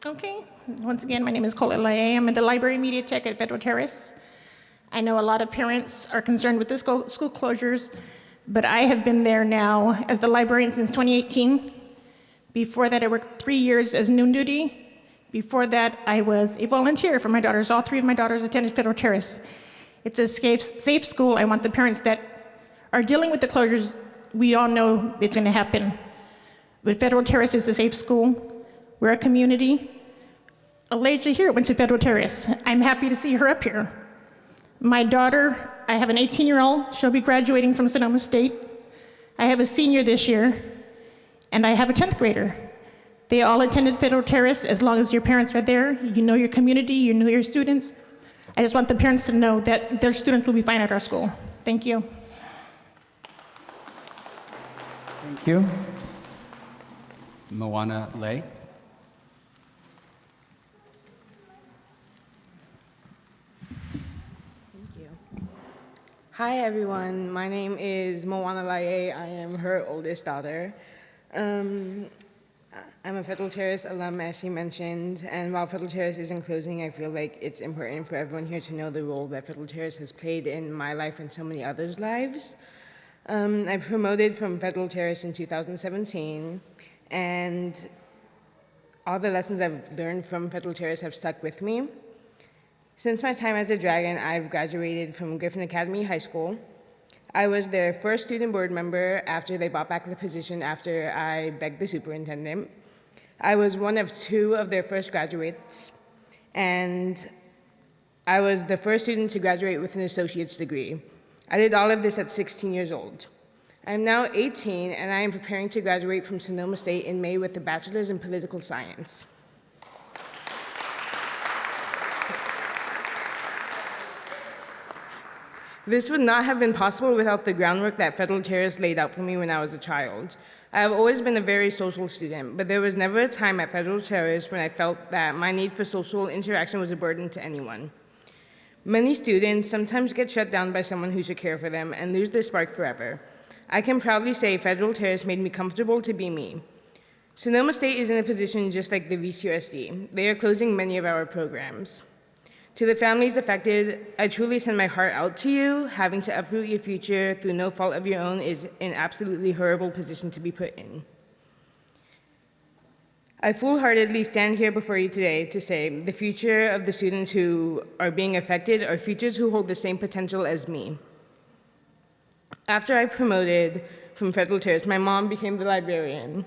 Okay, once again, my name is Colette Lae. I'm at the Library Media Tech at Federal Terrace. I know a lot of parents are concerned with the school closures, but I have been there now as the librarian since 2018. Before that, I worked 3 years as noon duty. Before that, I was a volunteer for my daughters. All 3 of my daughters attended Federal Terrace. It's a safe school. I want the parents that are dealing with the closures, we all know it's going to happen. But Federal Terrace is a safe school. We're a community. Elijah here went to Federal Terrace. I'm happy to see her up here. My daughter, I have an 18-year-old. She'll be graduating from Sonoma State. I have a senior this year, and I have a 10th grader. They all attended Federal Terrace. As long as your parents are there, you know your community, you know your students. I just want the parents to know that their students will be fine at our school. Thank you. Thank you. Moana Lay? Hi everyone, my name is Moana Laie. I am her oldest daughter. I'm a Federal Terrace alum, as she mentioned, and while Federal Terrace is in closing, I feel like it's important for everyone here to know the role that Federal Terrace has played in my life and so many others' lives. I promoted from Federal Terrace in 2017, and all the lessons I've learned from Federal Terrace have stuck with me. Since my time as a Dragon, I've graduated from Griffin Academy High School. I was their first student board member after they bought back the position after I begged the superintendent. I was one of 2 of their first graduates, and I was the first student to graduate with an associate's degree. I did all of this at 16 years old. I'm now 18, and I am preparing to graduate from Sonoma State in May with a bachelor's in political science. This would not have been possible without the groundwork that Federal Terrace laid out for me when I was a child. I have always been a very social student, but there was never a time at Federal Terrace when I felt that my need for social interaction was a burden to anyone. Many students sometimes get shut down by someone who should care for them and lose their spark forever. I can proudly say Federal Terrace made me comfortable to be me. Sonoma State is in a position just like the VCUSD. They are closing many of our programs. To the families affected, I truly send my heart out to you. Having to uproot your future through no fault of your own is an absolutely horrible position to be put in. I full-heartedly stand here before you today to say the future of the students who are being affected are futures who hold the same potential as me. After I promoted from Federal Terrace, my mom became the librarian.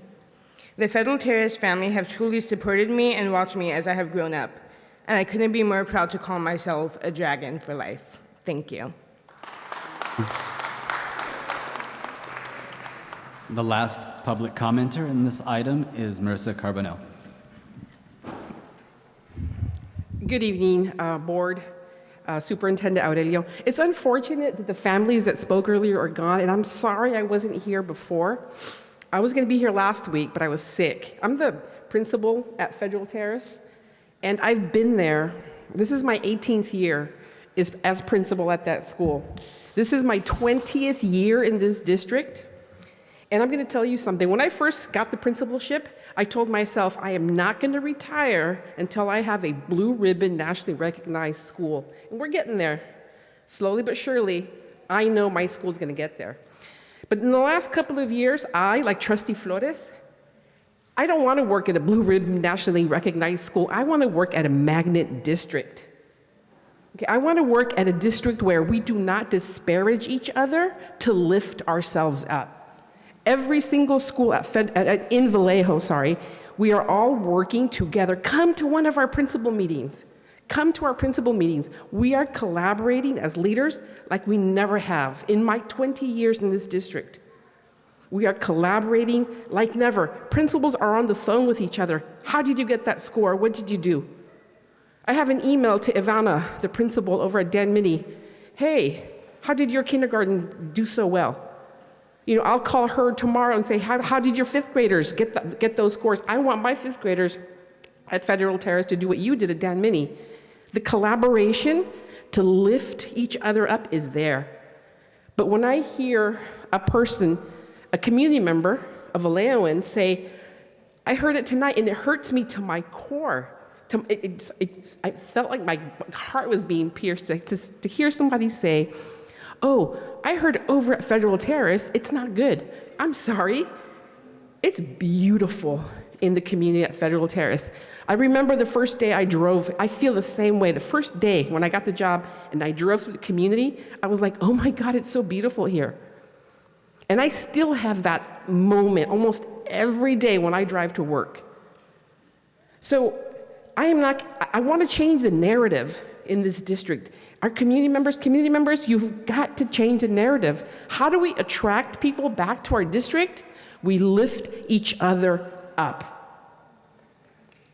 The Federal Terrace family have truly supported me and watched me as I have grown up. And I couldn't be more proud to call myself a Dragon for life. Thank you. The last public commenter in this item is Marissa Carbonell. Good evening, Board, Superintendent Aurelio. It's unfortunate that the families that spoke earlier are gone, and I'm sorry I wasn't here before. I was going to be here last week, but I was sick. I'm the principal at Federal Terrace, and I've been there. This is my 18th year as principal at that school. This is my 20th year in this district. And I'm going to tell you something. When I first got the principalship, I told myself I am not going to retire until I have a blue ribbon, nationally recognized school. And we're getting there. Slowly but surely, I know my school is going to get there. But in the last couple of years, I, like Trustee Flores, I don't want to work at a blue ribbon, nationally recognized school. I want to work at a magnet district. Okay, I want to work at a district where we do not disparage each other to lift ourselves up. Every single school in Vallejo, we are all working together. Come to one of our principal meetings. Come to our principal meetings. We are collaborating as leaders like we never have in my 20 years in this district. We are collaborating like never. Principals are on the phone with each other. How did you get that score? What did you do? I have an email to Ivana, the principal over at Dan Mini. Hey, how did your kindergarten do so well? You know, I'll call her tomorrow and say, how did your fifth graders get those scores? I want my fifth graders at Federal Terrace to do what you did at Dan Mini. The collaboration to lift each other up is there. But when I hear a person, a community member, a Vallejoan, say, I heard it tonight and it hurts me to my core. I felt like my heart was being pierced to hear somebody say, oh, I heard over at Federal Terrace, it's not good. I'm sorry. It's beautiful in the community at Federal Terrace. I remember the first day I drove, I feel the same way. The first day when I got the job and I drove through the community, I was like, oh my God, it's so beautiful here. And I still have that moment almost every day when I drive to work. So I want to change the narrative in this district. Our community members, you've got to change the narrative. How do we attract people back to our district? We lift each other up,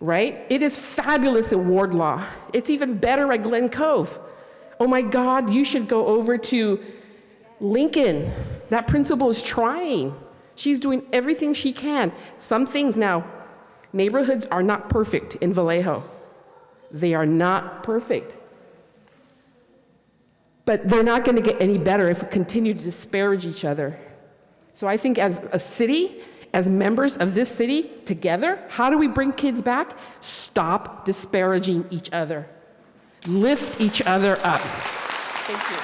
right? It is fabulous at Wardlaw. It's even better at Glen Cove. Oh my God, you should go over to Lincoln. That principal is trying. She's doing everything she can. Some things now, neighborhoods are not perfect in Vallejo. They are not perfect. But they're not going to get any better if we continue to disparage each other. So I think as a city, as members of this city, together, how do we bring kids back? Stop disparaging each other. Lift each other up. Thank you.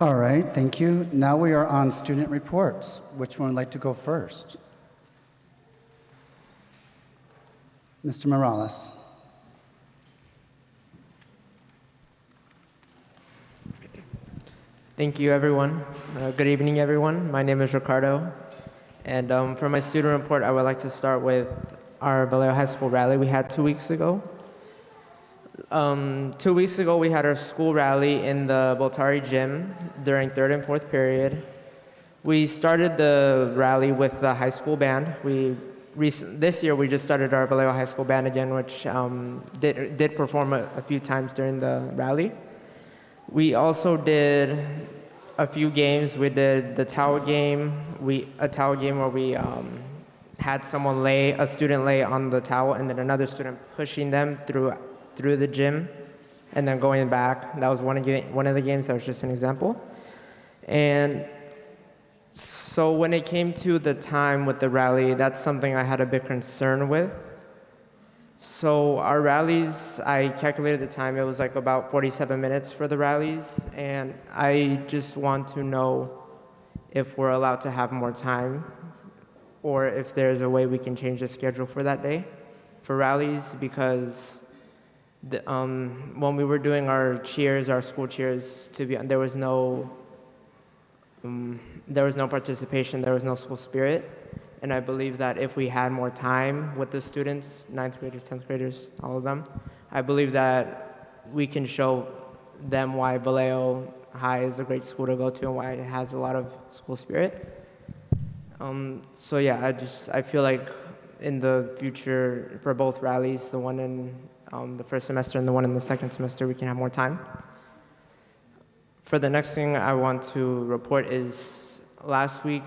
All right, thank you. Now we are on student reports. Which one would like to go first? Mr. Morales. Thank you, everyone. Good evening, everyone. My name is Ricardo. And for my student report, I would like to start with our Vallejo High School rally we had 2 weeks ago. 2 weeks ago, we had our school rally in the Voltari gym during third and fourth period. We started the rally with the high school band. This year, we just started our Vallejo High School band again, which did perform a few times during the rally. We also did a few games. We did the towel game. A towel game where we had a student lay on the towel, and then another student pushing them through the gym, and then going back. That was one of the games. That was just an example. And so when it came to the time with the rally, that's something I had a big concern with. So our rallies, I calculated the time, it was like about 47 minutes for the rallies, and I just want to know if we're allowed to have more time, or if there's a way we can change the schedule for that day for rallies, because when we were doing our cheers, our school cheers, there was no participation, there was no school spirit. And I believe that if we had more time with the students, 9th graders, 10th graders, all of them, I believe that we can show them why Vallejo High is a great school to go to and why it has a lot of school spirit. So yeah, I feel like in the future for both rallies, the one in the first semester and the one in the second semester, we can have more time. For the next thing I want to report is last week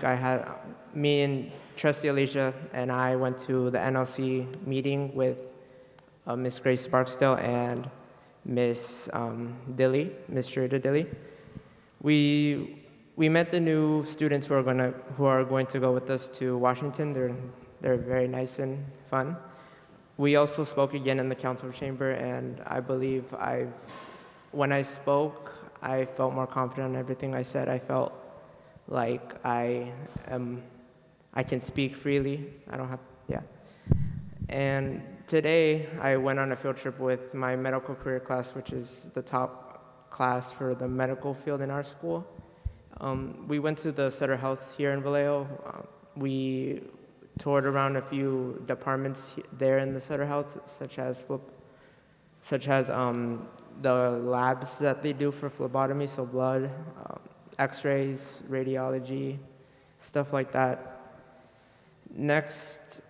me and Trustee Alicia and I went to the NLC meeting with Miss Grace Barksdale and Miss Dilly, Miss Sharita Dilly. We met the new students who are going to go with us to Washington. They're very nice and fun. We also spoke again in the council chamber, and I believe when I spoke, I felt more confident in everything I said. I felt like I can speak freely. And today I went on a field trip with my medical career class, which is the top class for the medical field in our school. We went to the Sutter Health here in Vallejo. We toured around a few departments there in the Sutter Health, such as the labs that they do for phlebotomy, so blood, x-rays, radiology, stuff like that. Next,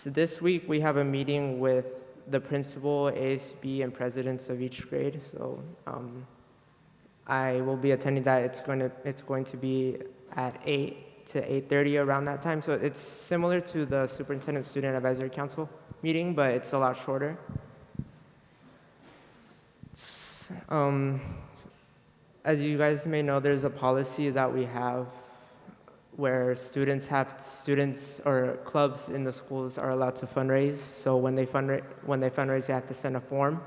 this week we have a meeting with the principal, ASB, and presidents of each grade. So I will be attending that. It's going to be at 8 to 8:30 around that time. So it's similar to the Superintendent Student Advisory Council meeting, but it's a lot shorter. As you guys may know, there's a policy that we have where students or clubs in the schools are allowed to fundraise. So when they fundraise, they have to send a form.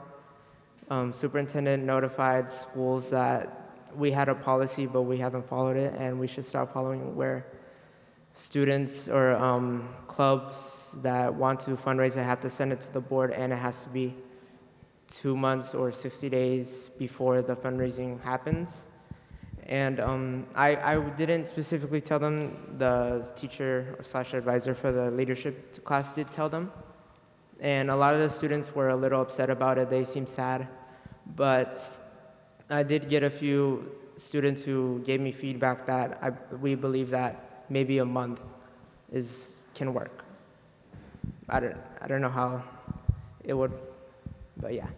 Superintendent notified schools that we had a policy, but we haven't followed it, and we should start following where students or clubs that want to fundraise, they have to send it to the board, and it has to be 2 months or 60 days before the fundraising happens. And I didn't specifically tell them. The teacher / advisor for the leadership class did tell them. And a lot of the students were a little upset about it. They seemed sad. But I did get a few students who gave me feedback that we believe that maybe a month can work. I don't know how it would, but yeah.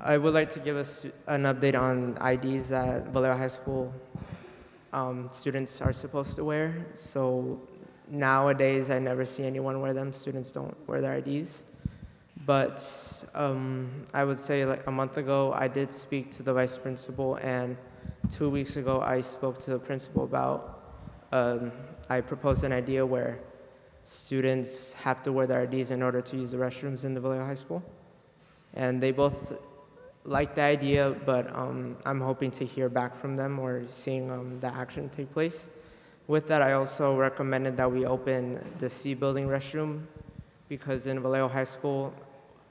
I would like to give us an update on IDs that Vallejo High School students are supposed to wear. So nowadays, I never see anyone wear them. Students don't wear their IDs. But I would say like a month ago, I did speak to the vice principal, and 2 weeks ago, I spoke to the principal about, I proposed an idea where students have to wear their IDs in order to use the restrooms in the Vallejo High School. And they both like the idea, but I'm hoping to hear back from them or seeing the action take place. With that, I also recommended that we open the C building restroom, because in Vallejo High School,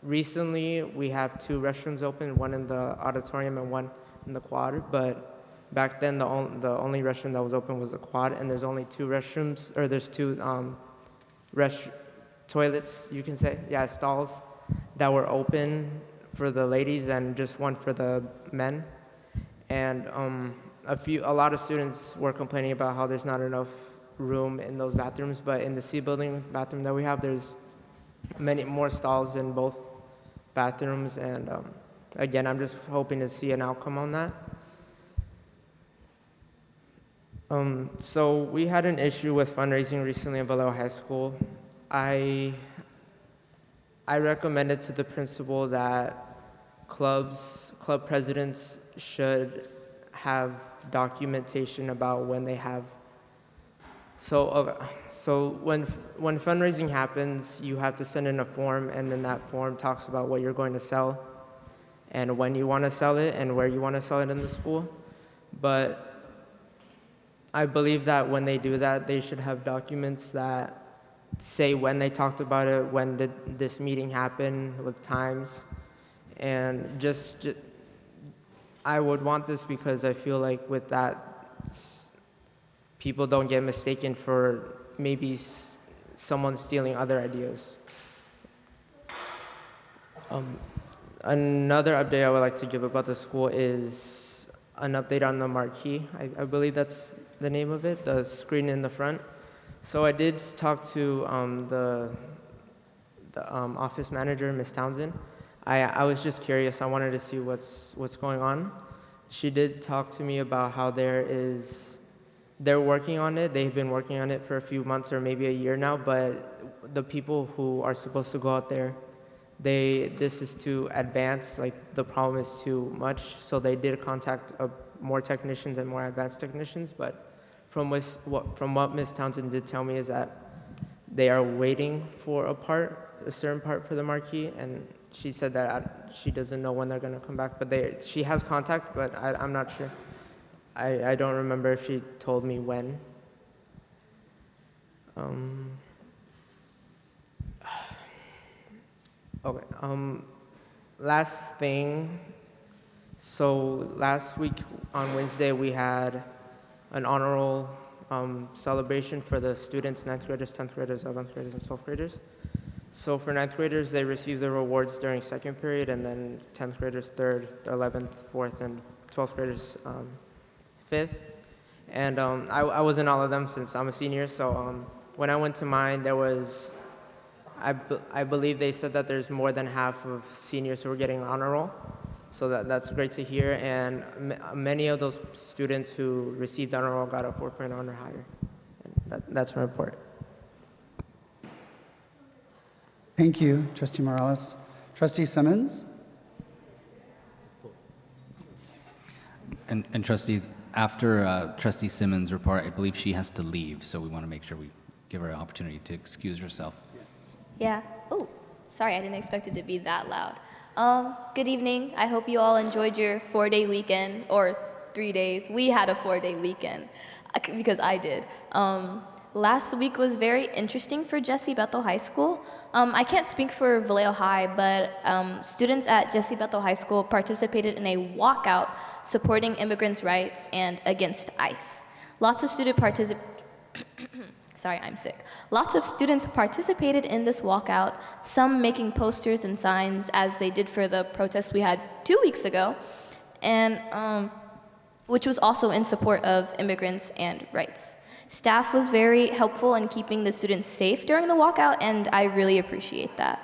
recently we have 2 restrooms open, one in the auditorium and one in the quad, but back then the only restroom that was open was the quad, and there's only 2 restrooms, or there's 2 toilets, you can say, stalls that were open for the ladies and just one for the men. And a lot of students were complaining about how there's not enough room in those bathrooms, but in the C building bathroom that we have, there's many more stalls in both bathrooms, and again, I'm just hoping to see an outcome on that. So we had an issue with fundraising recently in Vallejo High School. I recommended to the principal that club presidents should have documentation about when they have. So when fundraising happens, you have to send in a form, and then that form talks about what you're going to sell, and when you want to sell it, and where you want to sell it in the school. But I believe that when they do that, they should have documents that say when they talked about it, when did this meeting happen, with times, and just I would want this because I feel like with that, people don't get mistaken for maybe someone stealing other ideas. Another update I would like to give about the school is an update on the marquee. I believe that's the name of it, the screen in the front. So I did talk to the office manager, Ms. Townsend. I was just curious. I wanted to see what's going on. She did talk to me about how they're working on it. They've been working on it for a few months or maybe a year now, but the people who are supposed to go out there, this is too advanced, like the problem is too much, so they did contact more technicians and more advanced technicians, but from what Ms. Townsend did tell me is that they are waiting for a certain part for the marquee, and she said that she doesn't know when they're going to come back, but she has contact, but I'm not sure. I don't remember if she told me when. Okay. Last thing. So last week on Wednesday we had an honor roll celebration for the students, 9th graders, 10th graders, 11th graders, and 12th graders. So for 9th graders, they received their rewards during second period, and then 10th graders, 3rd, 11th, 4th, and 12th graders, 5th. And I was in all of them since I'm a senior, so when I went to mine, there was, I believe they said that there's more than half of seniors who are getting honor roll. So that's great to hear, and many of those students who received honor roll got a 4.0 or higher. And that's my report. Thank you, Trustee Morales. Trustee Simmons? And trustees, after Trustee Simmons' report, I believe she has to leave, so we want to make sure we give her an opportunity to excuse herself. Yeah. Oh, sorry, I didn't expect it to be that loud. Good evening. I hope you all enjoyed your 4-day weekend, or 3 days. We had a 4-day weekend, because I did. Last week was very interesting for Jesse Bethel High School. I can't speak for Vallejo High, but students at Jesse Bethel High School participated in a walkout supporting immigrants' rights and against ICE. Lots of students participated in this walkout, some making posters and signs as they did for the protest we had 2 weeks ago, and which was also in support of immigrants and rights. Staff was very helpful in keeping the students safe during the walkout, and I really appreciate that.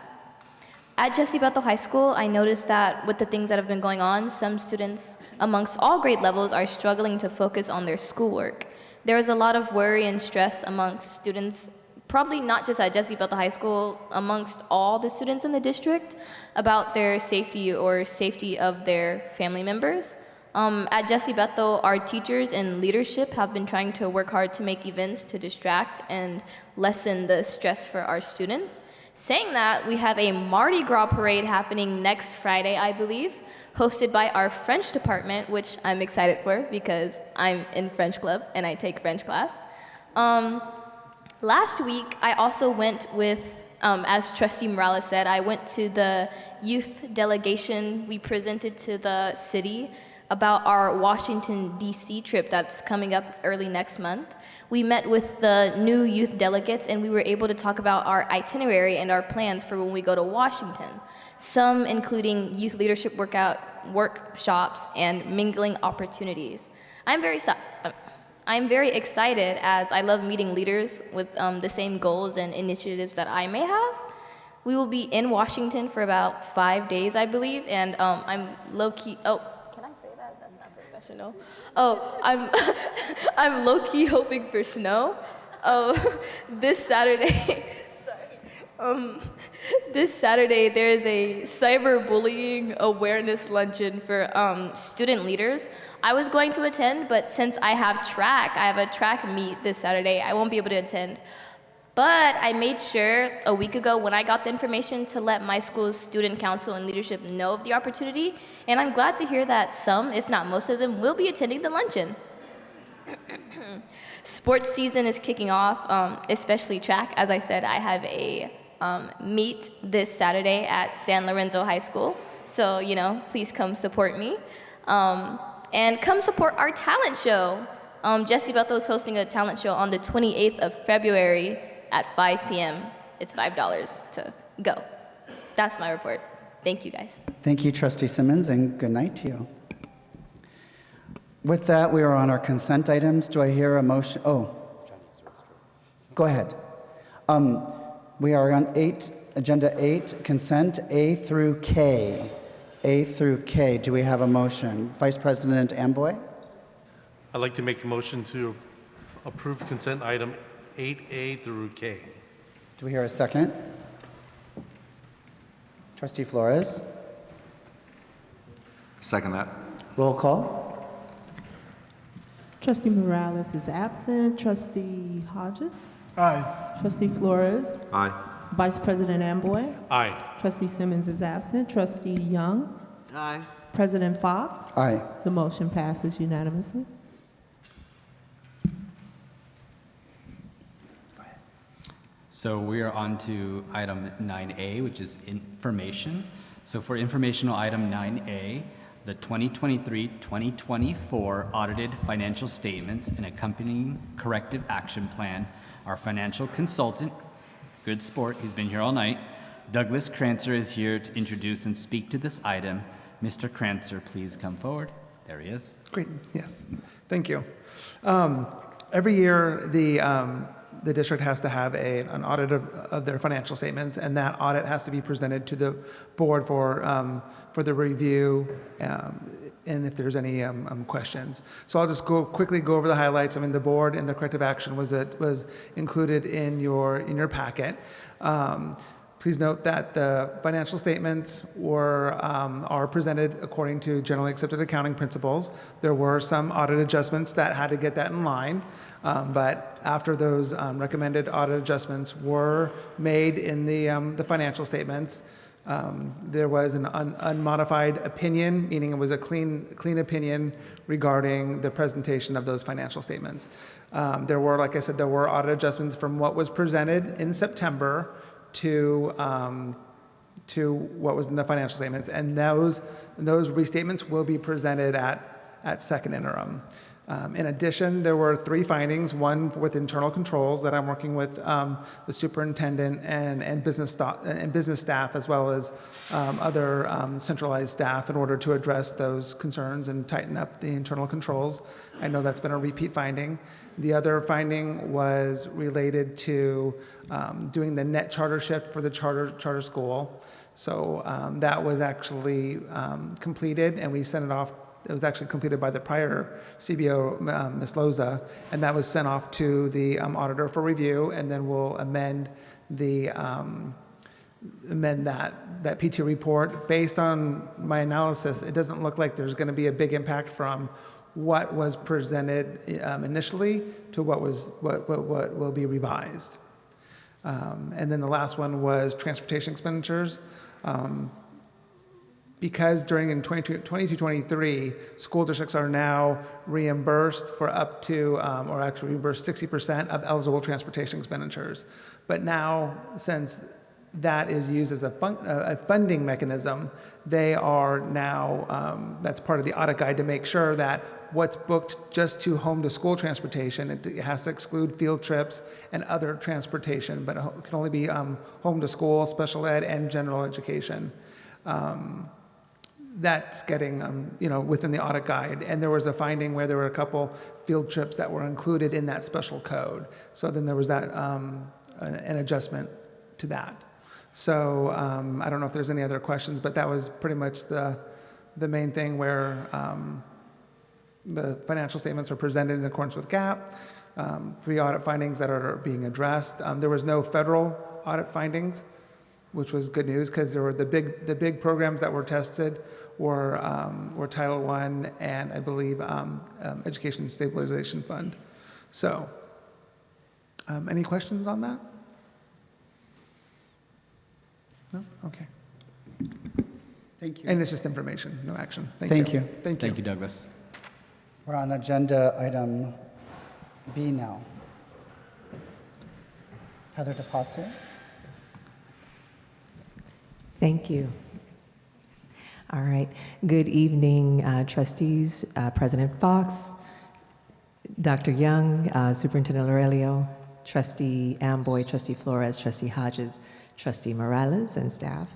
At Jesse Bethel High School, I noticed that with the things that have been going on, some students amongst all grade levels are struggling to focus on their schoolwork. There is a lot of worry and stress amongst students, probably not just at Jesse Bethel High School, amongst all the students in the district, about their safety or safety of their family members. At Jesse Bethel, our teachers and leadership have been trying to work hard to make events to distract and lessen the stress for our students. Saying that, we have a Mardi Gras parade happening next Friday, I believe, hosted by our French department, which I'm excited for because I'm in French club and I take French class. Last week, I also went with, as Trustee Morales said, I went to the youth delegation. We presented to the city about our Washington, D.C. trip that's coming up early next month. We met with the new youth delegates, and we were able to talk about our itinerary and our plans for when we go to Washington, some including youth leadership workshops and mingling opportunities. I'm very excited as I love meeting leaders with the same goals and initiatives that I may have. We will be in Washington for about 5 days, I believe, and I'm low-key, can I say that? That's not professional. I'm low-key hoping for snow. This Saturday, this Saturday there is a cyberbullying awareness luncheon for student leaders. I was going to attend, but since I have a track meet this Saturday, I won't be able to attend. But I made sure a week ago when I got the information to let my school's student council and leadership know of the opportunity, and I'm glad to hear that some, if not most of them, will be attending the luncheon. Sports season is kicking off, especially track. As I said, I have a meet this Saturday at San Lorenzo High School, so, please come support me. And come support our talent show. Jesse Bethel is hosting a talent show on the 28th of February at 5 p.m. It's $5 to go. That's my report. Thank you, guys. Thank you, Trustee Simmons, and good night to you. With that, we are on our consent items. Do I hear a motion? Oh, go ahead. We are on agenda 8, consent A through K. A through K. Do we have a motion? Vice President Amboy? I'd like to make a motion to approve consent item 8A through K. Do we hear a second? Trustee Flores? Second that. Roll call. Trustee Morales is absent. Trustee Hodges? Aye. Trustee Flores? Aye. Vice President Amboy? Aye. Trustee Simmons is absent. Trustee Young? Aye. President Fox? Aye. The motion passes unanimously. So we are on to item 9A, which is information. So for informational item 9A, the 2023-2024 audited financial statements and accompanying corrective action plan, our financial consultant, good sport, he's been here all night, Douglas Crancer is here to introduce and speak to this item. Mr. Crancer, please come forward. There he is. Great, yes, thank you. Every year, the district has to have an audit of their financial statements, and that audit has to be presented to the board for the review, and if there's any questions. So I'll just quickly go over the highlights. I mean, the board and the corrective action was included in your packet. Please note that the financial statements are presented according to generally accepted accounting principles. There were some audit adjustments that had to get that in line, but after those recommended audit adjustments were made in the financial statements, there was an unmodified opinion, meaning it was a clean opinion regarding the presentation of those financial statements. There were, like I said, there were audit adjustments from what was presented in September to what was in the financial statements, and those restatements will be presented at second interim. In addition, there were 3 findings, one with internal controls that I'm working with the superintendent and business staff, as well as other centralized staff, in order to address those concerns and tighten up the internal controls. I know that's been a repeat finding. The other finding was related to doing the net charter shift for the charter school. So that was actually completed, and we sent it off. It was actually completed by the prior CBO, Ms. Loza, and that was sent off to the auditor for review, and then we'll amend that PT report. Based on my analysis, it doesn't look like there's going to be a big impact from what was presented initially to what will be revised. And then the last one was transportation expenditures. Because in 22-23, school districts are now reimbursed for up to, or actually reimbursed 60% of eligible transportation expenditures. But now, since that is used as a funding mechanism, they are now, that's part of the audit guide to make sure that what's booked just to home to school transportation, it has to exclude field trips and other transportation, but it can only be home to school, special ed, and general education. That's getting, within the audit guide. And there was a finding where there were a couple field trips that were included in that special code. So then there was that, an adjustment to that. So I don't know if there's any other questions, but that was pretty much the main thing where the financial statements are presented in accordance with GAAP, 3 audit findings that are being addressed. There was no federal audit findings, which was good news, because there were the big programs that were tested were Title I and I believe Education Stabilization Fund. So, any questions on that? No? Okay. Thank you. And it's just information, no action. Thank you. Thank you. Thank you, Douglas. We're on agenda item B now. Heather DePasso. Thank you. All right. Good evening, trustees, President Fox, Dr. Young, Superintendent Aurelio, Trustee Amboy, Trustee Flores, Trustee Hodges, Trustee Morales, and staff.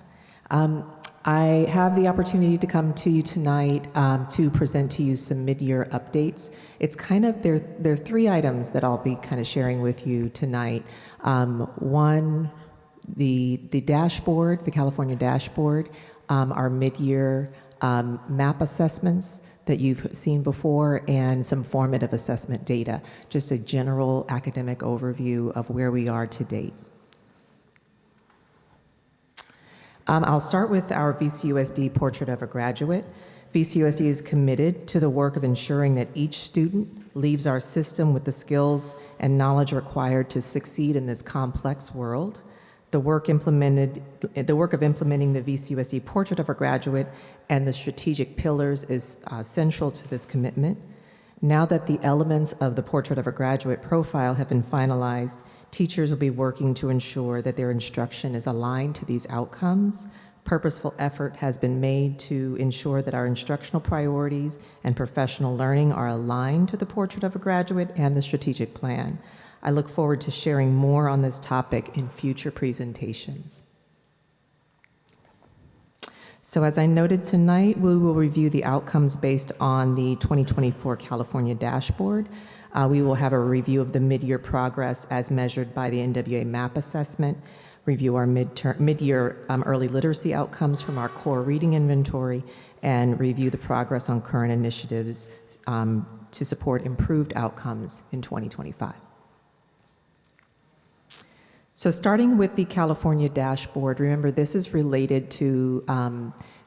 I have the opportunity to come to you tonight to present to you some mid-year updates. It's kind of, there are three items that I'll be kind of sharing with you tonight. One, the dashboard, the California dashboard, our mid-year map assessments that you've seen before, and some formative assessment data, just a general academic overview of where we are to date. I'll start with our VCUSD Portrait of a Graduate. VCUSD is committed to the work of ensuring that each student leaves our system with the skills and knowledge required to succeed in this complex world. The work of implementing the VCUSD Portrait of a Graduate and the strategic pillars is central to this commitment. Now that the elements of the Portrait of a Graduate profile have been finalized, teachers will be working to ensure that their instruction is aligned to these outcomes. Purposeful effort has been made to ensure that our instructional priorities and professional learning are aligned to the Portrait of a Graduate and the strategic plan. I look forward to sharing more on this topic in future presentations. So as I noted tonight, we will review the outcomes based on the 2024 California dashboard. We will have a review of the mid-year progress as measured by the NWA MAP assessment, review our mid-year early literacy outcomes from our core reading inventory, and review the progress on current initiatives to support improved outcomes in 2025. So starting with the California dashboard, remember this is related to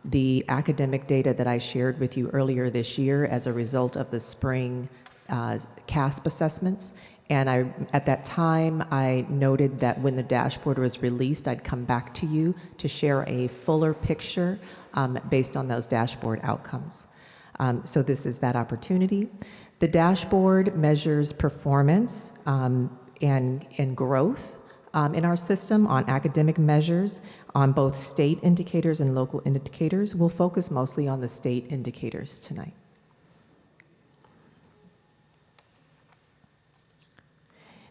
the academic data that I shared with you earlier this year as a result of the spring CASP assessments. And at that time, I noted that when the dashboard was released, I'd come back to you to share a fuller picture based on those dashboard outcomes. So this is that opportunity. The dashboard measures performance and growth in our system on academic measures, on both state indicators and local indicators. We'll focus mostly on the state indicators tonight.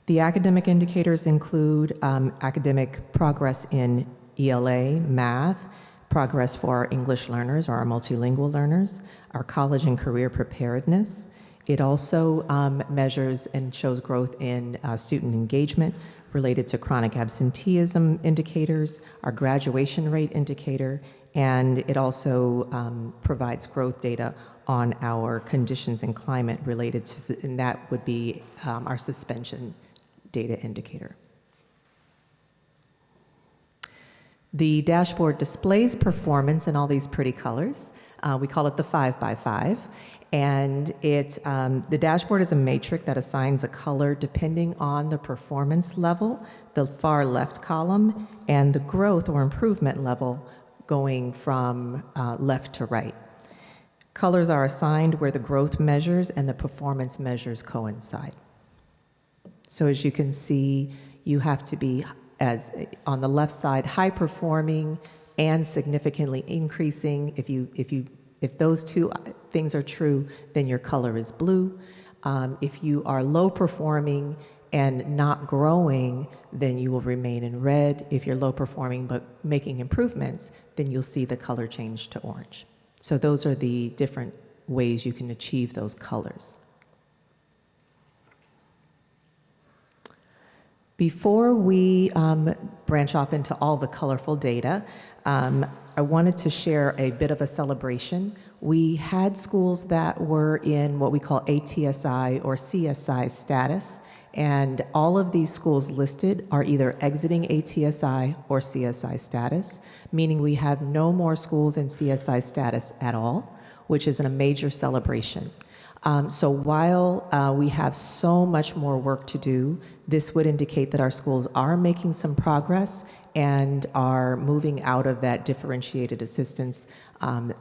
The academic indicators include academic progress in ELA, math, progress for our English learners or our multilingual learners, our college and career preparedness. It also measures and shows growth in student engagement related to chronic absenteeism indicators, our graduation rate indicator, and it also provides growth data on our conditions and climate related to, and that would be our suspension data indicator. The dashboard displays performance in all these pretty colors. We call it the 5x5. And the dashboard is a matrix that assigns a color depending on the performance level, the far left column, and the growth or improvement level going from left to right. Colors are assigned where the growth measures and the performance measures coincide. So as you can see, you have to be, as on the left side, high performing and significantly increasing. If those two things are true, then your color is blue. If you are low performing and not growing, then you will remain in red. If you're low performing but making improvements, then you'll see the color change to orange. So those are the different ways you can achieve those colors. Before we branch off into all the colorful data, I wanted to share a bit of a celebration. We had schools that were in what we call ATSI or CSI status, and all of these schools listed are either exiting ATSI or CSI status, meaning we have no more schools in CSI status at all, which is a major celebration. So while we have so much more work to do, this would indicate that our schools are making some progress and are moving out of that differentiated assistance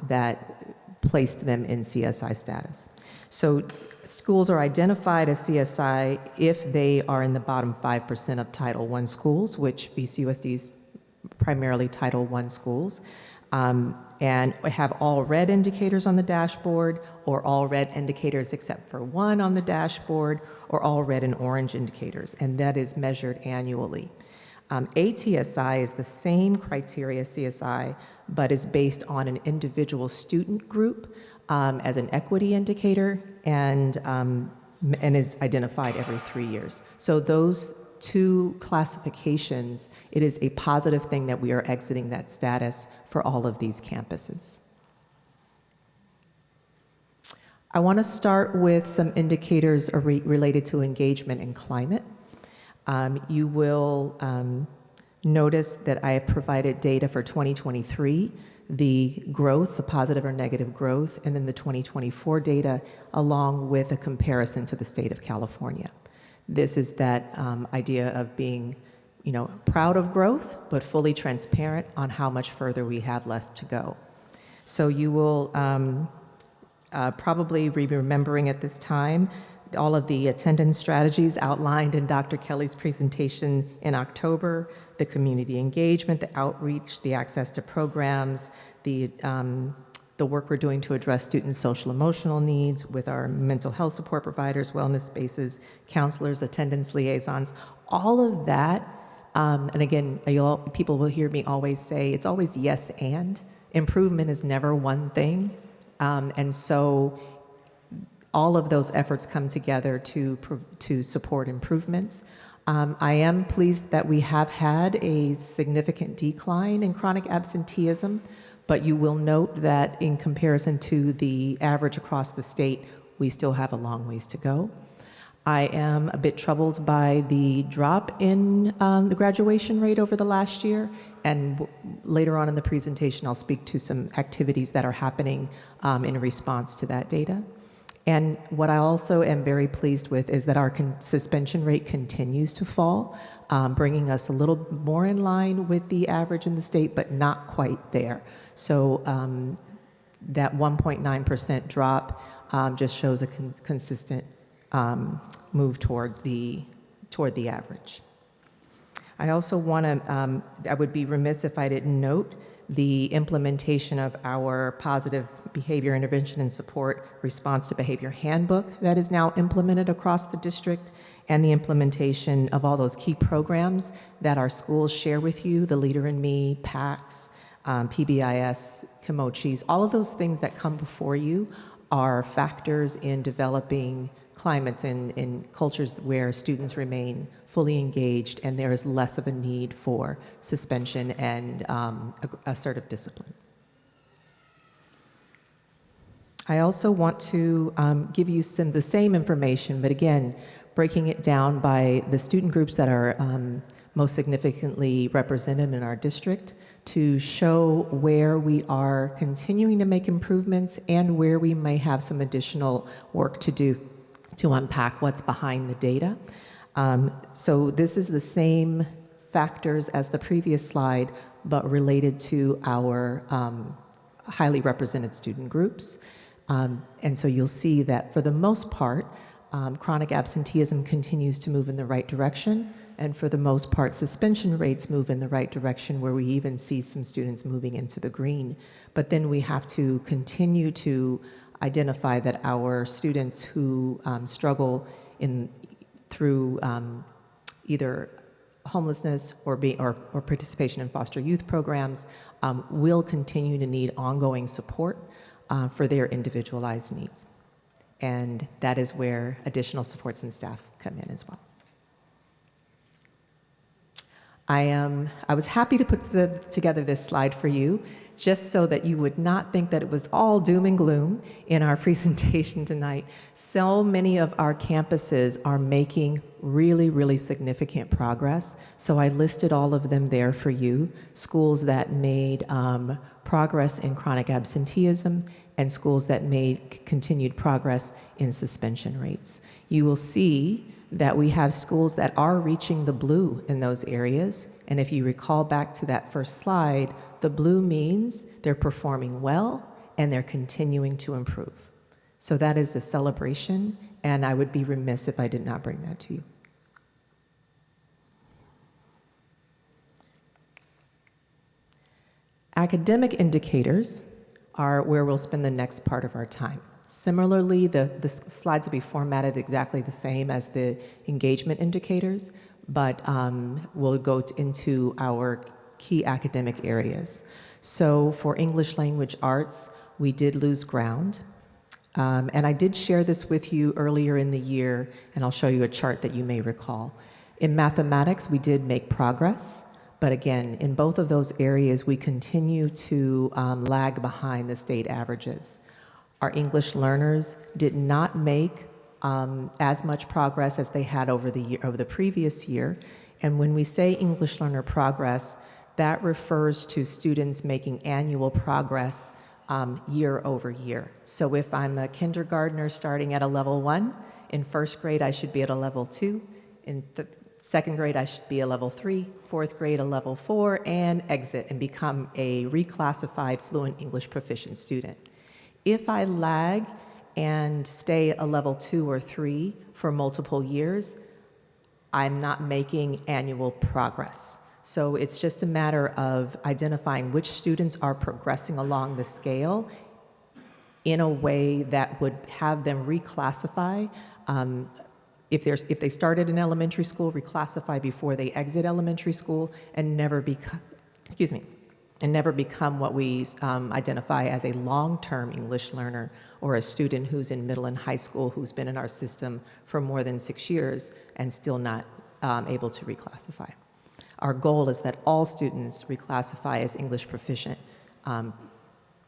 that placed them in CSI status. So schools are identified as CSI if they are in the bottom 5% of Title I schools, which VCUSD is primarily Title I schools. And have all red indicators on the dashboard, or all red indicators except for one on the dashboard, or all red and orange indicators, and that is measured annually. ATSI is the same criteria as CSI, but is based on an individual student group as an equity indicator and is identified every 3 years. So those two classifications, it is a positive thing that we are exiting that status for all of these campuses. I want to start with some indicators related to engagement and climate. You will notice that I have provided data for 2023, the growth, the positive or negative growth, and then the 2024 data, along with a comparison to the state of California. This is that idea of being, proud of growth, but fully transparent on how much further we have left to go. So you will probably be remembering at this time all of the attendance strategies outlined in Dr. Kelly's presentation in October, the community engagement, the outreach, the access to programs, the work we're doing to address students' social emotional needs with our mental health support providers, wellness spaces, counselors, attendance liaisons, all of that. And again, people will hear me always say, it's always yes and. Improvement is never one thing. And so all of those efforts come together to support improvements. I am pleased that we have had a significant decline in chronic absenteeism, but you will note that in comparison to the average across the state, we still have a long ways to go. I am a bit troubled by the drop in the graduation rate over the last year, and later on in the presentation, I'll speak to some activities that are happening in response to that data. And what I also am very pleased with is that our suspension rate continues to fall, bringing us a little more in line with the average in the state, but not quite there. So that 1.9% drop just shows a consistent move toward the average. I also want to, I would be remiss if I didn't note the implementation of our positive behavior intervention and support response to behavior handbook that is now implemented across the district, and the implementation of all those key programs that our schools share with you, the Leader in Me, PACS, PBIS, Kimochis, all of those things that come before you are factors in developing climates in cultures where students remain fully engaged and there is less of a need for suspension and assertive discipline. I also want to give you the same information, but again, breaking it down by the student groups that are most significantly represented in our district to show where we are continuing to make improvements and where we may have some additional work to do to unpack what's behind the data. So this is the same factors as the previous slide, but related to our highly represented student groups. And so you'll see that for the most part, chronic absenteeism continues to move in the right direction. And for the most part, suspension rates move in the right direction, where we even see some students moving into the green. But then we have to continue to identify that our students who struggle through either homelessness or participation in foster youth programs will continue to need ongoing support for their individualized needs. And that is where additional supports and staff come in as well. I was happy to put together this slide for you, just so that you would not think that it was all doom and gloom in our presentation tonight. So many of our campuses are making really, really significant progress. So I listed all of them there for you. Schools that made progress in chronic absenteeism and schools that made continued progress in suspension rates. You will see that we have schools that are reaching the blue in those areas. And if you recall back to that first slide, the blue means they're performing well and they're continuing to improve. So that is a celebration, and I would be remiss if I did not bring that to you. Academic indicators are where we'll spend the next part of our time. Similarly, the slides will be formatted exactly the same as the engagement indicators, but we'll go into our key academic areas. So for English language arts, we did lose ground. And I did share this with you earlier in the year, and I'll show you a chart that you may recall. In mathematics, we did make progress, but again, in both of those areas, we continue to lag behind the state averages. Our English learners did not make as much progress as they had over the previous year. And when we say English learner progress, that refers to students making annual progress year over year. So if I'm a kindergartner starting at a level 1, in first grade I should be at a level 2, in second grade I should be a level 3, fourth grade a level 4, and exit and become a reclassified fluent English proficient student. If I lag and stay a level 2 or 3 for multiple years, I'm not making annual progress. So it's just a matter of identifying which students are progressing along the scale in a way that would have them reclassify. If they started in elementary school, reclassify before they exit elementary school and never become, what we identify as a long-term English learner, or a student who's in middle and high school who's been in our system for more than 6 years and still not able to reclassify. Our goal is that all students reclassify as English proficient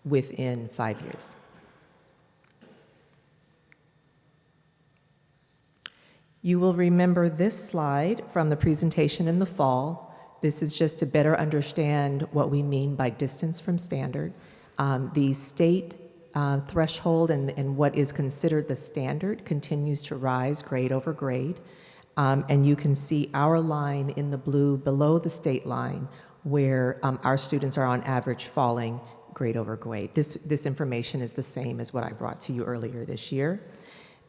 within 5 years. You will remember this slide from the presentation in the fall. This is just to better understand what we mean by distance from standard. The state threshold and what is considered the standard continues to rise grade over grade. And you can see our line in the blue below the state line, where our students are on average falling grade over grade. This information is the same as what I brought to you earlier this year.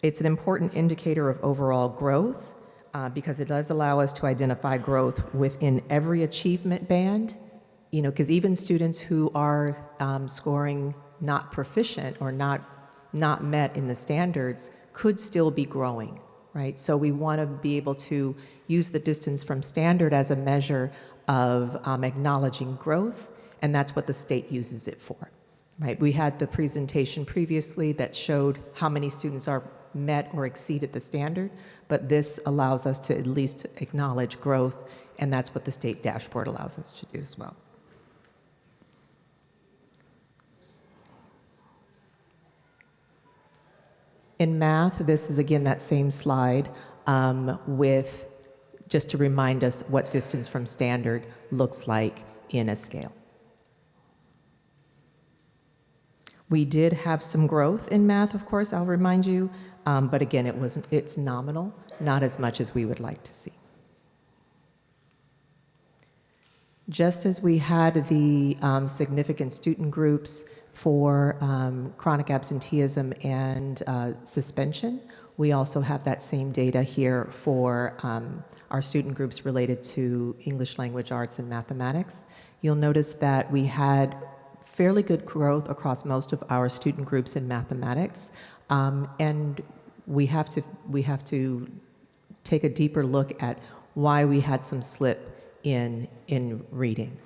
It's an important indicator of overall growth because it does allow us to identify growth within every achievement band, because even students who are scoring not proficient or not met in the standards could still be growing. Right? So we want to be able to use the distance from standard as a measure of acknowledging growth, and that's what the state uses it for. Right? We had the presentation previously that showed how many students are met or exceeded the standard, but this allows us to at least acknowledge growth, and that's what the state dashboard allows us to do as well. In math, this is again that same slide with just to remind us what distance from standard looks like in a scale. We did have some growth in math, of course, I'll remind you, but again, it's nominal, not as much as we would like to see. Just as we had the significant student groups for chronic absenteeism and suspension, we also have that same data here for our student groups related to English language arts and mathematics. You'll notice that we had fairly good growth across most of our student groups in mathematics, and we have to take a deeper look at why we had some slip in reading.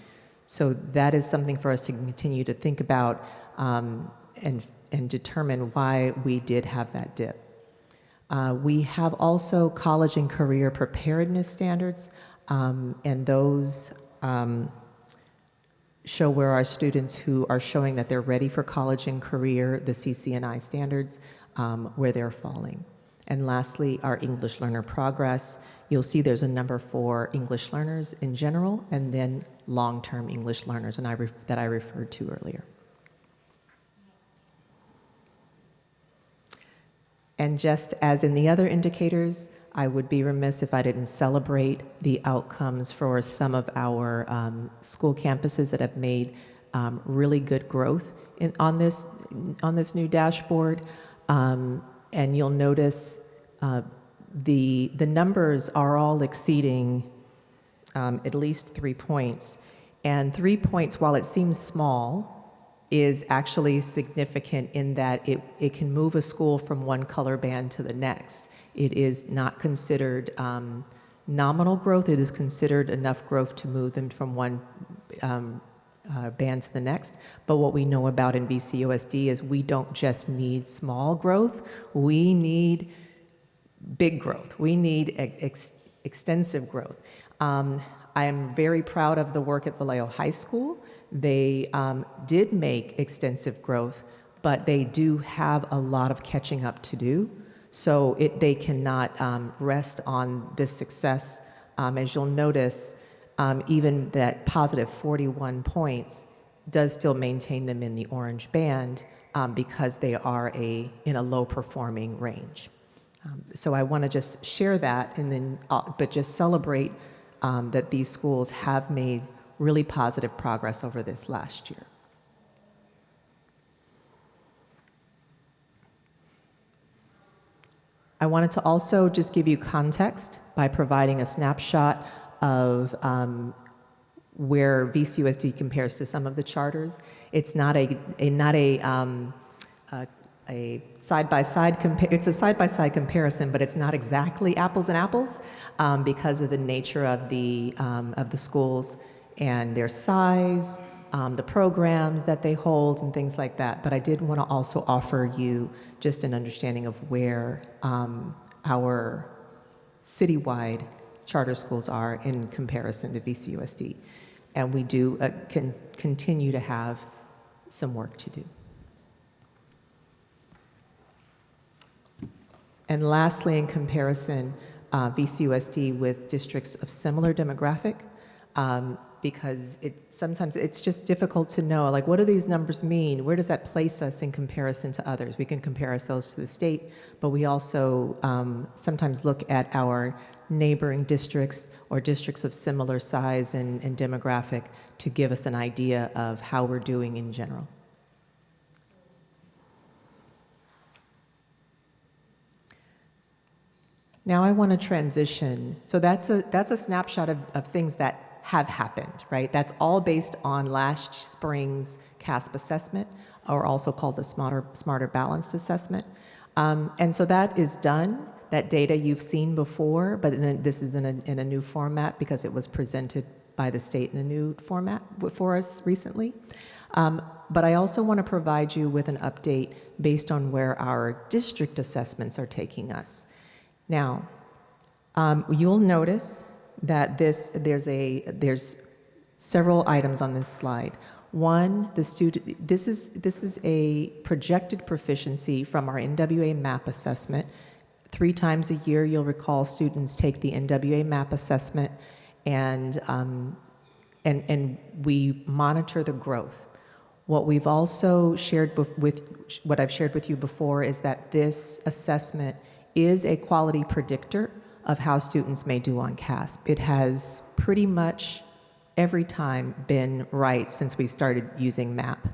So that is something for us to continue to think about and determine why we did have that dip. We have also college and career preparedness standards, and those show where our students who are showing that they're ready for college and career, the CCNI standards, where they're falling. And lastly, our English learner progress. You'll see there's a number for English learners in general, and then long-term English learners that I referred to earlier. And just as in the other indicators, I would be remiss if I didn't celebrate the outcomes for some of our school campuses that have made really good growth on this new dashboard. And you'll notice the numbers are all exceeding at least 3 points. And 3 points, while it seems small, is actually significant in that it can move a school from one color band to the next. It is not considered nominal growth, it is considered enough growth to move them from one band to the next. But what we know about in VCUSD is we don't just need small growth, we need big growth. We need extensive growth. I am very proud of the work at Vallejo High School. They did make extensive growth, but they do have a lot of catching up to do. So they cannot rest on this success. As you'll notice, even that positive 41 points does still maintain them in the orange band because they are in a low performing range. So I want to just share that, and then, but just celebrate that these schools have made really positive progress over this last year. I wanted to also just give you context by providing a snapshot of where VCUSD compares to some of the charters. It's not a side-by-side it's a side-by-side comparison, but it's not exactly apples and apples because of the nature of the schools and their size, the programs that they hold, and things like that. But I did want to also offer you just an understanding of where our citywide charter schools are in comparison to VCUSD. And we do continue to have some work to do. And lastly, in comparison, VCUSD with districts of similar demographic, because sometimes it's just difficult to know, like, what do these numbers mean? Where does that place us in comparison to others? We can compare ourselves to the state, but we also sometimes look at our neighboring districts or districts of similar size and demographic to give us an idea of how we're doing in general. Now I want to transition. So that's a snapshot of things that have happened, right? That's all based on last spring's CASP assessment, or also called the Smarter Balanced Assessment. And so that is done. That data you've seen before, but this is in a new format because it was presented by the state in a new format for us recently. But I also want to provide you with an update based on where our district assessments are taking us. Now, you'll notice that there's several items on this slide. One, this is a projected proficiency from our NWA MAP assessment. 3 times a year, you'll recall, students take the NWA MAP assessment, and we monitor the growth. What we've also shared what I've shared with you before is that this assessment is a quality predictor of how students may do on CASP. It has pretty much every time been right since we started using MAP.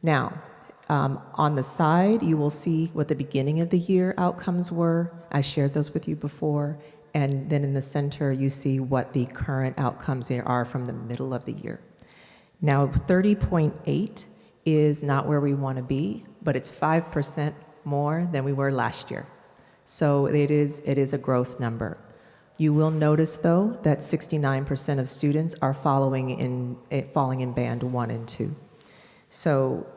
Now, on the side, you will see what the beginning of the year outcomes were. I shared those with you before. And then in the center, you see what the current outcomes are from the middle of the year. Now, 30.8 is not where we want to be, but it's 5% more than we were last year. So it is a growth number. You will notice, though, that 69% of students are falling in band 1 and 2. So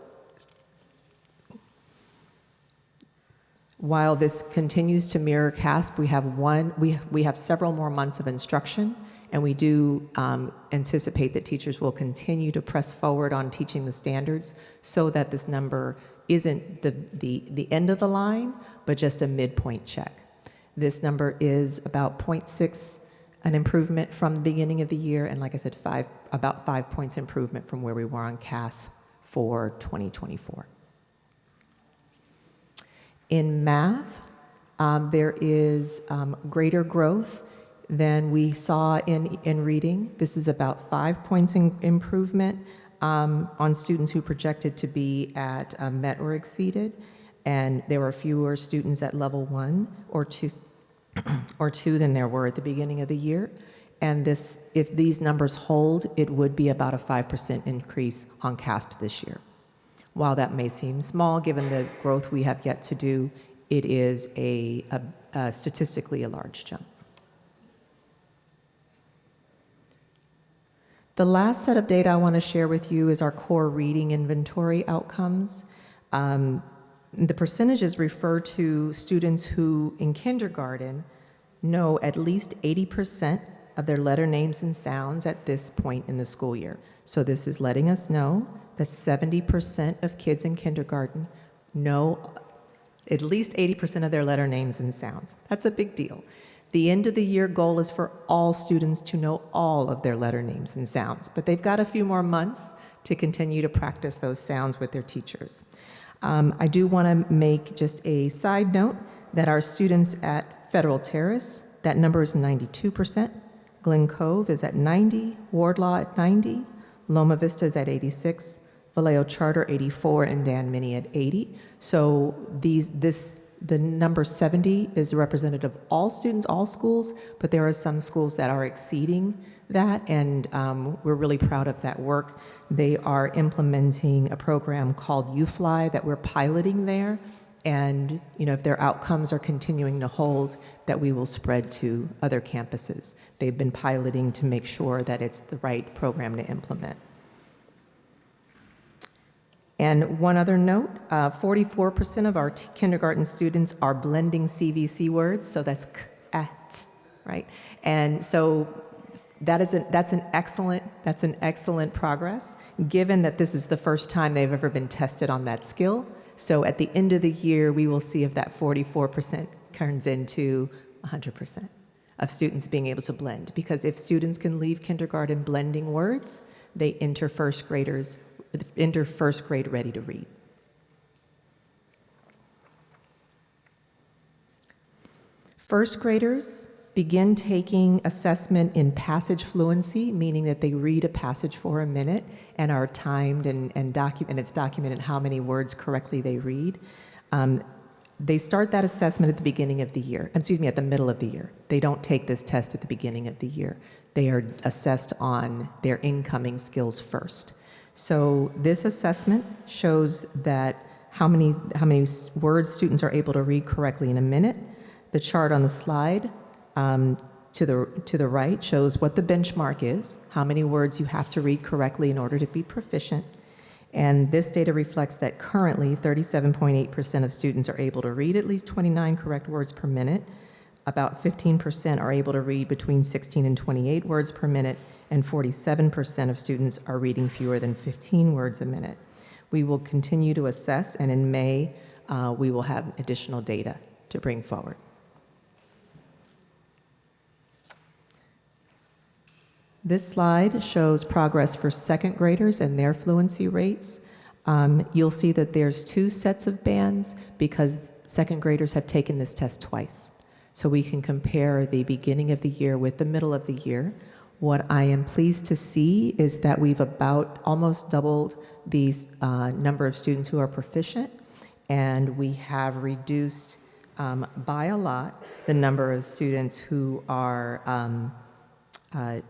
while this continues to mirror CASP, we have several more months of instruction, and we do anticipate that teachers will continue to press forward on teaching the standards so that this number isn't the end of the line, but just a midpoint check. This number is about 0.6, an improvement from the beginning of the year, and like I said, about 5 points improvement from where we were on CAS for 2024. In math, there is greater growth than we saw in reading. This is about 5 points in improvement on students who projected to be at met or exceeded, and there were fewer students at level 1 or 2 than there were at the beginning of the year. And if these numbers hold, it would be about a 5% increase on CASP this year. While that may seem small, given the growth we have yet to do, it is statistically a large jump. The last set of data I want to share with you is our core reading inventory outcomes. The percentages refer to students who in kindergarten know at least 80% of their letter names and sounds at this point in the school year. So this is letting us know that 70% of kids in kindergarten know at least 80% of their letter names and sounds. That's a big deal. The end of the year goal is for all students to know all of their letter names and sounds, but they've got a few more months to continue to practice those sounds with their teachers. I do want to make just a side note that our students at Federal Terrace, that number is 92%. Glen Cove is at 90, Wardlaw at 90, Loma Vista is at 86, Vallejo Charter 84, and Dan Minnie at 80. So the number 70 is representative of all students, all schools, but there are some schools that are exceeding that, and we're really proud of that work. They are implementing a program called UFly that we're piloting there, and if their outcomes are continuing to hold, that we will spread to other campuses. They've been piloting to make sure that it's the right program to implement. And one other note, 44% of our kindergarten students are blending CVC words, so that's k-at, right? And so that's an excellent progress, given that this is the first time they've ever been tested on that skill. So at the end of the year, we will see if that 44% turns into 100% of students being able to blend. Because if students can leave kindergarten blending words, they enter first grade ready to read. First graders begin taking assessment in passage fluency, meaning that they read a passage for a minute and are timed and it's documented how many words correctly they read. They start that assessment at the beginning of the year, at the middle of the year. They don't take this test at the beginning of the year. They are assessed on their incoming skills first. So this assessment shows that how many words students are able to read correctly in a minute. The chart on the slide to the right shows what the benchmark is, how many words you have to read correctly in order to be proficient. And this data reflects that currently 37.8% of students are able to read at least 29 correct words per minute. About 15% are able to read between 16 and 28 words per minute, and 47% of students are reading fewer than 15 words a minute. We will continue to assess, and in May, we will have additional data to bring forward. This slide shows progress for second graders and their fluency rates. You'll see that there's two sets of bands because second graders have taken this test twice. So we can compare the beginning of the year with the middle of the year. What I am pleased to see is that we've about almost doubled the number of students who are proficient, and we have reduced by a lot the number of students who are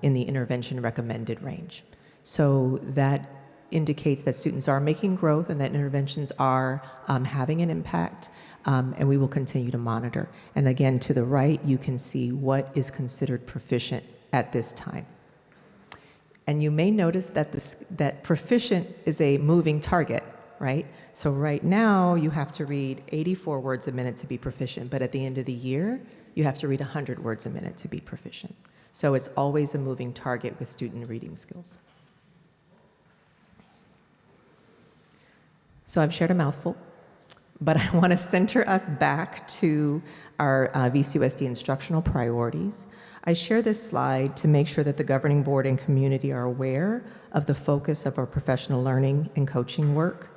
in the intervention recommended range. So that indicates that students are making growth and that interventions are having an impact, and we will continue to monitor. And again, to the right, you can see what is considered proficient at this time. And you may notice that that proficient is a moving target, right? So right now, you have to read 84 words a minute to be proficient, but at the end of the year, you have to read 100 words a minute to be proficient. So it's always a moving target with student reading skills. So I've shared a mouthful, but I want to center us back to our VCUSD instructional priorities. I share this slide to make sure that the governing board and community are aware of the focus of our professional learning and coaching work.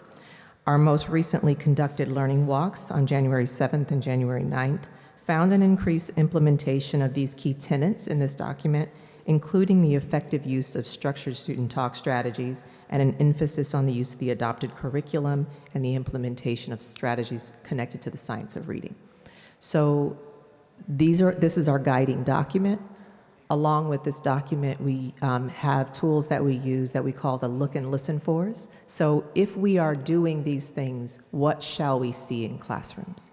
Our most recently conducted learning walks on January 7th and January 9th found an increased implementation of these key tenets in this document, including the effective use of structured student talk strategies and an emphasis on the use of the adopted curriculum and the implementation of strategies connected to the science of reading. So this is our guiding document. Along with this document, we have tools that we use that we call the look and listen fors. So if we are doing these things, what shall we see in classrooms?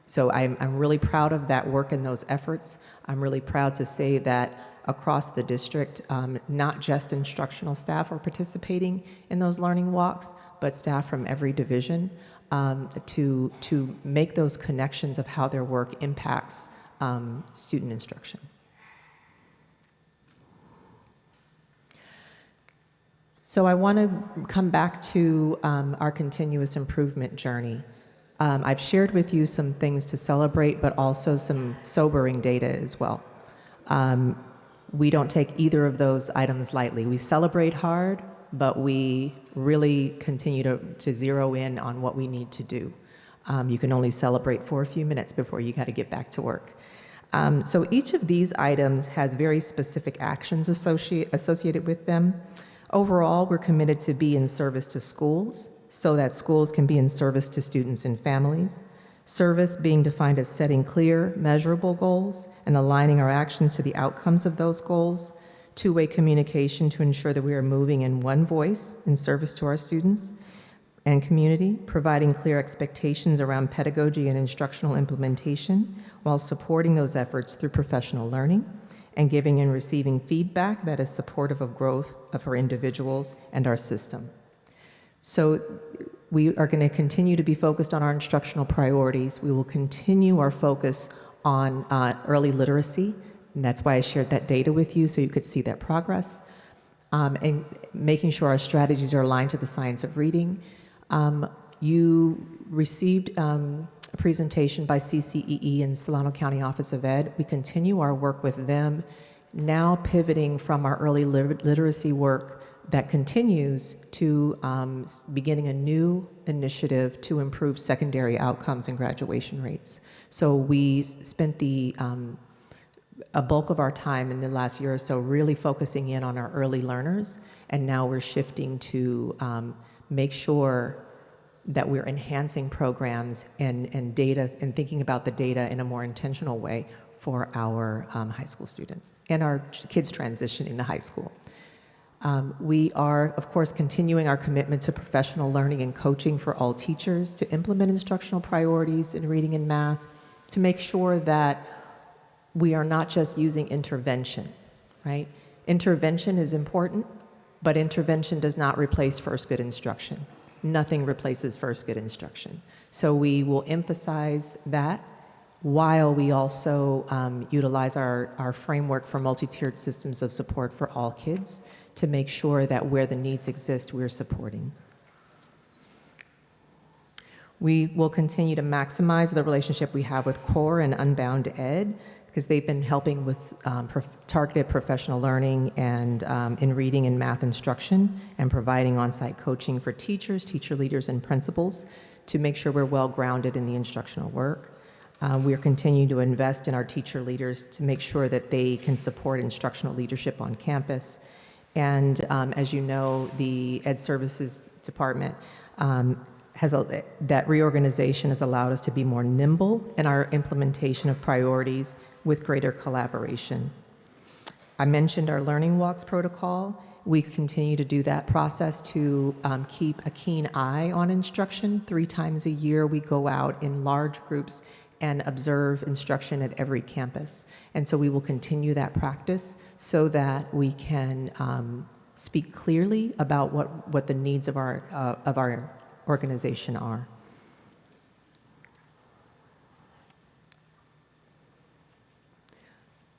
So I'm really proud of that work and those efforts. I'm really proud to say that across the district, not just instructional staff are participating in those learning walks, but staff from every division to make those connections of how their work impacts student instruction. So I want to come back to our continuous improvement journey. I've shared with you some things to celebrate, but also some sobering data as well. We don't take either of those items lightly. We celebrate hard, but we really continue to zero in on what we need to do. You can only celebrate for a few minutes before you got to get back to work. So each of these items has very specific actions associated with them. Overall, we're committed to be in service to schools so that schools can be in service to students and families. Service being defined as setting clear, measurable goals and aligning our actions to the outcomes of those goals. Two-way communication to ensure that we are moving in one voice in service to our students and community, providing clear expectations around pedagogy and instructional implementation while supporting those efforts through professional learning, and giving and receiving feedback that is supportive of growth of our individuals and our system. So we are going to continue to be focused on our instructional priorities. We will continue our focus on early literacy, and that's why I shared that data with you so you could see that progress, and making sure our strategies are aligned to the science of reading. You received a presentation by CCEE and Solano County Office of Ed. We continue our work with them, now pivoting from our early literacy work that continues to beginning a new initiative to improve secondary outcomes and graduation rates. So we spent a bulk of our time in the last year or so really focusing in on our early learners, and now we're shifting to make sure that we're enhancing programs and data and thinking about the data in a more intentional way for our high school students and our kids transitioning to high school. We are, of course, continuing our commitment to professional learning and coaching for all teachers to implement instructional priorities in reading and math, to make sure that we are not just using intervention, right? Intervention is important, but intervention does not replace first good instruction. Nothing replaces first good instruction. So we will emphasize that while we also utilize our framework for multi-tiered systems of support for all kids to make sure that where the needs exist, we're supporting. We will continue to maximize the relationship we have with CORE and Unbound Ed, because they've been helping with targeted professional learning and in reading and math instruction, and providing on-site coaching for teachers, teacher leaders, and principals to make sure we're well-grounded in the instructional work. We are continuing to invest in our teacher leaders to make sure that they can support instructional leadership on campus. And as you know, the Ed Services Department that reorganization has allowed us to be more nimble in our implementation of priorities with greater collaboration. I mentioned our learning walks protocol. We continue to do that process to keep a keen eye on instruction. 3 times a year, we go out in large groups and observe instruction at every campus. And so we will continue that practice so that we can speak clearly about what the needs of our organization are.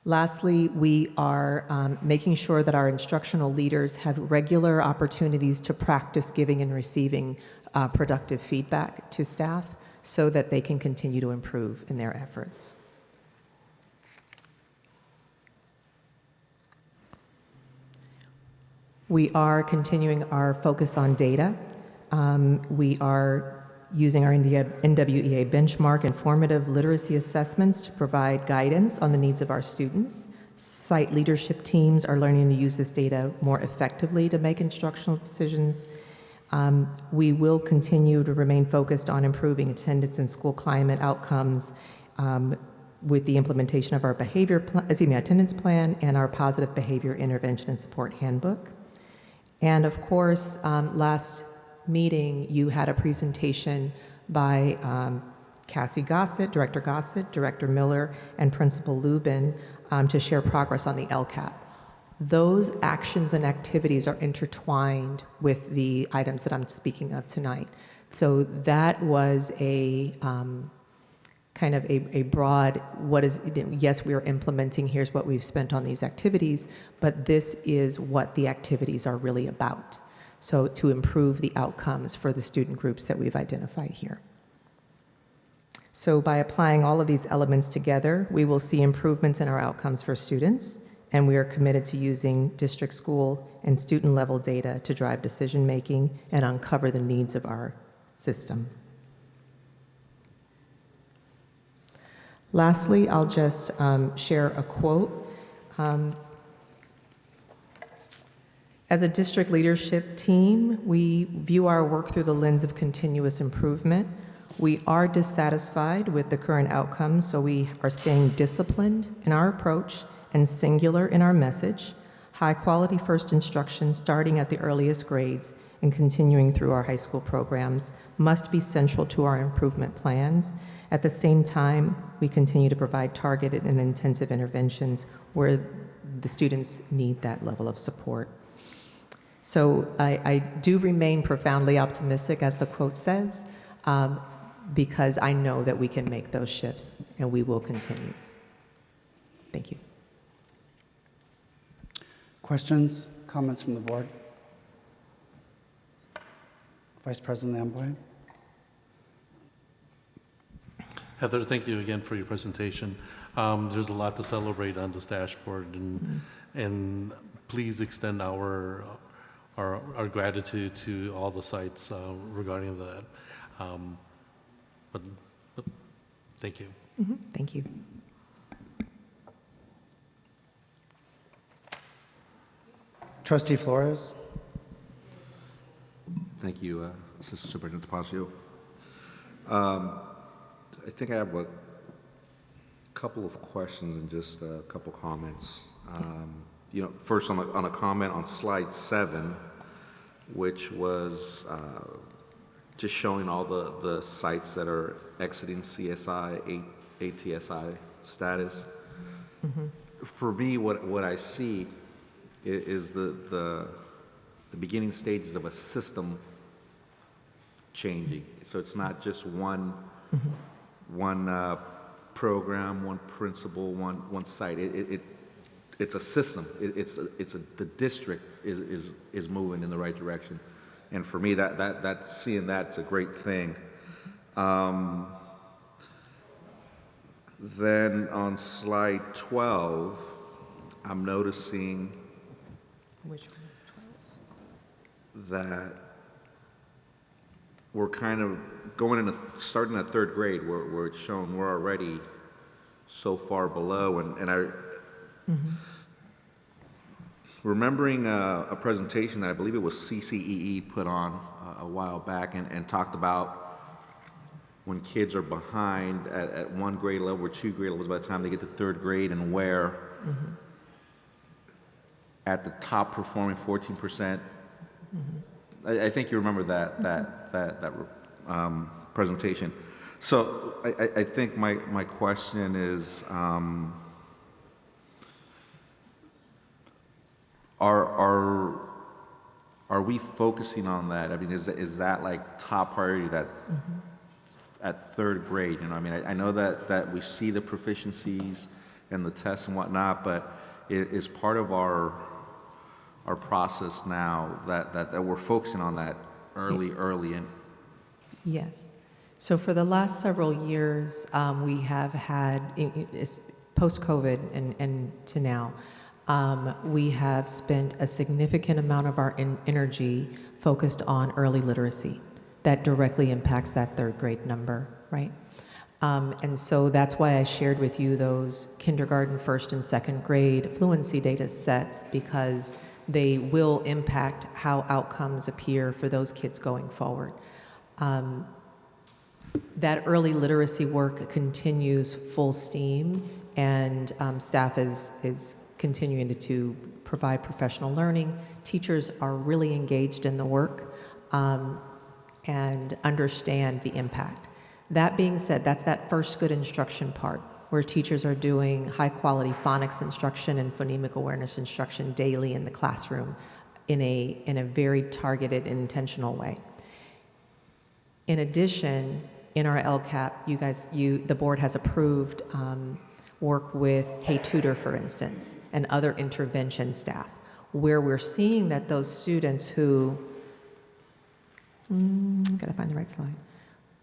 Lastly, we are making sure that our instructional leaders have regular opportunities to practice giving and receiving productive feedback to staff so that they can continue to improve in their efforts. We are continuing our focus on data. We are using our NWEA benchmark informative literacy assessments to provide guidance on the needs of our students. Site leadership teams are learning to use this data more effectively to make instructional decisions. We will continue to remain focused on improving attendance and school climate outcomes with the implementation of our attendance plan and our positive behavior intervention and support handbook. And of course, last meeting, you had a presentation by Cassie Gossett, Director Miller, and Principal Lubin to share progress on the LCAP. Those actions and activities are intertwined with the items that I'm speaking of tonight. So that was a kind of a broad, yes, we are implementing, here's what we've spent on these activities, but this is what the activities are really about. So to improve the outcomes for the student groups that we've identified here. So by applying all of these elements together, we will see improvements in our outcomes for students, and we are committed to using district, school, and student level data to drive decision-making and uncover the needs of our system. Lastly, I'll just share a quote. As a district leadership team, we view our work through the lens of continuous improvement. We are dissatisfied with the current outcomes, so we are staying disciplined in our approach and singular in our message. High-quality first instruction starting at the earliest grades and continuing through our high school programs must be central to our improvement plans. At the same time, we continue to provide targeted and intensive interventions where the students need that level of support. So I do remain profoundly optimistic, as the quote says, because I know that we can make those shifts, and we will continue. Thank you. Questions, comments from the board? Vice President Amboy. Heather, thank you again for your presentation. There's a lot to celebrate on this dashboard, and please extend our gratitude to all the sites regarding that. But thank you. Thank you. Trustee Flores. Thank you, Assistant Superintendent Tapacio. I think I have a couple of questions and just a couple comments. First on a comment on slide 7, which was just showing all the sites that are exiting CSI, ATSI status. For me, what I see is the beginning stages of a system changing. So it's not just one program, one principal, one site. It's a system. The district is moving in the right direction, and for me, seeing that's a great thing. Then on slide 12, I'm noticing Which one is 12? that we're kind of starting at 3rd grade, where it's shown we're already so far below, and I. Remembering a presentation that I believe it was CCEE put on a while back and talked about when kids are behind at 1 grade level or 2 grade levels by the time they get to 3rd grade, and where at the top performing 14%. I think you remember that presentation. So I think my question is, are we focusing on that? I mean, is that like top priority that at 3rd grade? I mean, I know that we see the proficiencies and the tests and whatnot, but is part of our process now that we're focusing on that early in? Yes. So for the last several years, we have had, post-COVID and to now, we have spent a significant amount of our energy focused on early literacy. That directly impacts that 3rd grade number, right? And so that's why I shared with you those kindergarten, 1st and 2nd grade fluency data sets, because they will impact how outcomes appear for those kids going forward. That early literacy work continues full steam, and staff is continuing to provide professional learning. Teachers are really engaged in the work and understand the impact. That being said, that's that first good instruction part, where teachers are doing high-quality phonics instruction and phonemic awareness instruction daily in the classroom in a very targeted and intentional way. In addition, in our LCAP, the board has approved work with Hey Tutor, for instance, and other intervention staff, where we're seeing that those students who, gotta find the right slide.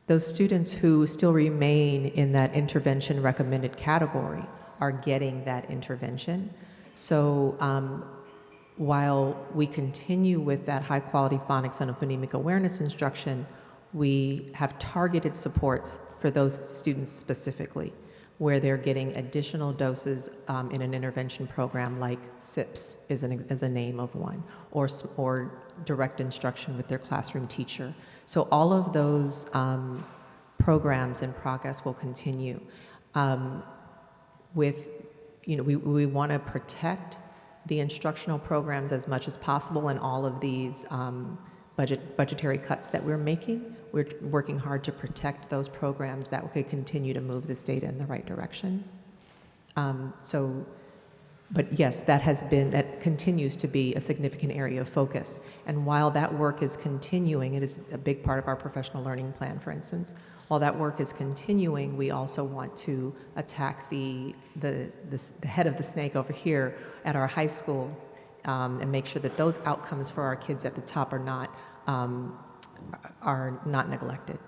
Those students who still remain in that intervention recommended category are getting that intervention. So while we continue with that high quality phonics and phonemic awareness instruction, we have targeted supports for those students specifically, where they're getting additional doses in an intervention program like SIPS is a name of one, or direct instruction with their classroom teacher. So all of those programs in progress will continue. We want to protect the instructional programs as much as possible in all of these budgetary cuts that we're making. We're working hard to protect those programs that could continue to move this data in the right direction. But yes, that continues to be a significant area of focus. And while that work is continuing, it is a big part of our professional learning plan, for instance. While that work is continuing, we also want to attack the head of the snake over here at our high school and make sure that those outcomes for our kids at the top are not neglected,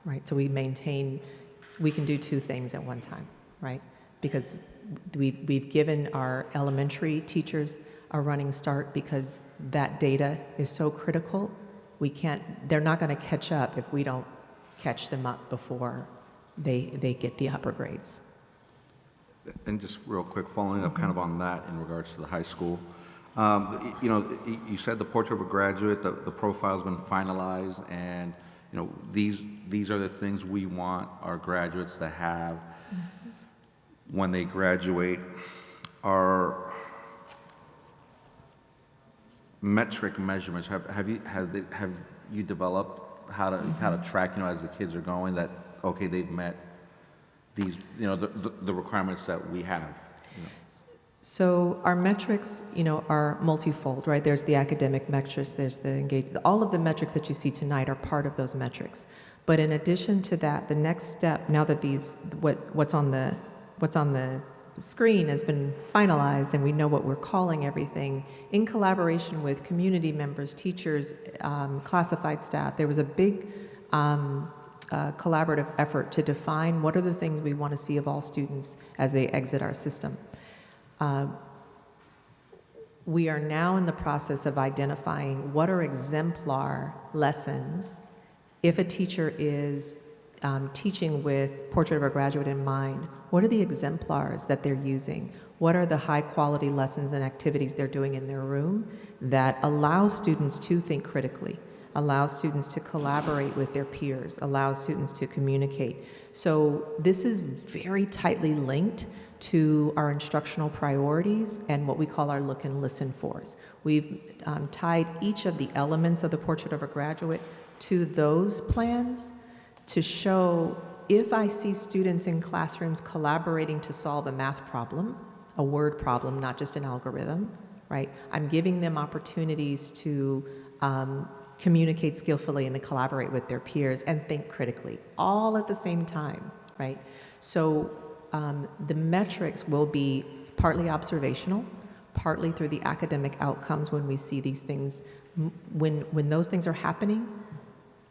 right? So we can do two things at one time, right? Because we've given our elementary teachers a running start because that data is so critical. They're not going to catch up if we don't catch them up before they get the upper grades. And just real quick, following up kind of on that in regards to the high school, you said the portrait of a graduate, the profile's been finalized, and these are the things we want our graduates to have when they graduate. Our metric measurements, have you developed how to track, as the kids are going, that okay, they've met these, the requirements that we have? So our metrics, are multifold, right? There's the academic metrics, there's the engagement. All of the metrics that you see tonight are part of those metrics. But in addition to that, the next step, now that what's on the screen has been finalized and we know what we're calling everything, in collaboration with community members, teachers, classified staff, there was a big collaborative effort to define what are the things we want to see of all students as they exit our system. We are now in the process of identifying what are exemplar lessons if a teacher is teaching with Portrait of a Graduate in mind. What are the exemplars that they're using? What are the high quality lessons and activities they're doing in their room that allow students to think critically, allow students to collaborate with their peers, allow students to communicate? So this is very tightly linked to our instructional priorities and what we call our look and listen fors. We've tied each of the elements of the Portrait of a Graduate to those plans to show if I see students in classrooms collaborating to solve a math problem, a word problem, not just an algorithm, right? I'm giving them opportunities to communicate skillfully and to collaborate with their peers and think critically, all at the same time, right? So the metrics will be partly observational, partly through the academic outcomes when we see these things. When those things are happening,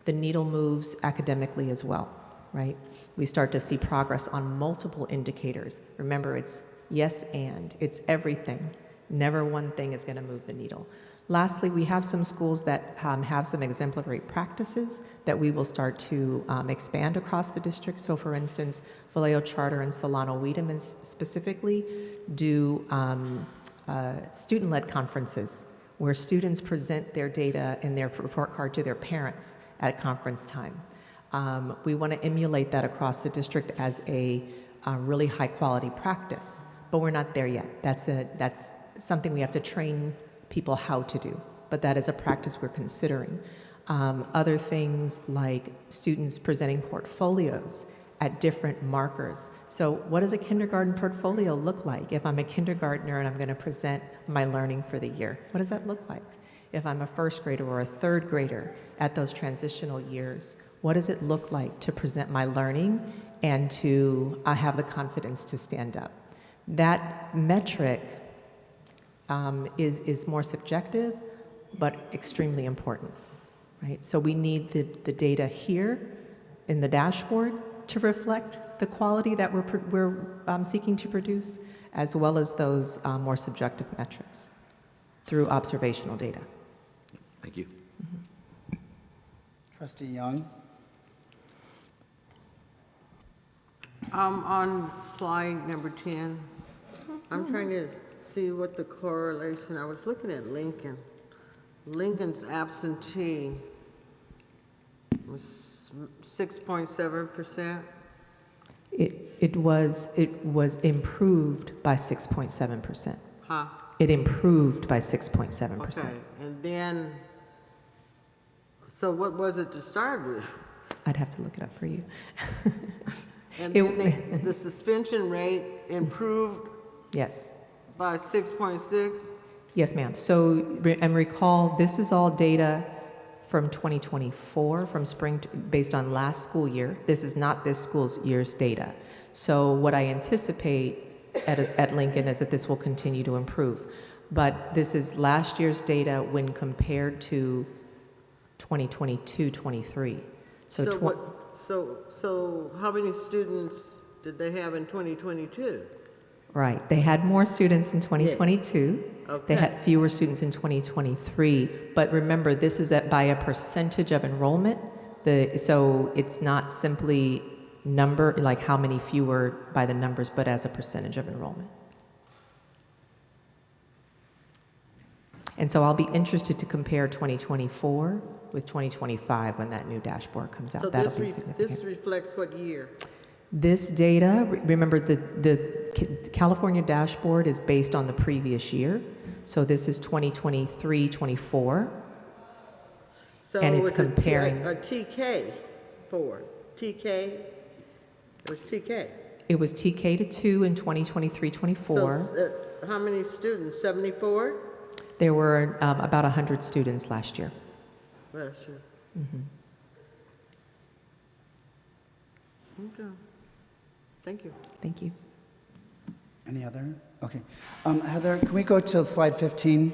the needle moves academically as well, right? We start to see progress on multiple indicators. Remember, it's yes and, it's everything. Never one thing is going to move the needle. Lastly, we have some schools that have some exemplary practices that we will start to expand across the district. So for instance, Vallejo Charter and Solano Wiedemann specifically do student-led conferences where students present their data and their report card to their parents at conference time. We want to emulate that across the district as a really high-quality practice, but we're not there yet. That's something we have to train people how to do, but that is a practice we're considering. Other things like students presenting portfolios at different markers. So what does a kindergarten portfolio look like if I'm a kindergartner and I'm going to present my learning for the year? What does that look like? If I'm a first grader or a third grader at those transitional years, what does it look like to present my learning and to have the confidence to stand up? That metric is more subjective, but extremely important, right? So we need the data here in the dashboard to reflect the quality that we're seeking to produce, as well as those more subjective metrics through observational data. Thank you. Trustee Young? On slide number 10, I'm trying to see what the correlation, I was looking at Lincoln. Lincoln's absentee was 6.7%. It was improved by 6.7%. Huh? It improved by 6.7%. Okay, and then, so what was it to start with? I'd have to look it up for you. And then the suspension rate improved Yes. by 6.6? Yes, ma'am. So, and recall, this is all data from 2024, from spring, based on last school year. This is not this school's year's data. So what I anticipate at Lincoln is that this will continue to improve. But this is last year's data when compared to 2022-23. So how many students did they have in 2022? Right. They had more students in 2022. Okay. They had fewer students in 2023. But remember, this is by a percentage of enrollment. So it's not simply number, like how many fewer by the numbers, but as a percentage of enrollment. And so I'll be interested to compare 2024 with 2025 when that new dashboard comes out. So That'll be significant. this reflects what year? This data, remember the California dashboard is based on the previous year. So this is 2023-24. So and it's was comparing. a TK for TK? It was TK. It was TK to 2 in 2023-24. So how many students? 74? There were about 100 students last year. Last year. Mm-hmm. Okay. Thank you. Thank you. Any other? Okay. Heather, can we go to slide 15?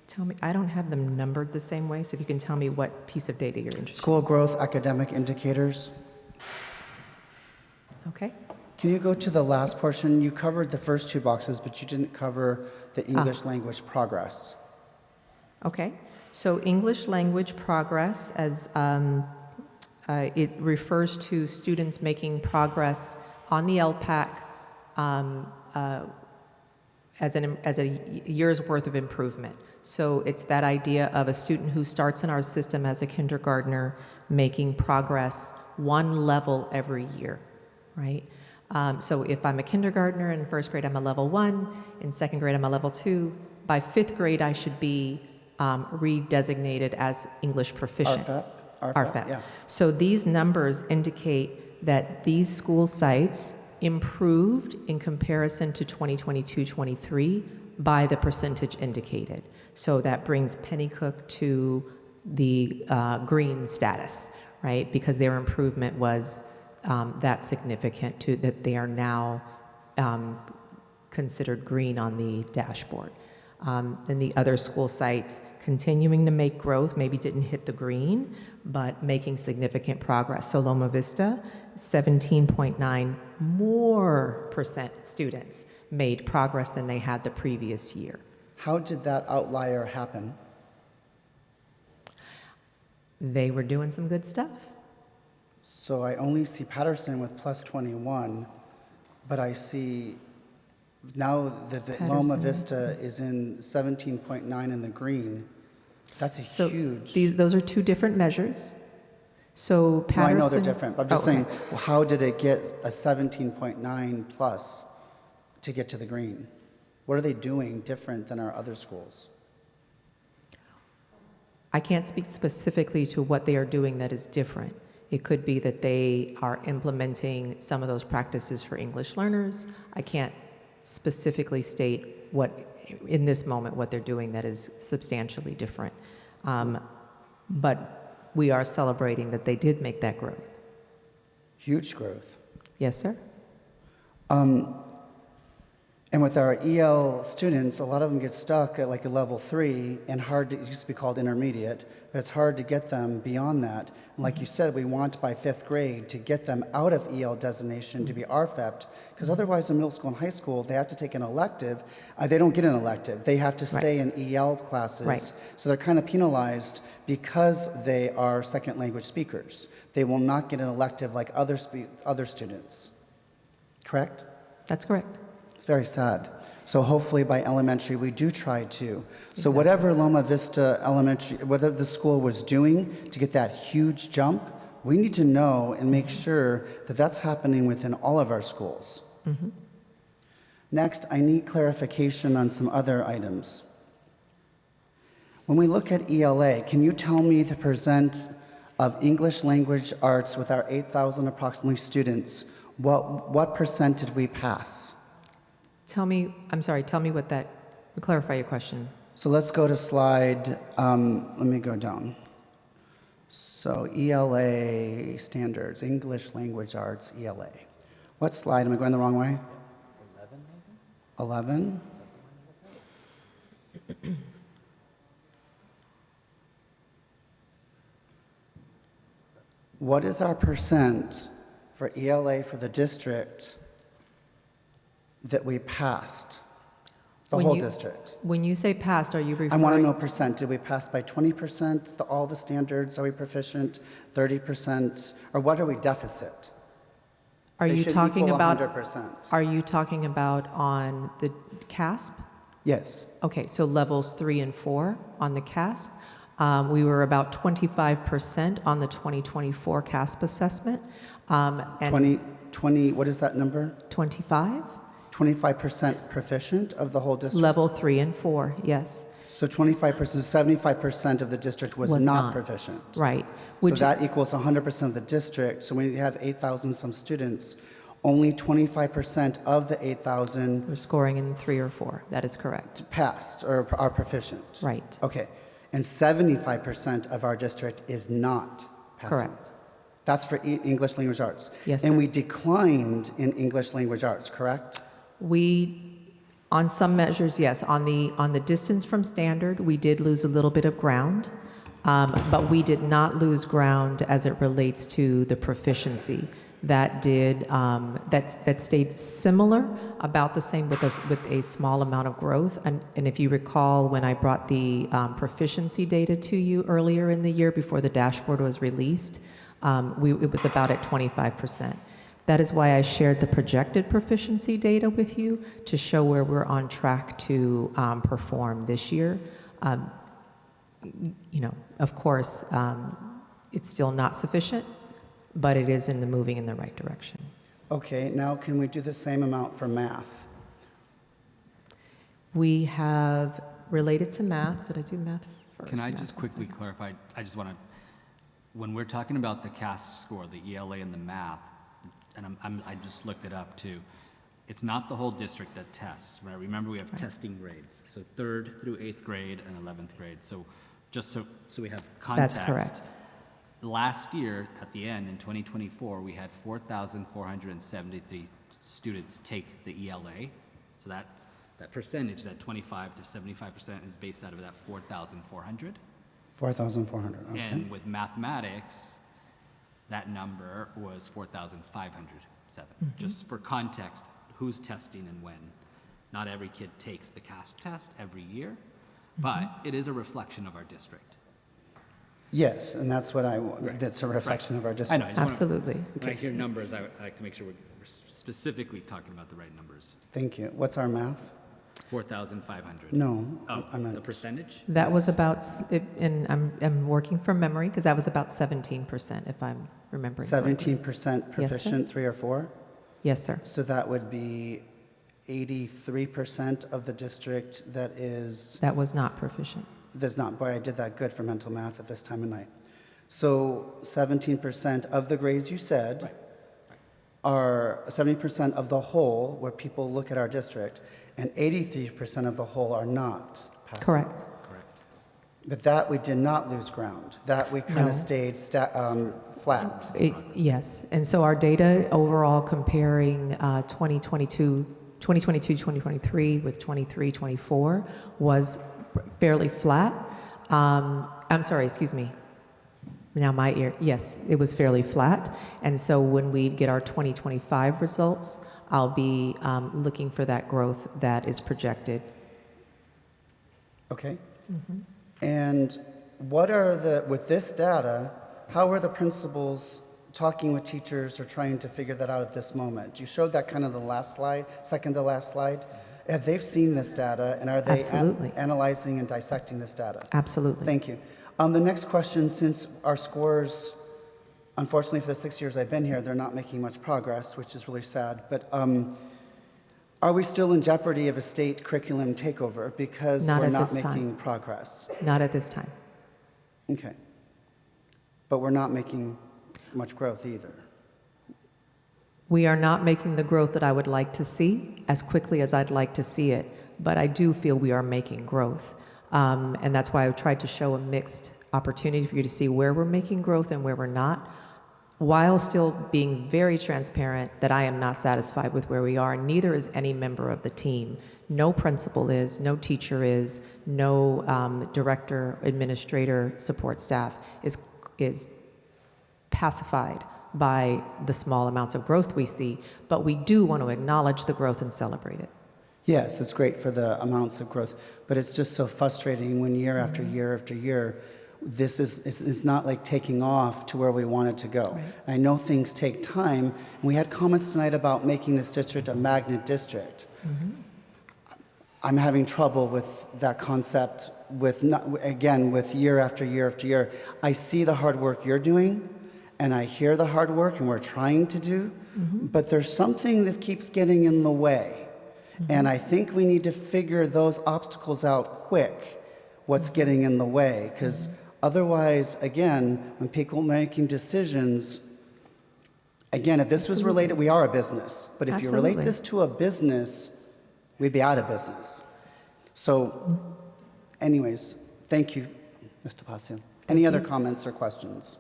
Tell me, I don't have them numbered the same way, so if you can tell me what piece of data you're interested in. School growth academic indicators. Okay. Can you go to the last portion? You covered the first two boxes, but you didn't cover the English language progress. Okay. So English language progress, as it refers to students making progress on the LPAC as a year's worth of improvement. So it's that idea of a student who starts in our system as a kindergartner making progress one level every year, right? So if I'm a kindergartner in first grade, I'm a level 1, in second grade, I'm a level 2, by fifth grade, I should be redesignated as English proficient. RFEP. Yeah. So these numbers indicate that these school sites improved in comparison to 2022-23 by the percentage indicated. So that brings Pennycook to the green status, right? Because their improvement was that significant to that they are now considered green on the dashboard. And the other school sites continuing to make growth, maybe didn't hit the green, but making significant progress. So Loma Vista, 17.9% more students made progress than they had the previous year. How did that outlier happen? They were doing some good stuff. So I only see Patterson with plus 21, but I see now that Loma Vista is in 17.9 in the green. That's a huge. Those are two different measures. So Patterson. No, I know they're different. But I'm just saying, well, how did it get a 17.9 plus to get to the green? What are they doing different than our other schools? I can't speak specifically to what they are doing that is different. It could be that they are implementing some of those practices for English learners. I can't specifically state what, in this moment, what they're doing that is substantially different. But we are celebrating that they did make that growth. Huge growth. Yes, sir? And with our EL students, a lot of them get stuck at like a level 3 and hard to, it used to be called intermediate, but it's hard to get them beyond that. And like you said, we want by 5th grade to get them out of EL designation to be RFEP'd, because otherwise in middle school and high school, they have to take an elective. They don't get an elective. They have to stay in EL classes. Right. So they're kind of penalized because they are second language speakers. They will not get an elective like other students. Correct? That's correct. It's very sad. So hopefully by elementary, we do try to. So whatever Loma Vista Elementary, whatever the school was doing to get that huge jump, we need to know and make sure that that's happening within all of our schools. Mm-hmm. Next, I need clarification on some other items. When we look at ELA, can you tell me the percent of English language arts with our 8,000 approximately students? What percent did we pass? Tell me what that, clarify your question. So let's go to slide, let me go down. So ELA standards, English language arts, ELA. What slide? Am I going the wrong way? 11? What is our percent for ELA for the district that we passed? The whole district. When you say passed, are you referring? I want to know percent. Did we pass by 20%? All the standards, are we proficient? 30%? Or what are we deficit? Are They you should talking equal about? 100%. Are you talking about on the CASP? Yes. Okay, so levels 3 and 4 on the CASP. We were about 25% on the 2024 CASP assessment. And 20, what is that number? 25? 25% proficient of the whole district? Level 3 and 4, yes. So 25%, 75% of the district was not proficient. Right. So that equals 100% of the district. So when you have 8,000 some students, only 25% of the 8,000 We're scoring in 3 or 4. That is correct. passed or are proficient. Right. Okay. And 75% of our district is not passing. Correct. That's for English language arts. Yes, And sir. we declined in English language arts, correct? On some measures, yes. On the distance from standard, we did lose a little bit of ground, but we did not lose ground as it relates to the proficiency. That stayed similar, about the same with a small amount of growth. And if you recall, when I brought the proficiency data to you earlier in the year before the dashboard was released, it was about at 25%. That is why I shared the projected proficiency data with you to show where we're on track to perform this year. Of course, it's still not sufficient, but it is moving in the right direction. Okay, now can we do the same amount for math? We have, related to math, did I do math first? Can I just quickly clarify? I just want to, when we're talking about the CASP score, the ELA and the math, and I just looked it up too, it's not the whole district that tests, right? Remember, we have testing grades, so 3rd through 8th grade and 11th grade. So just so we have context. That's correct. Last year, at the end, in 2024, we had 4,473 students take the ELA. So that percentage, that 25 to 75% is based out of that 4,400. 4,400, okay. And with mathematics, that number was 4,507. Just for context, who's testing and when. Not every kid takes the CASP test every year, but it is a reflection of our district. Yes, and that's what that's a reflection of our district. I know. Absolutely. When I hear numbers, I like to make sure we're specifically talking about the right numbers. Thank you. What's our math? 4,500. No, Oh, I meant the percentage? That was about, and I'm working from memory, because that was about 17%, if I'm remembering correctly. 17% proficient, 3 or 4? Yes, sir. So that would be 83% of the district that is... That was not proficient. there's not, boy, I did that good for mental math at this time of night. So 17% of the grades you said are 70% of the whole, where people look at our district, and 83% of the whole are not passing. Correct. But that we did not lose ground. That we kind No. of stayed flat. Yes, and so our data overall comparing 2022-2023 with 23-24 was fairly flat. I'm sorry, excuse me. Now my ear, yes, it was fairly flat. And so when we get our 2025 results, I'll be looking for that growth that is projected. Okay. Mm-hmm. And what are with this data, how are the principals talking with teachers or trying to figure that out at this moment? You showed that kind of the last slide, second to last slide. Have they seen this data, and are they analyzing and dissecting this data? Absolutely. Thank you. The next question, since our scores, unfortunately for the 6 years I've been here, they're not making much progress, which is really sad, but are we still in jeopardy of a state curriculum takeover because we're not making progress? Not at this time. Okay. But we're not making much growth either. We are not making the growth that I would like to see as quickly as I'd like to see it, but I do feel we are making growth. And that's why I tried to show a mixed opportunity for you to see where we're making growth and where we're not, while still being very transparent that I am not satisfied with where we are. Neither is any member of the team. No principal is, no teacher is, no director, administrator, support staff is pacified by the small amounts of growth we see, but we do want to acknowledge the growth and celebrate it. Yes, it's great for the amounts of growth, but it's just so frustrating when year after year after year, this is not like taking off to where we want it to go. Right. I know things take time. We had comments tonight about making this district a magnet district. Mm-hmm. I'm having trouble with that concept with year after year after year. I see the hard work you're doing, and I hear the hard work and we're trying to do, but there's something that keeps getting in the way. And I think we need to figure those obstacles out quick, what's getting in the way, because otherwise, again, when people are making decisions, again, if this was related, we are a business, but if you relate this to a business, we'd be out of business. So anyways, thank you, Mr. Pasio. Any other comments or questions?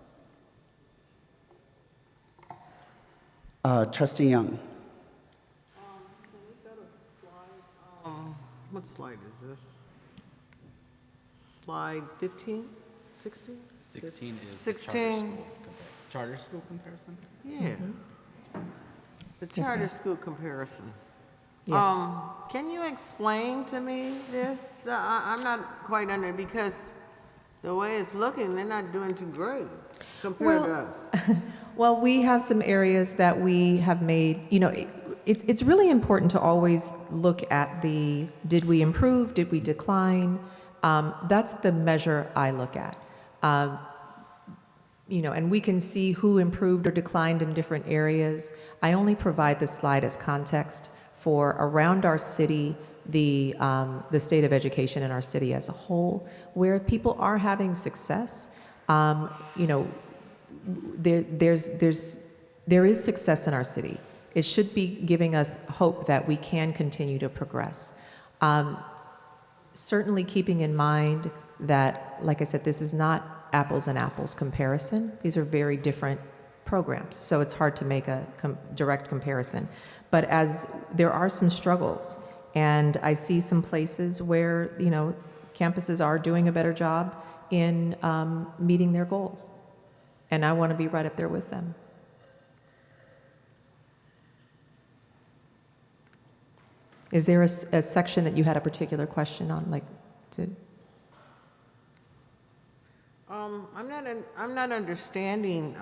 Trustee Young. What slide is this? Slide 15? 16? 16 is 16. Charter school comparison? Yeah. The Yes, charter ma'am. school comparison. Yes. Can you explain to me this? I'm not quite under, because the way it's looking, they're not doing too great compared to us. Well, we have some areas that we have made, it's really important to always look at did we improve, did we decline? That's the measure I look at. And we can see who improved or declined in different areas. I only provide this slide as context for around our city, the state of education in our city as a whole, where people are having success. There is success in our city. It should be giving us hope that we can continue to progress. Certainly keeping in mind that, like I said, this is not apples and apples comparison. These are very different programs, so it's hard to make a direct comparison. But as there are some struggles, and I see some places where, campuses are doing a better job in meeting their goals. And I want to be right up there with them. Is there a section that you had a particular question on, I'm not understanding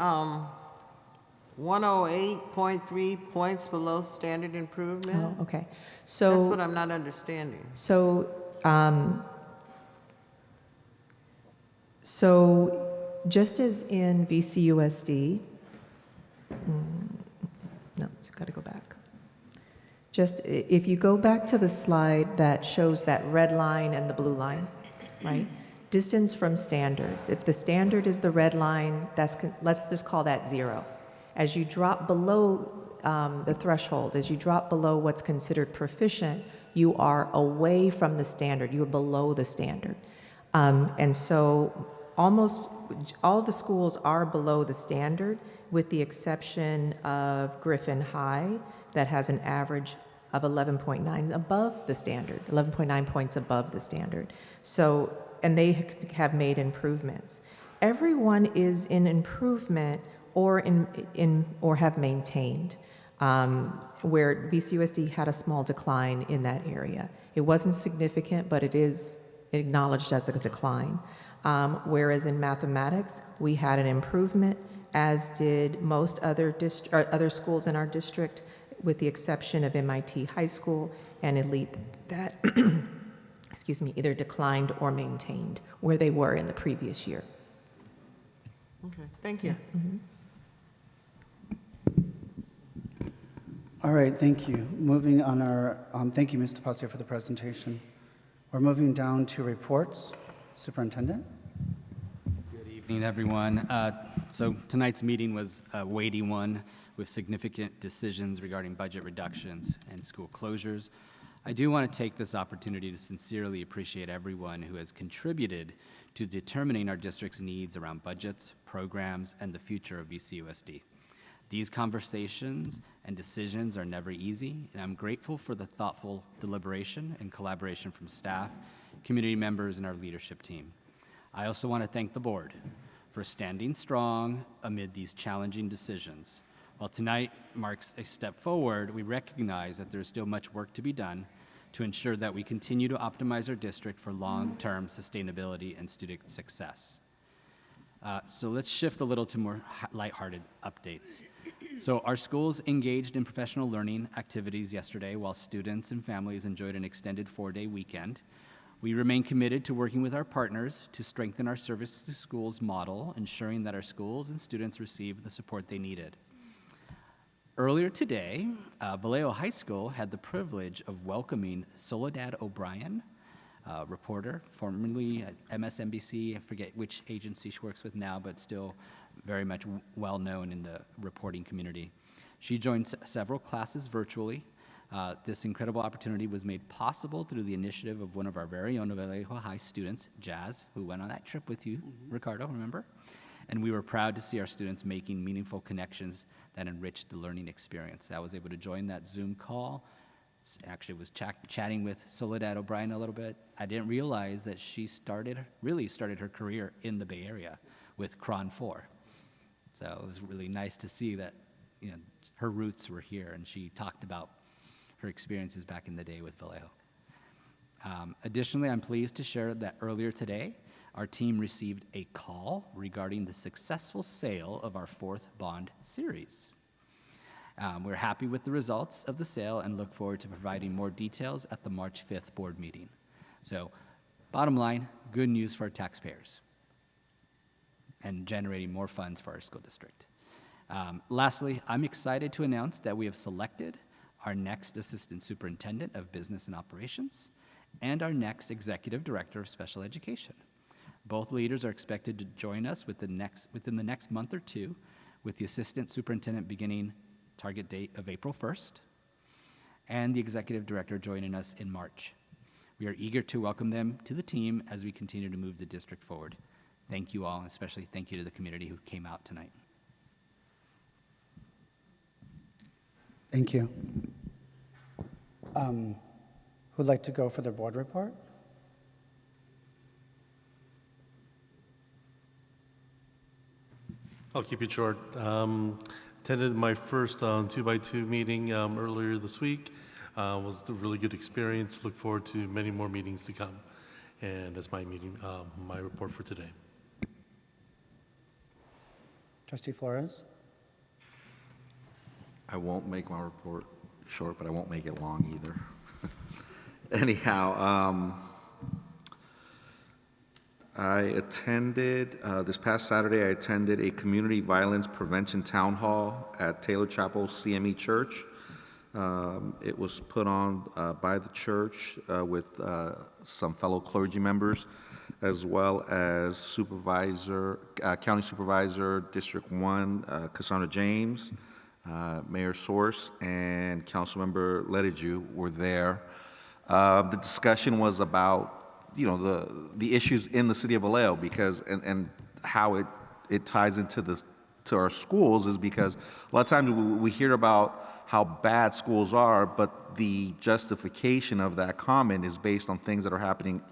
108.3 points below standard improvement. Oh, okay. So that's what I'm not understanding. So just as in VCUSD, no, it's got to go back. Just if you go back to the slide that shows that red line and the blue line, right? Distance from standard. If the standard is the red line, let's just call that 0. As you drop below the threshold, as you drop below what's considered proficient, you are away from the standard. You are below the standard. And so almost all the schools are below the standard, with the exception of Griffin High, that has an average of 11.9 above the standard, 11.9 points above the standard. So, and they have made improvements. Everyone is in improvement or or have maintained, where VCUSD had a small decline in that area. It wasn't significant, but it is acknowledged as a decline. Whereas in mathematics, we had an improvement, as did most other schools in our district, with the exception of MIT High School and Elite, that excuse me, either declined or maintained where they were in the previous year. Okay, thank you. All right, thank you. Moving on thank you, Ms. DePasio, for the presentation. We're moving down to reports. Superintendent? Good evening, everyone. So tonight's meeting was a weighty one with significant decisions regarding budget reductions and school closures. I do want to take this opportunity to sincerely appreciate everyone who has contributed to determining our district's needs around budgets, programs, and the future of VCUSD. These conversations and decisions are never easy, and I'm grateful for the thoughtful deliberation and collaboration from staff, community members, and our leadership team. I also want to thank the board for standing strong amid these challenging decisions. While tonight marks a step forward, we recognize that there's still much work to be done to ensure that we continue to optimize our district for long-term sustainability and student success. So let's shift a little to more lighthearted updates. So our schools engaged in professional learning activities yesterday while students and families enjoyed an extended 4-day weekend. We remain committed to working with our partners to strengthen our service to schools model, ensuring that our schools and students receive the support they needed. Earlier today, Vallejo High School had the privilege of welcoming Soledad O'Brien, reporter, formerly at MSNBC. I forget which agency she works with now, but still very much well known in the reporting community. She joined several classes virtually. This incredible opportunity was made possible through the initiative of one of our very own Vallejo High students, Jazz, who went on that trip with you, Ricardo, remember? And we were proud to see our students making meaningful connections that enriched the learning experience. I was able to join that Zoom call. Actually was chatting with Soledad O'Brien a little bit. I didn't realize that she really started her career in the Bay Area with Cron 4. So it was really nice to see that, her roots were here, and she talked about her experiences back in the day with Vallejo. Additionally, I'm pleased to share that earlier today, our team received a call regarding the successful sale of our 4th bond series. We're happy with the results of the sale and look forward to providing more details at the March 5th board meeting. So, bottom line, good news for our taxpayers and generating more funds for our school district. Lastly, I'm excited to announce that we have selected our next Assistant Superintendent of Business and Operations and our next Executive Director of Special Education. Both leaders are expected to join us within the next month or two, with the Assistant Superintendent beginning target date of April 1st, and the Executive Director joining us in March. We are eager to welcome them to the team as we continue to move the district forward. Thank you all, and especially thank you to the community who came out tonight. Thank you. Who'd like to go for their board report? I'll keep it short. Attended my first 2x2 meeting earlier this week. Was a really good experience. Look forward to many more meetings to come. And that's my report for today. Trustee Flores? I won't make my report short, but I won't make it long either. Anyhow, I attended, this past Saturday, I attended a community violence prevention town hall at Taylor Chapel CME Church. It was put on by the church with some fellow clergy members. as well as County Supervisor, District 1, Cassandra James, Mayor Source, and Councilmember Letiju were there. The discussion was about, the issues in the city of Vallejo, because, and how it ties into to our schools, is because a lot of times we hear about how bad schools are, but the justification of that comment is based on things that are happening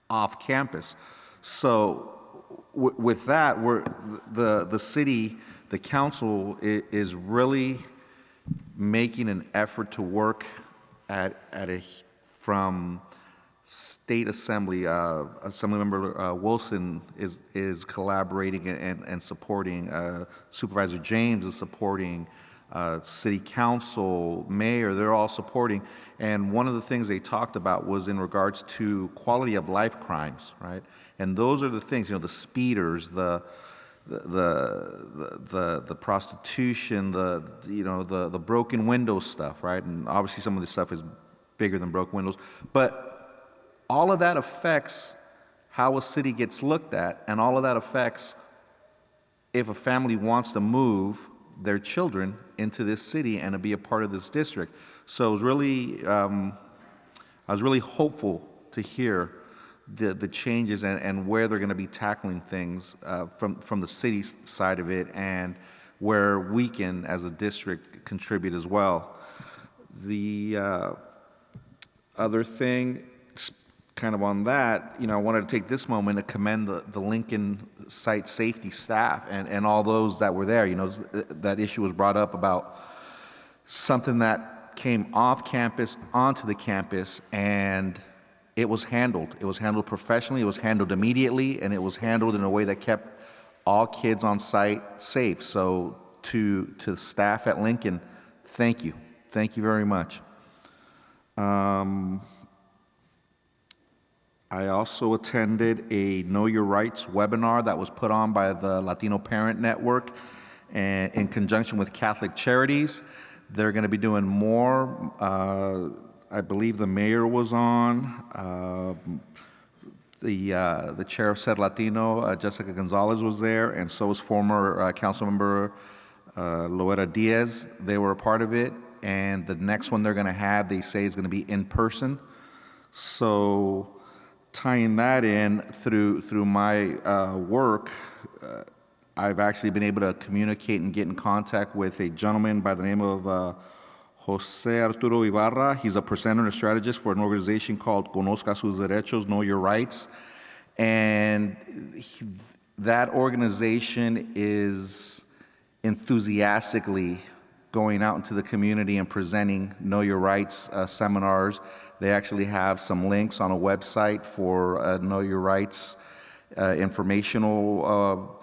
off campus. So with that, the city, the council is really making an effort to work from State Assembly. Assemblymember Wilson is collaborating and supporting. Supervisor James is supporting. City Council, Mayor, they're all supporting. And one of the things they talked about was in regards to quality of life crimes, right? And those are the things, the speeders, the prostitution, the broken window stuff, right? And obviously some of this stuff is bigger than broken windows. But all of that affects how a city gets looked at, and all of that affects if a family wants to move their children into this city and to be a part of this district. So it was really, I was really hopeful to hear the changes and where they're going to be tackling things from the city side of it, and where we can, as a district, contribute as well. The other thing, kind of on that, I wanted to take this moment to commend the Lincoln site safety staff and all those that were there. That issue was brought up about something that came off campus onto the campus, and it was handled. It was handled professionally, it was handled immediately, and it was handled in a way that kept all kids on site safe. So to the staff at Lincoln, thank you. Thank you very much. I also attended a Know Your Rights webinar that was put on by the Latino Parent Network and in conjunction with Catholic Charities. They're going to be doing more. I believe the mayor was on. The chair of Said Latino, Jessica Gonzalez, was there, and so was former council member Loera Diaz. They were a part of it, and the next one they're going to have, they say, is going to be in person. So tying that in through my work, I've actually been able to communicate and get in contact with a gentleman by the name of Jose Arturo Ibarra. He's a presenter and a strategist for an organization called Conozca sus Derechos, Know Your Rights. And that organization is enthusiastically going out into the community and presenting Know Your Rights seminars. They actually have some links on a website for Know Your Rights informational,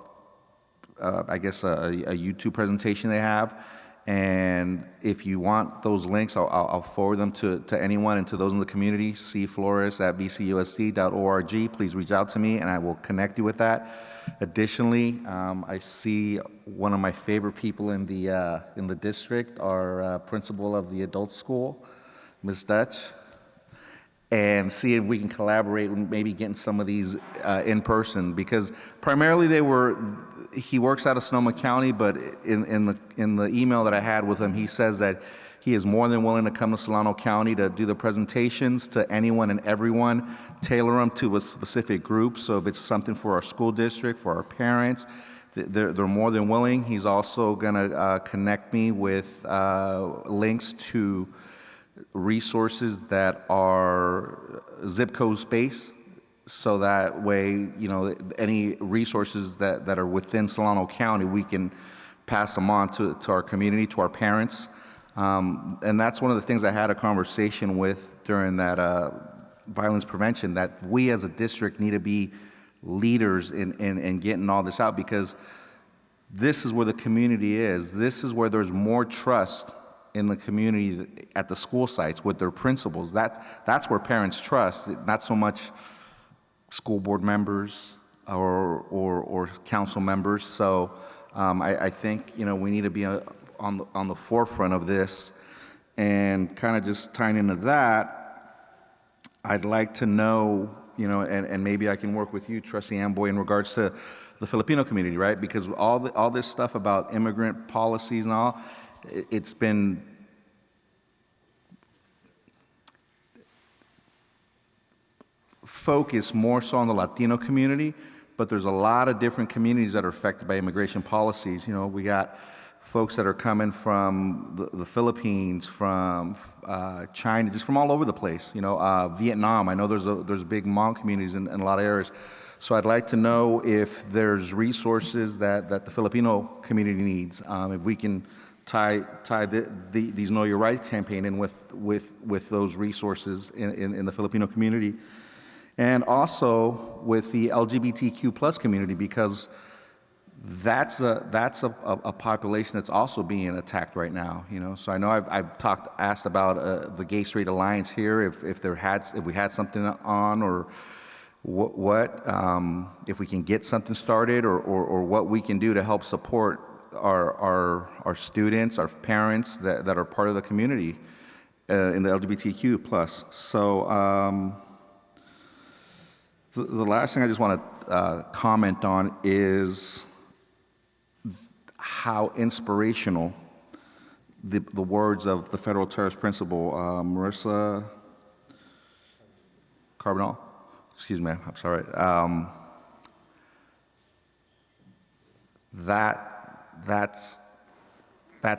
I guess, a YouTube presentation they have. And if you want those links, I'll forward them to anyone and to those in the community. C. Flores at VCUSD.org. Please reach out to me and I will connect you with that. Additionally, I see one of my favorite people in the district, our principal of the adult school, Ms. Dutch, and see if we can collaborate and maybe getting some of these in person, because primarily he works out of Sonoma County, but in the email that I had with him, he says that he is more than willing to come to Solano County to do the presentations to anyone and everyone, tailor them to a specific group. So if it's something for our school district, for our parents, they're more than willing. He's also going to connect me with links to resources that are zip code based, so that way, any resources that are within Solano County, we can pass them on to our community, to our parents. And that's one of the things I had a conversation with during that violence prevention, that we as a district need to be leaders in getting all this out, because this is where the community is. This is where there's more trust in the community at the school sites with their principals. That's where parents trust, not so much school board members or council members. So I think we need to be on the forefront of this. And kind of just tying into that, I'd like to know, and maybe I can work with you, Trustee Amboy, in regards to the Filipino community, right? Because all this stuff about immigrant policies and all, it's been focused more so on the Latino community, but there's a lot of different communities that are affected by immigration policies. We got folks that are coming from the Philippines, from China, just from all over the place. Vietnam. I know there's big Hmong communities in a lot of areas. So I'd like to know if there's resources that the Filipino community needs. If we can tie these Know Your Rights campaign in with those resources in the Filipino community. And also with the LGBTQ plus community, because that's a population that's also being attacked right now. So I know I've asked about the Gay Straight Alliance here, if we had something on, or if we can get something started, or what we can do to help support our students, our parents that are part of the community in the LGBTQ plus. So. The last thing I just want to comment on is how inspirational the words of the federal terrorist principal, Marissa Carbonell, excuse me, I'm sorry, that's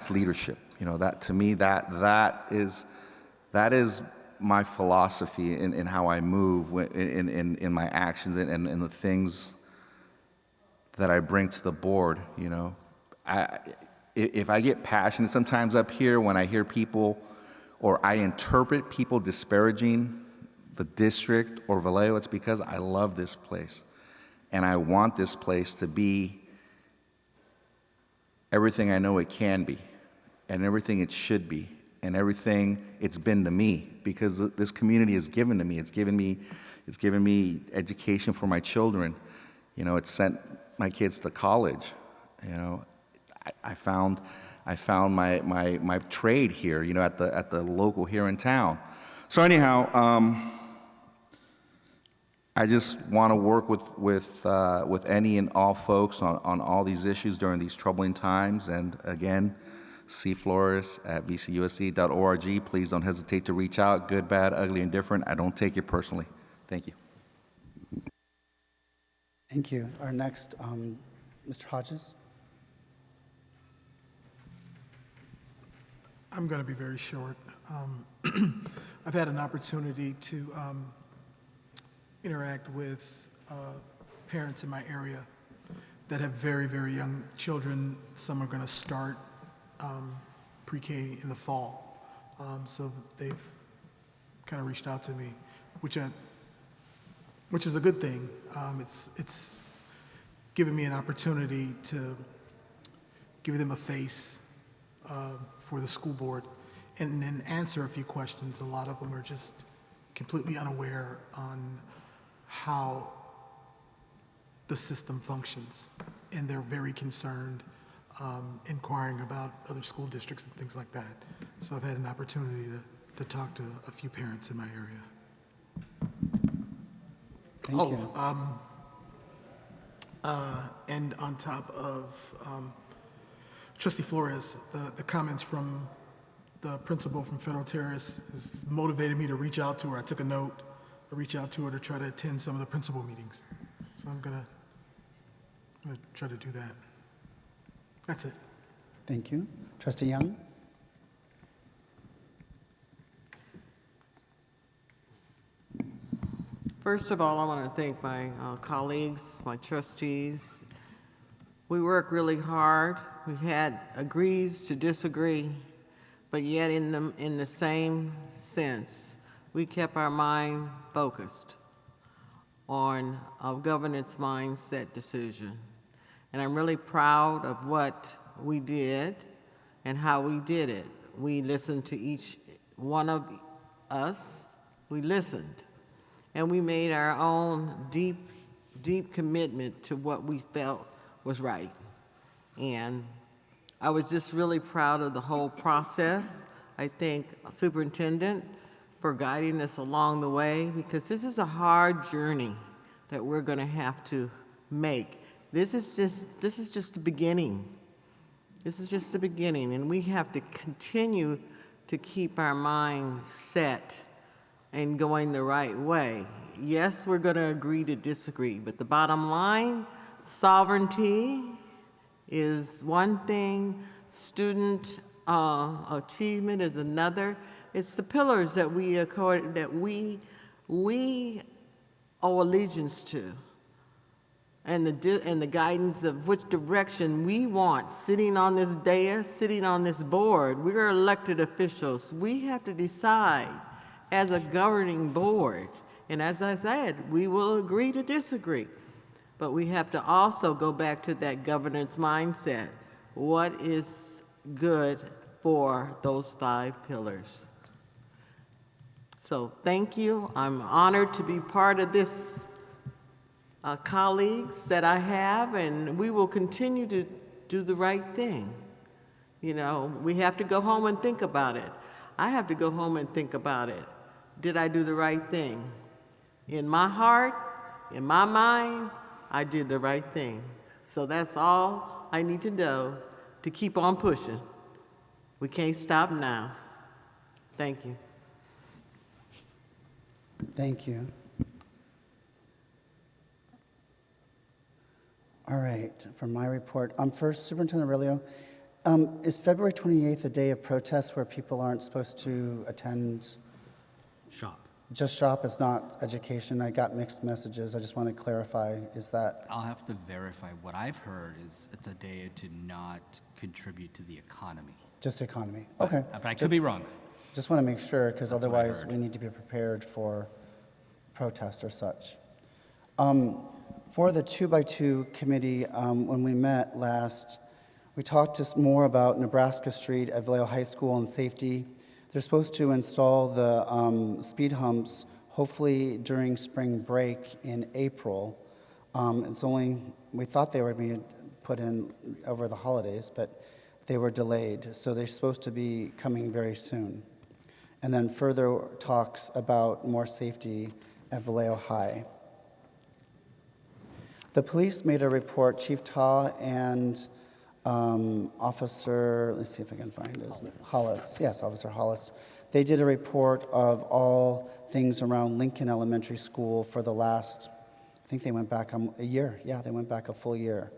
leadership. That to me, that is my philosophy in how I move in my actions and the things that I bring to the board. If I get passionate sometimes up here when I hear people, or I interpret people disparaging the district or Vallejo, it's because I love this place and I want this place to be everything I know it can be and everything it should be and everything it's been to me, because this community has given to me. It's given me education for my children. It's sent my kids to college. I found my trade here, at the local here in town. So anyhow, I just want to work with any and all folks on all these issues during these troubling times. And again, C. Flores at VCUSD.org. Please don't hesitate to reach out. Good, bad, ugly, indifferent. I don't take it personally. Thank you. Thank you. Our next, Mr. Hodges. I'm going to be very short. I've had an opportunity to interact with parents in my area that have very, very young children. Some are going to start pre-K in the fall. So they've kind of reached out to me, which is a good thing. It's given me an opportunity to give them a face for the school board and then answer a few questions. A lot of them are just completely unaware on how the system functions, and they're very concerned, inquiring about other school districts and things like that. So I've had an opportunity to talk to a few parents in my area. Thank you. And on top of Trustee Flores, the comments from the principal from Federal Terrace has motivated me to reach out to her. I took a note, to reach out to her to try to attend some of the principal meetings. So I'm gonna try to do that. That's it. Thank you. Trustee Young? First of all, I want to thank my colleagues, my trustees. We work really hard. We had agrees to disagree, but yet in the same sense, we kept our mind focused on a governance mindset decision. And I'm really proud of what we did and how we did it. We listened to each one of us. We listened. And we made our own deep commitment to what we felt was right. And I was just really proud of the whole process. I thank Superintendent for guiding us along the way, because this is a hard journey that we're going to have to make. This is just the beginning. This is just the beginning, and we have to continue to keep our mind set and going the right way. Yes, we're going to agree to disagree, but the bottom line, sovereignty is one thing, student achievement is another. It's the pillars that we owe allegiance to, and the guidance of which direction we want. Sitting on this dais, sitting on this board, we're elected officials. We have to decide as a governing board. And as I said, we will agree to disagree. But we have to also go back to that governance mindset. What is good for those 5 pillars? So thank you. I'm honored to be part of this colleagues that I have, and we will continue to do the right thing. You know, we have to go home and think about it. I have to go home and think about it. Did I do the right thing? In my heart, in my mind, I did the right thing. So that's all I need to know to keep on pushing. We can't stop now. Thank you. Thank you. All right, for my report. First, Superintendent Aurelio, is February 28th a day of protest where people aren't supposed to attend? Shop. Just shop is not education. I got mixed messages. I just want to clarify, is that? I'll have to verify. What I've heard is it's a day to not contribute to the economy. Just economy, But- okay. But I could be wrong. Just want to make sure, because That's what I otherwise heard. we need to be prepared for protest or such. For the 2x2 committee, when we met last, we talked just more about Nebraska Street at Vallejo High School and safety. They're supposed to install the speed humps hopefully during spring break in April. We thought they were being put in over the holidays, but they were delayed. So they're supposed to be coming very soon. And then further talks about more safety at Vallejo High. The police made a report, Chief Ta and Officer, let's see if I can find his name, Hollis. Yes, Officer Hollis. They did a report of all things around Lincoln Elementary School for the last, I think they went back a year. Yeah, they went back a full year.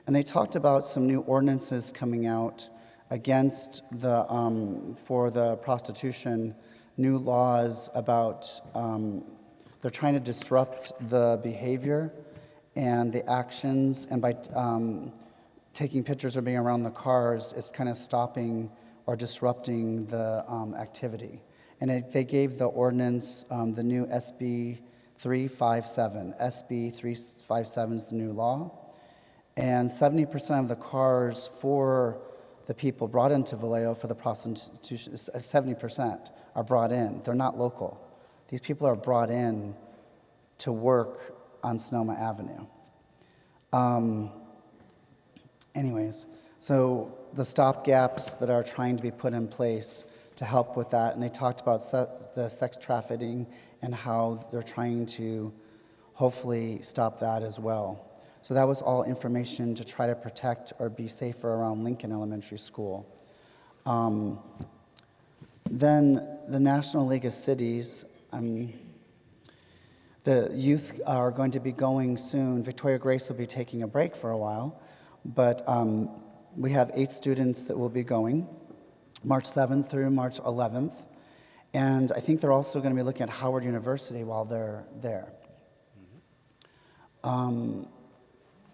And they talked about some new ordinances coming out against for the prostitution, new laws about, they're trying to disrupt the behavior and the actions, and by taking pictures or being around the cars, it's kind of stopping or disrupting the activity. And they gave the ordinance the new SB 357. SB 357 is the new law. And 70% of the cars for the people brought into Vallejo for the prostitution, 70% are brought in. They're not local. These people are brought in to work on Sonoma Avenue. Anyways, so the stopgaps that are trying to be put in place to help with that, and they talked about the sex trafficking and how they're trying to hopefully stop that as well. So that was all information to try to protect or be safer around Lincoln Elementary School. Then the National League of Cities, the youth are going to be going soon. Victoria Grace will be taking a break for a while, but we have 8 students that will be going, March 7th through March 11th. And I think they're also going to be looking at Howard University while they're there.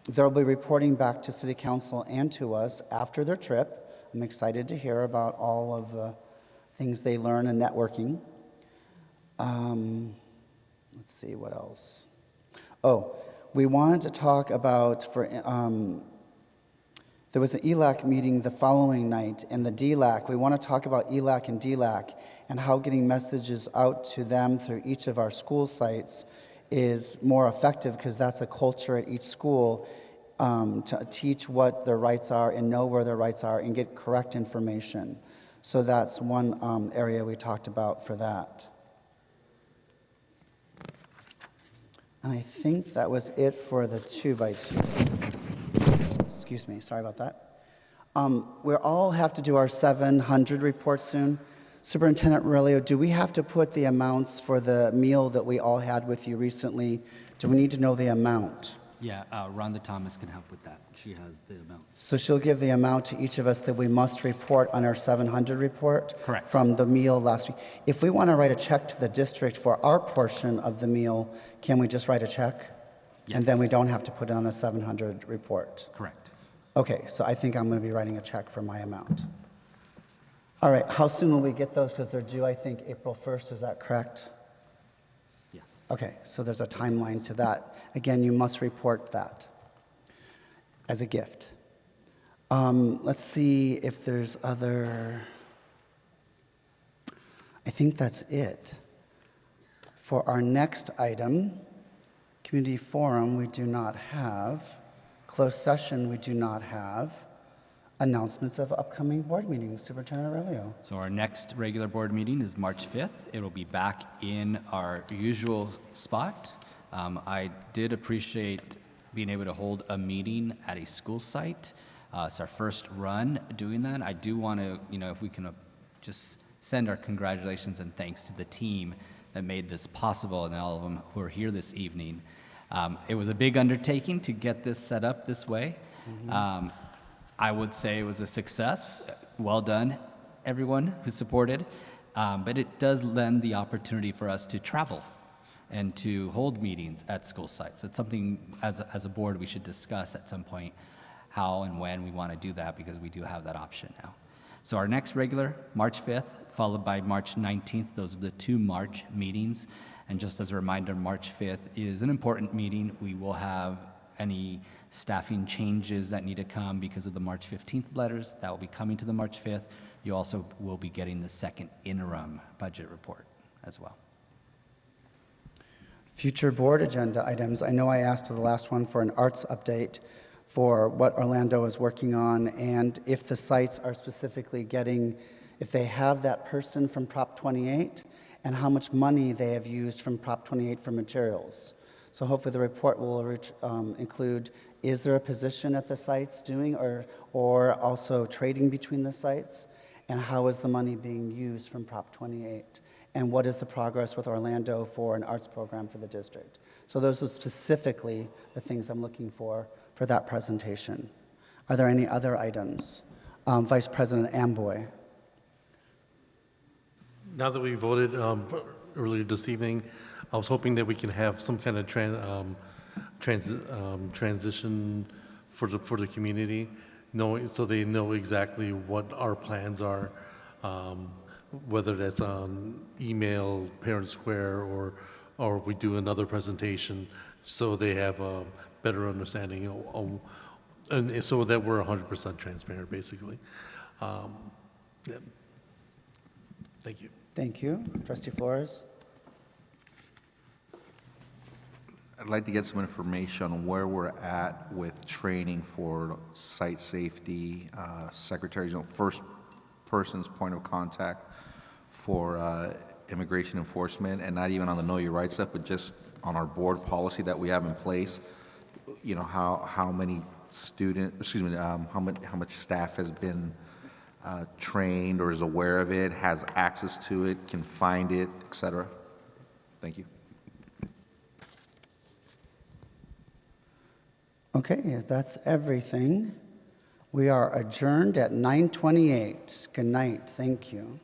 They'll be reporting back to City Council and to us after their trip. I'm excited to hear about all of the things they learn in networking. Let's see, what else? Oh, we wanted to talk about, there was an ELAC meeting the following night, and the DLAC. We want to talk about ELAC and DLAC and how getting messages out to them through each of our school sites is more effective, because that's a culture at each school to teach what their rights are and know where their rights are and get correct information. So that's one area we talked about for that. And I think that was it for the 2x2. Excuse me, sorry about that. We all have to do our 700 report soon. Superintendent Aurelio, do we have to put the amounts for the meal that we all had with you recently? Do we need to know the amount? Yeah, Rhonda Thomas can help with that. She has the amounts. So she'll give the amount to each of us that we must report on our 700 report? Correct. From the meal last week. If we want to write a check to the district for our portion of the meal, can we just write a check? Yes. And then we don't have to put it on a 700 report? Correct. Okay, so I think I'm going to be writing a check for my amount. All right, how soon will we get those? Because they're due, I think, April 1st, is that correct? Yeah. Okay, so there's a timeline to that. Again, you must report that as a gift. Let's see if there's other... I think that's it. For our next item, community forum, we do not have. Closed session, we do not have. Announcements of upcoming board meetings. Superintendent Aurelio. So our next regular board meeting is March 5th. It'll be back in our usual spot. I did appreciate being able to hold a meeting at a school site. It's our first run doing that. I do want to, if we can just send our congratulations and thanks to the team that made this possible and all of them who are here this evening. It was a big undertaking to get this set up this way. Mm-hmm. I would say it was a success. Well done, everyone who supported. But it does lend the opportunity for us to travel and to hold meetings at school sites. It's something, as a board, we should discuss at some point how and when we want to do that, because we do have that option now. So our next regular, March 5th, followed by March 19th. Those are the 2 March meetings. And just as a reminder, March 5th is an important meeting. We will have any staffing changes that need to come because of the March 15th letters. That will be coming to the March 5th. You also will be getting the second interim budget report as well. Future board agenda items. I know I asked the last one for an arts update for what Orlando is working on, and if the sites are specifically getting, if they have that person from Prop 28, and how much money they have used from Prop 28 for materials. So hopefully the report will include, is there a position at the sites doing or also trading between the sites? And how is the money being used from Prop 28? And what is the progress with Orlando for an arts program for the district? So those are specifically the things I'm looking for that presentation. Are there any other items? Vice President Amboy. Now that we voted earlier this evening, I was hoping that we can have some kind of transition for the community, so they know exactly what our plans are, whether that's on email, Parent Square, or we do another presentation, so they have a better understanding, and so that we're 100% transparent, basically. Yeah. Thank you. Thank you. Trustee Flores. I'd like to get some information on where we're at with training for site safety, secretaries, first person's point of contact for immigration enforcement, and not even on the Know Your Rights stuff, but just on our board policy that we have in place. How many how much staff has been trained or is aware of it, has access to it, can find it, et cetera. Thank you. Okay, if that's everything, we are adjourned at 9:28. Good night. Thank you.